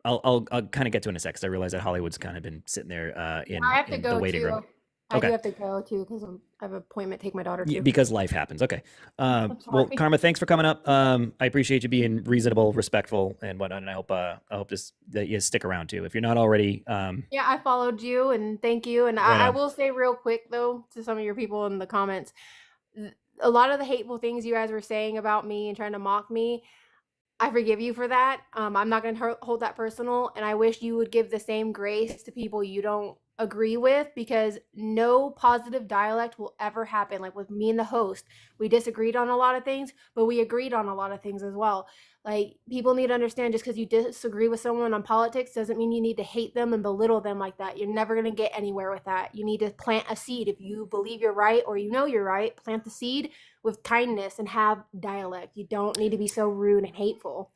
I'll kind of get to in a sec, because I realize that Hollywood's kind of been sitting there in the waiting room. I do have to go too because I have an appointment. Take my daughter to. Because life happens. Okay. Well, Karma, thanks for coming up. I appreciate you being reasonable, respectful, and whatnot. And I hope that you stick around too. If you're not already. Yeah, I followed you, and thank you. And I will say real quick though to some of your people in the comments, a lot of the hateful things you guys were saying about me and trying to mock me, I forgive you for that. I'm not going to hold that personal, and I wish you would give the same grace to people you don't agree with, because no positive dialect will ever happen. Like with me and the host, we disagreed on a lot of things, but we agreed on a lot of things as well. Like, people need to understand, just because you disagree with someone on politics doesn't mean you need to hate them and belittle them like that. You're never going to get anywhere with that. You need to plant a seed. If you believe you're right, or you know you're right, plant the seed with kindness and have dialect. You don't need to be so rude and hateful.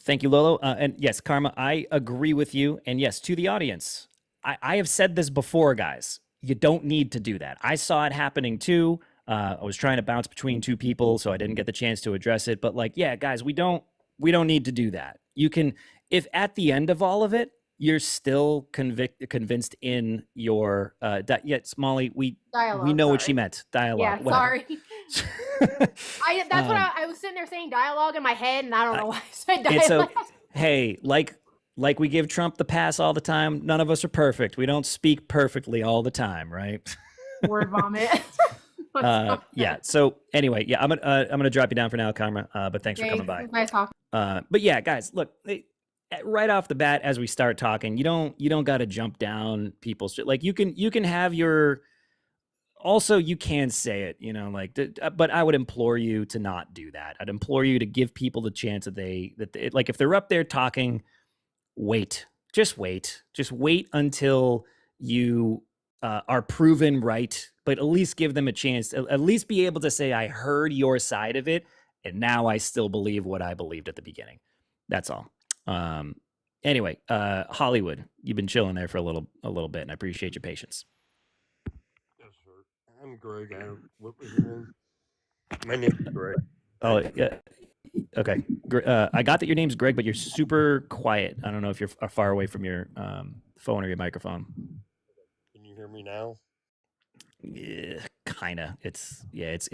Thank you, Lolo. And yes, Karma, I agree with you. And yes, to the audience, I have said this before, guys. You don't need to do that. I saw it happening too. I was trying to bounce between two people, so I didn't get the chance to address it. But like, yeah, guys, we don't need to do that. You can, if at the end of all of it, you're still convinced in your yes, Molly, we know what she meant. Dialogue. Yeah, sorry. That's what I was sitting there saying dialogue in my head, and I don't know why I said dialogue. Hey, like we give Trump the pass all the time. None of us are perfect. We don't speak perfectly all the time, right? Word vomit. Yeah. So anyway, yeah, I'm gonna drop you down for now, Karma. But thanks for coming by. Nice talking. But yeah, guys, look, right off the bat, as we start talking, you don't got to jump down people's shit. Like you can have your. Also, you can say it, but I would implore you to not do that. I'd implore you to give people the chance that like if they're up there talking. Just wait until you are proven right, but at least give them a chance, at least be able to say, I heard your side of it, and now I still believe what I believed at the beginning. That's all. Anyway, Hollywood, you've been chilling there for a little bit, and I appreciate your patience. Yes, sir. I'm Greg. What was your name? My name is Greg. Oh, yeah. Okay. I got that your name's Greg, but you're super quiet. I don't know if you're far away from your phone or your microphone. Can you hear me now? Yeah, kinda. It's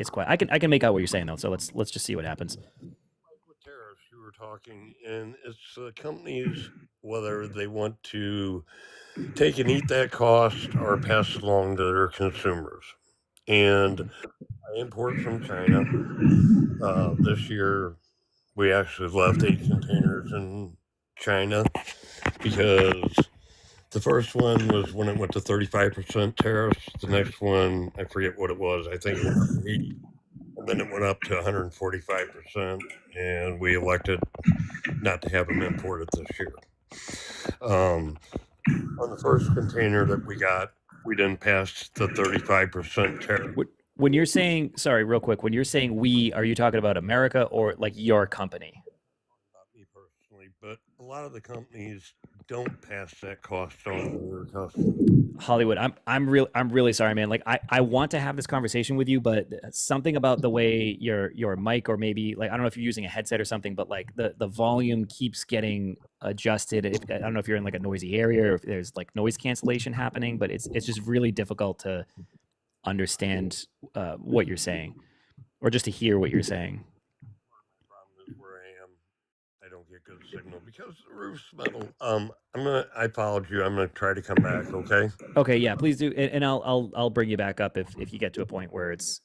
quiet. I can make out what you're saying though. So let's just see what happens. Like with tariffs, you were talking, and it's companies, whether they want to take and eat that cost or pass it along to their consumers. And I import from China. This year, we actually left 8 containers in China because the first one was when it went to 35% tariffs. The next one, I forget what it was. I think it was 80. And then it went up to 145%, and we elected not to have them imported this year. On the first container that we got, we didn't pass the 35% tariff. When you're saying, sorry, real quick, when you're saying we, are you talking about America or like your company? Not me personally, but a lot of the companies don't pass that cost on to their customers. Hollywood, I'm really sorry, man. Like I want to have this conversation with you, but something about the way your mic, or maybe like I don't know if you're using a headset or something, but like the volume keeps getting adjusted. I don't know if you're in like a noisy area or if there's like noise cancellation happening, but it's just really difficult to understand what you're saying, or just to hear what you're saying. My problem is where I am, I don't get good signal because the roof's metal. I followed you. I'm gonna try to come back. Okay. Okay, yeah, please do, and I'll bring you back up if you get to a point where it's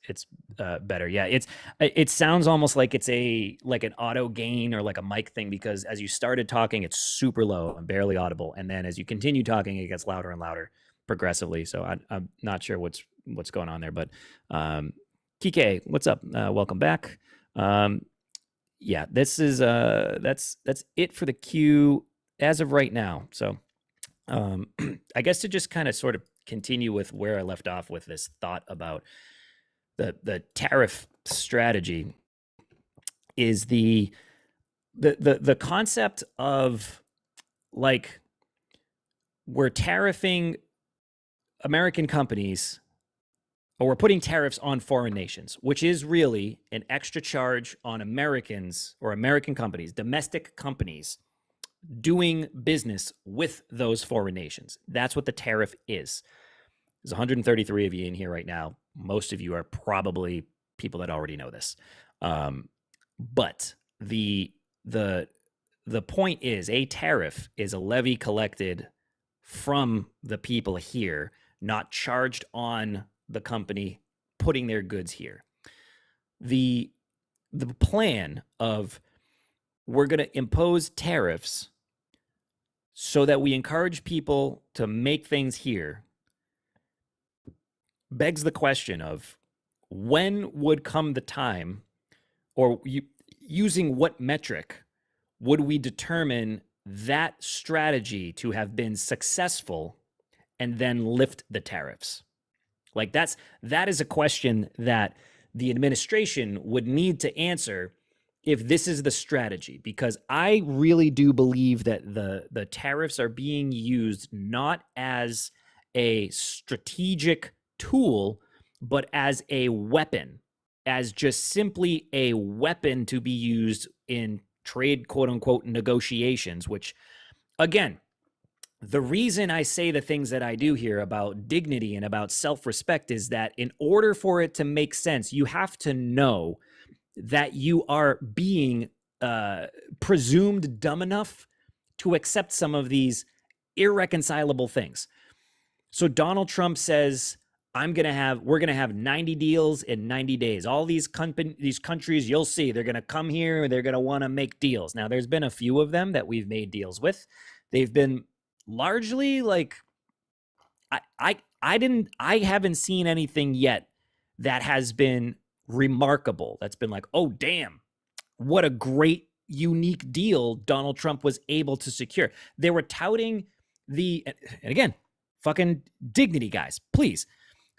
better. Yeah, it sounds almost like it's like an auto gain or like a mic thing, because as you started talking, it's super low and barely audible, and then as you continue talking, it gets louder and louder progressively. So I'm not sure what's going on there, but Kike, what's up? Welcome back. Yeah, this is that's it for the queue as of right now. So I guess to just kind of sort of continue with where I left off with this thought about the tariff strategy is the concept of like we're tariffing American companies, or we're putting tariffs on foreign nations, which is really an extra charge on Americans or American companies, domestic companies doing business with those foreign nations. That's what the tariff is. There's 133 of you in here right now. Most of you are probably people that already know this. But the point is, a tariff is a levy collected from the people here, not charged on the company putting their goods here. The plan of we're going to impose tariffs so that we encourage people to make things here begs the question of when would come the time, or using what metric would we determine that strategy to have been successful and then lift the tariffs? Like that is a question that the administration would need to answer if this is the strategy, because I really do believe that the tariffs are being used not as a strategic tool, but as a weapon, as just simply a weapon to be used in trade, quote unquote, negotiations, which again, the reason I say the things that I do here about dignity and about self-respect is that in order for it to make sense, you have to know that you are being presumed dumb enough to accept some of these irreconcilable things. So Donald Trump says, we're going to have 90 deals in 90 days. All these countries, you'll see, they're going to come here and they're going to want to make deals. Now, there's been a few of them that we've made deals with. They've been largely like, I haven't seen anything yet that has been remarkable. That's been like, oh, damn, what a great, unique deal Donald Trump was able to secure. They were touting and again, fucking dignity, guys, please.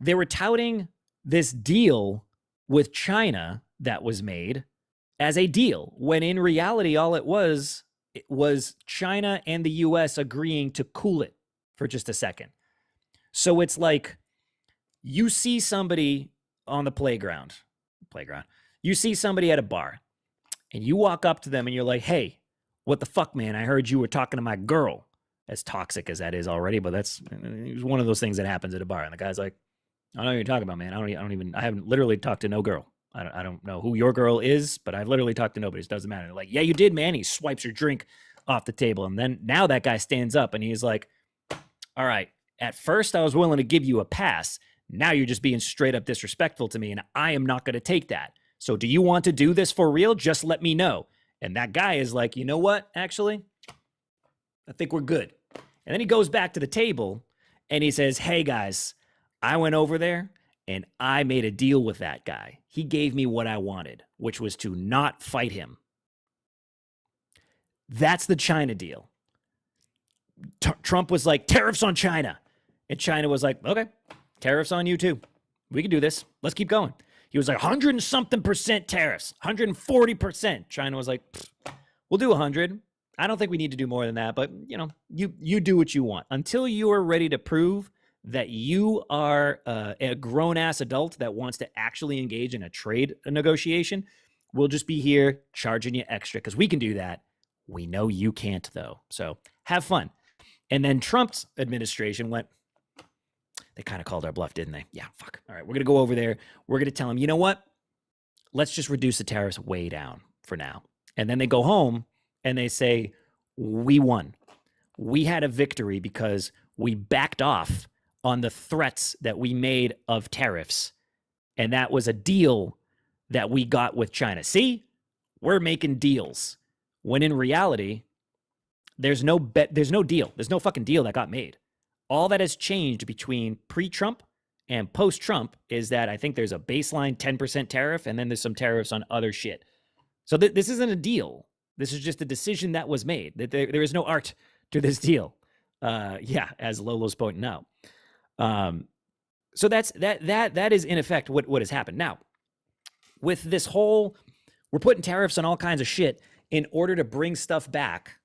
They were touting this deal with China that was made as a deal, when in reality, all it was China and the US agreeing to cool it for just a second. So it's like you see somebody on the playground, you see somebody at a bar, and you walk up to them and you're like, hey, what the fuck, man? I heard you were talking to my girl. As toxic as that is already, but it's one of those things that happens at a bar. And the guy's like, I don't know what you're talking about, man. I haven't literally talked to no girl. I don't know who your girl is, but I've literally talked to nobody. It doesn't matter. They're like, yeah, you did, man. He swipes your drink off the table. And then now that guy stands up and he's like, all right, at first I was willing to give you a pass. Now you're just being straight up disrespectful to me, and I am not going to take that. So do you want to do this for real? Just let me know. And that guy is like, you know what, actually? I think we're good. And then he goes back to the table and he says, hey guys, I went over there and I made a deal with that guy. He gave me what I wanted, which was to not fight him. That's the China deal. Trump was like, tariffs on China. And China was like, okay, tariffs on you too. We can do this. Let's keep going. He was like 100 and something percent tariffs, 140%. China was like, we'll do 100. I don't think we need to do more than that, but you do what you want until you are ready to prove that you are a grown-ass adult that wants to actually engage in a trade negotiation. We'll just be here charging you extra because we can do that. We know you can't, though. So have fun. And then Trump's administration went, they kind of called our bluff, didn't they? Yeah, fuck. All right, we're going to go over there. We're going to tell them, you know what? Let's just reduce the tariffs way down for now. And then they go home and they say, we won. We had a victory because we backed off on the threats that we made of tariffs. And that was a deal that we got with China. See, we're making deals. When in reality, there's no deal. There's no fucking deal that got made. All that has changed between pre-Trump and post-Trump is that I think there's a baseline 10% tariff and then there's some tariffs on other shit. So this isn't a deal. This is just a decision that was made. That there is no art to this deal. As Lolo's pointing out. So that is in effect what has happened. Now, with this whole, we're putting tariffs on all kinds of shit in order to bring stuff back.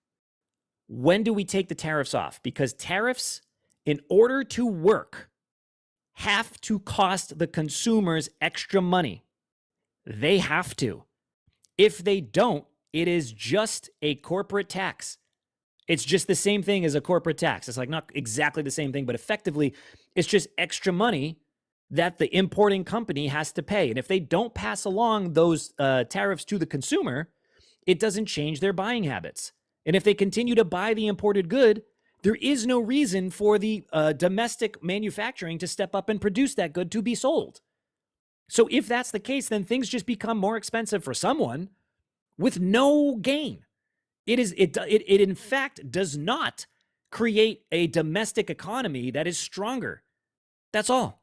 When do we take the tariffs off? Because tariffs, in order to work, have to cost the consumers extra money. They have to. If they don't, it is just a corporate tax. It's just the same thing as a corporate tax. It's like not exactly the same thing, but effectively, it's just extra money that the importing company has to pay. And if they don't pass along those tariffs to the consumer, it doesn't change their buying habits. And if they continue to buy the imported good, there is no reason for the domestic manufacturing to step up and produce that good to be sold. So if that's the case, then things just become more expensive for someone with no gain. It in fact does not create a domestic economy that is stronger. That's all.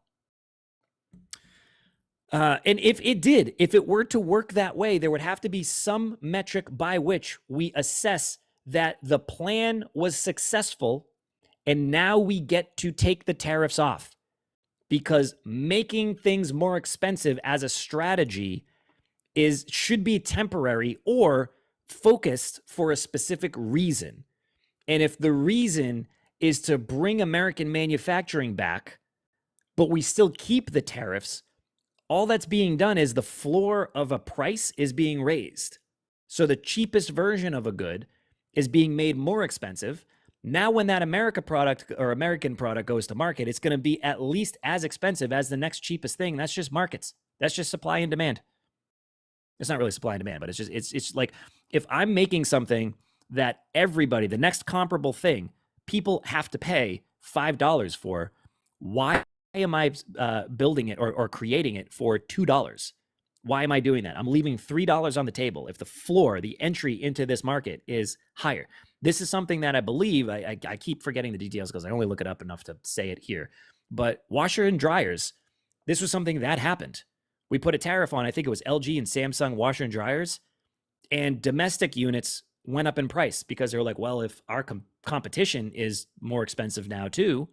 And if it were to work that way, there would have to be some metric by which we assess that the plan was successful and now we get to take the tariffs off. Because making things more expensive as a strategy should be temporary or focused for a specific reason. And if the reason is to bring American manufacturing back, but we still keep the tariffs, all that's being done is the floor of a price is being raised. So the cheapest version of a good is being made more expensive. Now when that American product goes to market, it's going to be at least as expensive as the next cheapest thing. That's just markets. That's just supply and demand. It's not really supply and demand, but it's like if I'm making something that everybody, the next comparable thing, people have to pay $5 for, why am I building it or creating it for $2? Why am I doing that? I'm leaving $3 on the table if the floor, the entry into this market is higher. This is something that I believe, I keep forgetting the details because I only look it up enough to say it here, but washer and dryers, this was something that happened. We put a tariff on, I think it was LG and Samsung washer and dryers, and domestic units went up in price because they were like, well, if our competition is more expensive now too,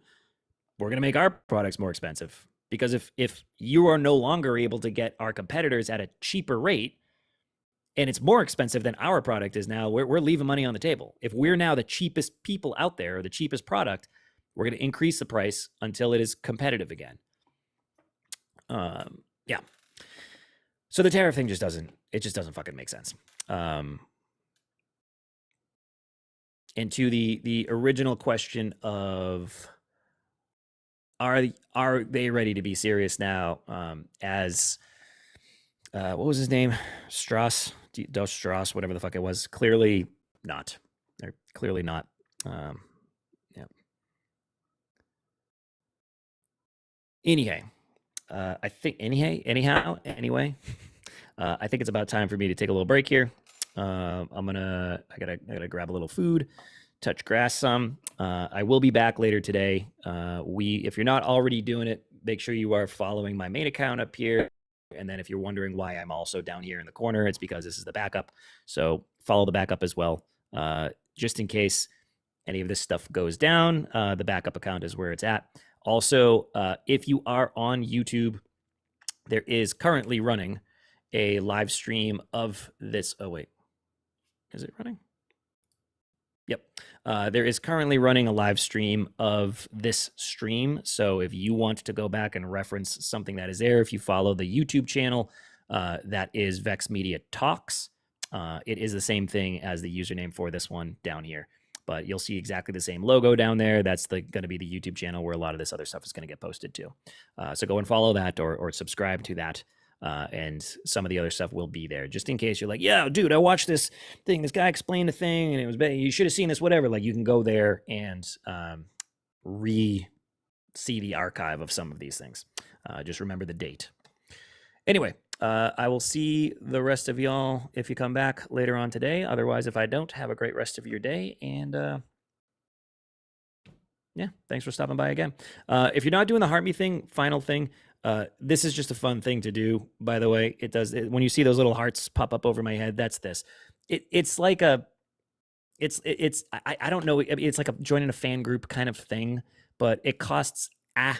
we're going to make our products more expensive. Because if you are no longer able to get our competitors at a cheaper rate, and it's more expensive than our product is now, we're leaving money on the table. If we're now the cheapest people out there, or the cheapest product, we're going to increase the price until it is competitive again. Yeah. So the tariff thing just doesn't fucking make sense. And to the original question of, are they ready to be serious now? As what was his name? Dos Strauss, whatever the fuck it was. Clearly not. They're clearly not. Yeah. Anyway, I think anyway, I think it's about time for me to take a little break here. I gotta grab a little food, touch grass some. I will be back later today. If you're not already doing it, make sure you are following my main account up here. And then if you're wondering why I'm also down here in the corner, it's because this is the backup. So follow the backup as well. Just in case any of this stuff goes down, the backup account is where it's at. Also, if you are on YouTube, there is currently running a live stream of this. Oh, wait. Is it running? Yep. There is currently running a live stream of this stream. So if you want to go back and reference something that is there, if you follow the YouTube channel, that is Vex Media Talks. It is the same thing as the username for this one down here. But you'll see exactly the same logo down there. That's going to be the YouTube channel where a lot of this other stuff is going to get posted to. So go and follow that or subscribe to that. And some of the other stuff will be there, just in case you're like, yeah, dude, I watched this thing. This guy explained a thing, and it was bad. You should have seen this, whatever. Like, you can go there and see the archive of some of these things. Just remember the date. Anyway, I will see the rest of y'all if you come back later on today. Otherwise, if I don't, have a great rest of your day. And yeah, thanks for stopping by again. If you're not doing the Heart Me thing, final thing, this is just a fun thing to do, by the way. When you see those little hearts pop up over my head, that's this. It's like I don't know. It's like joining a fan group kind of thing, but it costs a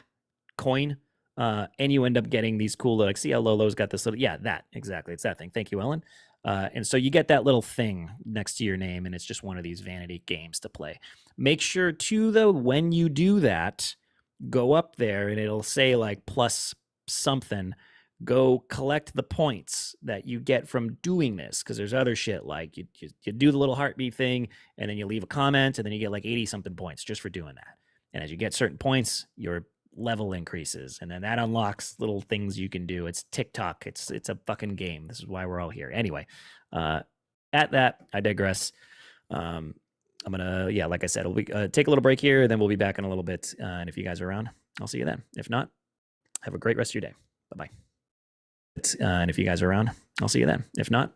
coin. And you end up getting these cool, like, see how Lolo's got this little, yeah, that, exactly. It's that thing. Thank you, Ellen. And so you get that little thing next to your name, and it's just one of these vanity games to play. Make sure too, though, when you do that, go up there and it'll say like plus something. Go collect the points that you get from doing this, because there's other shit like you do the little heartbeat thing, and then you leave a comment, and then you get like 80 something points just for doing that. And as you get certain points, your level increases, and then that unlocks little things you can do. It's TikTok. It's a fucking game. This is why we're all here. Anyway, at that, I digress. I'm gonna, yeah, like I said, we'll take a little break here, and then we'll be back in a little bit. And if you guys are around, I'll see you then. If not, have a great rest of your day. Bye-bye. And if you guys are around, I'll see you then. If not,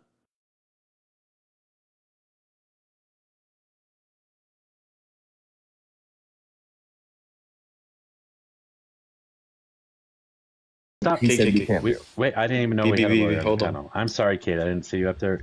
Stop He said we taking. can't. Wait, I didn't even know we had a lawyer on the Hold on. panel. I'm sorry, Kate. I didn't see you up there.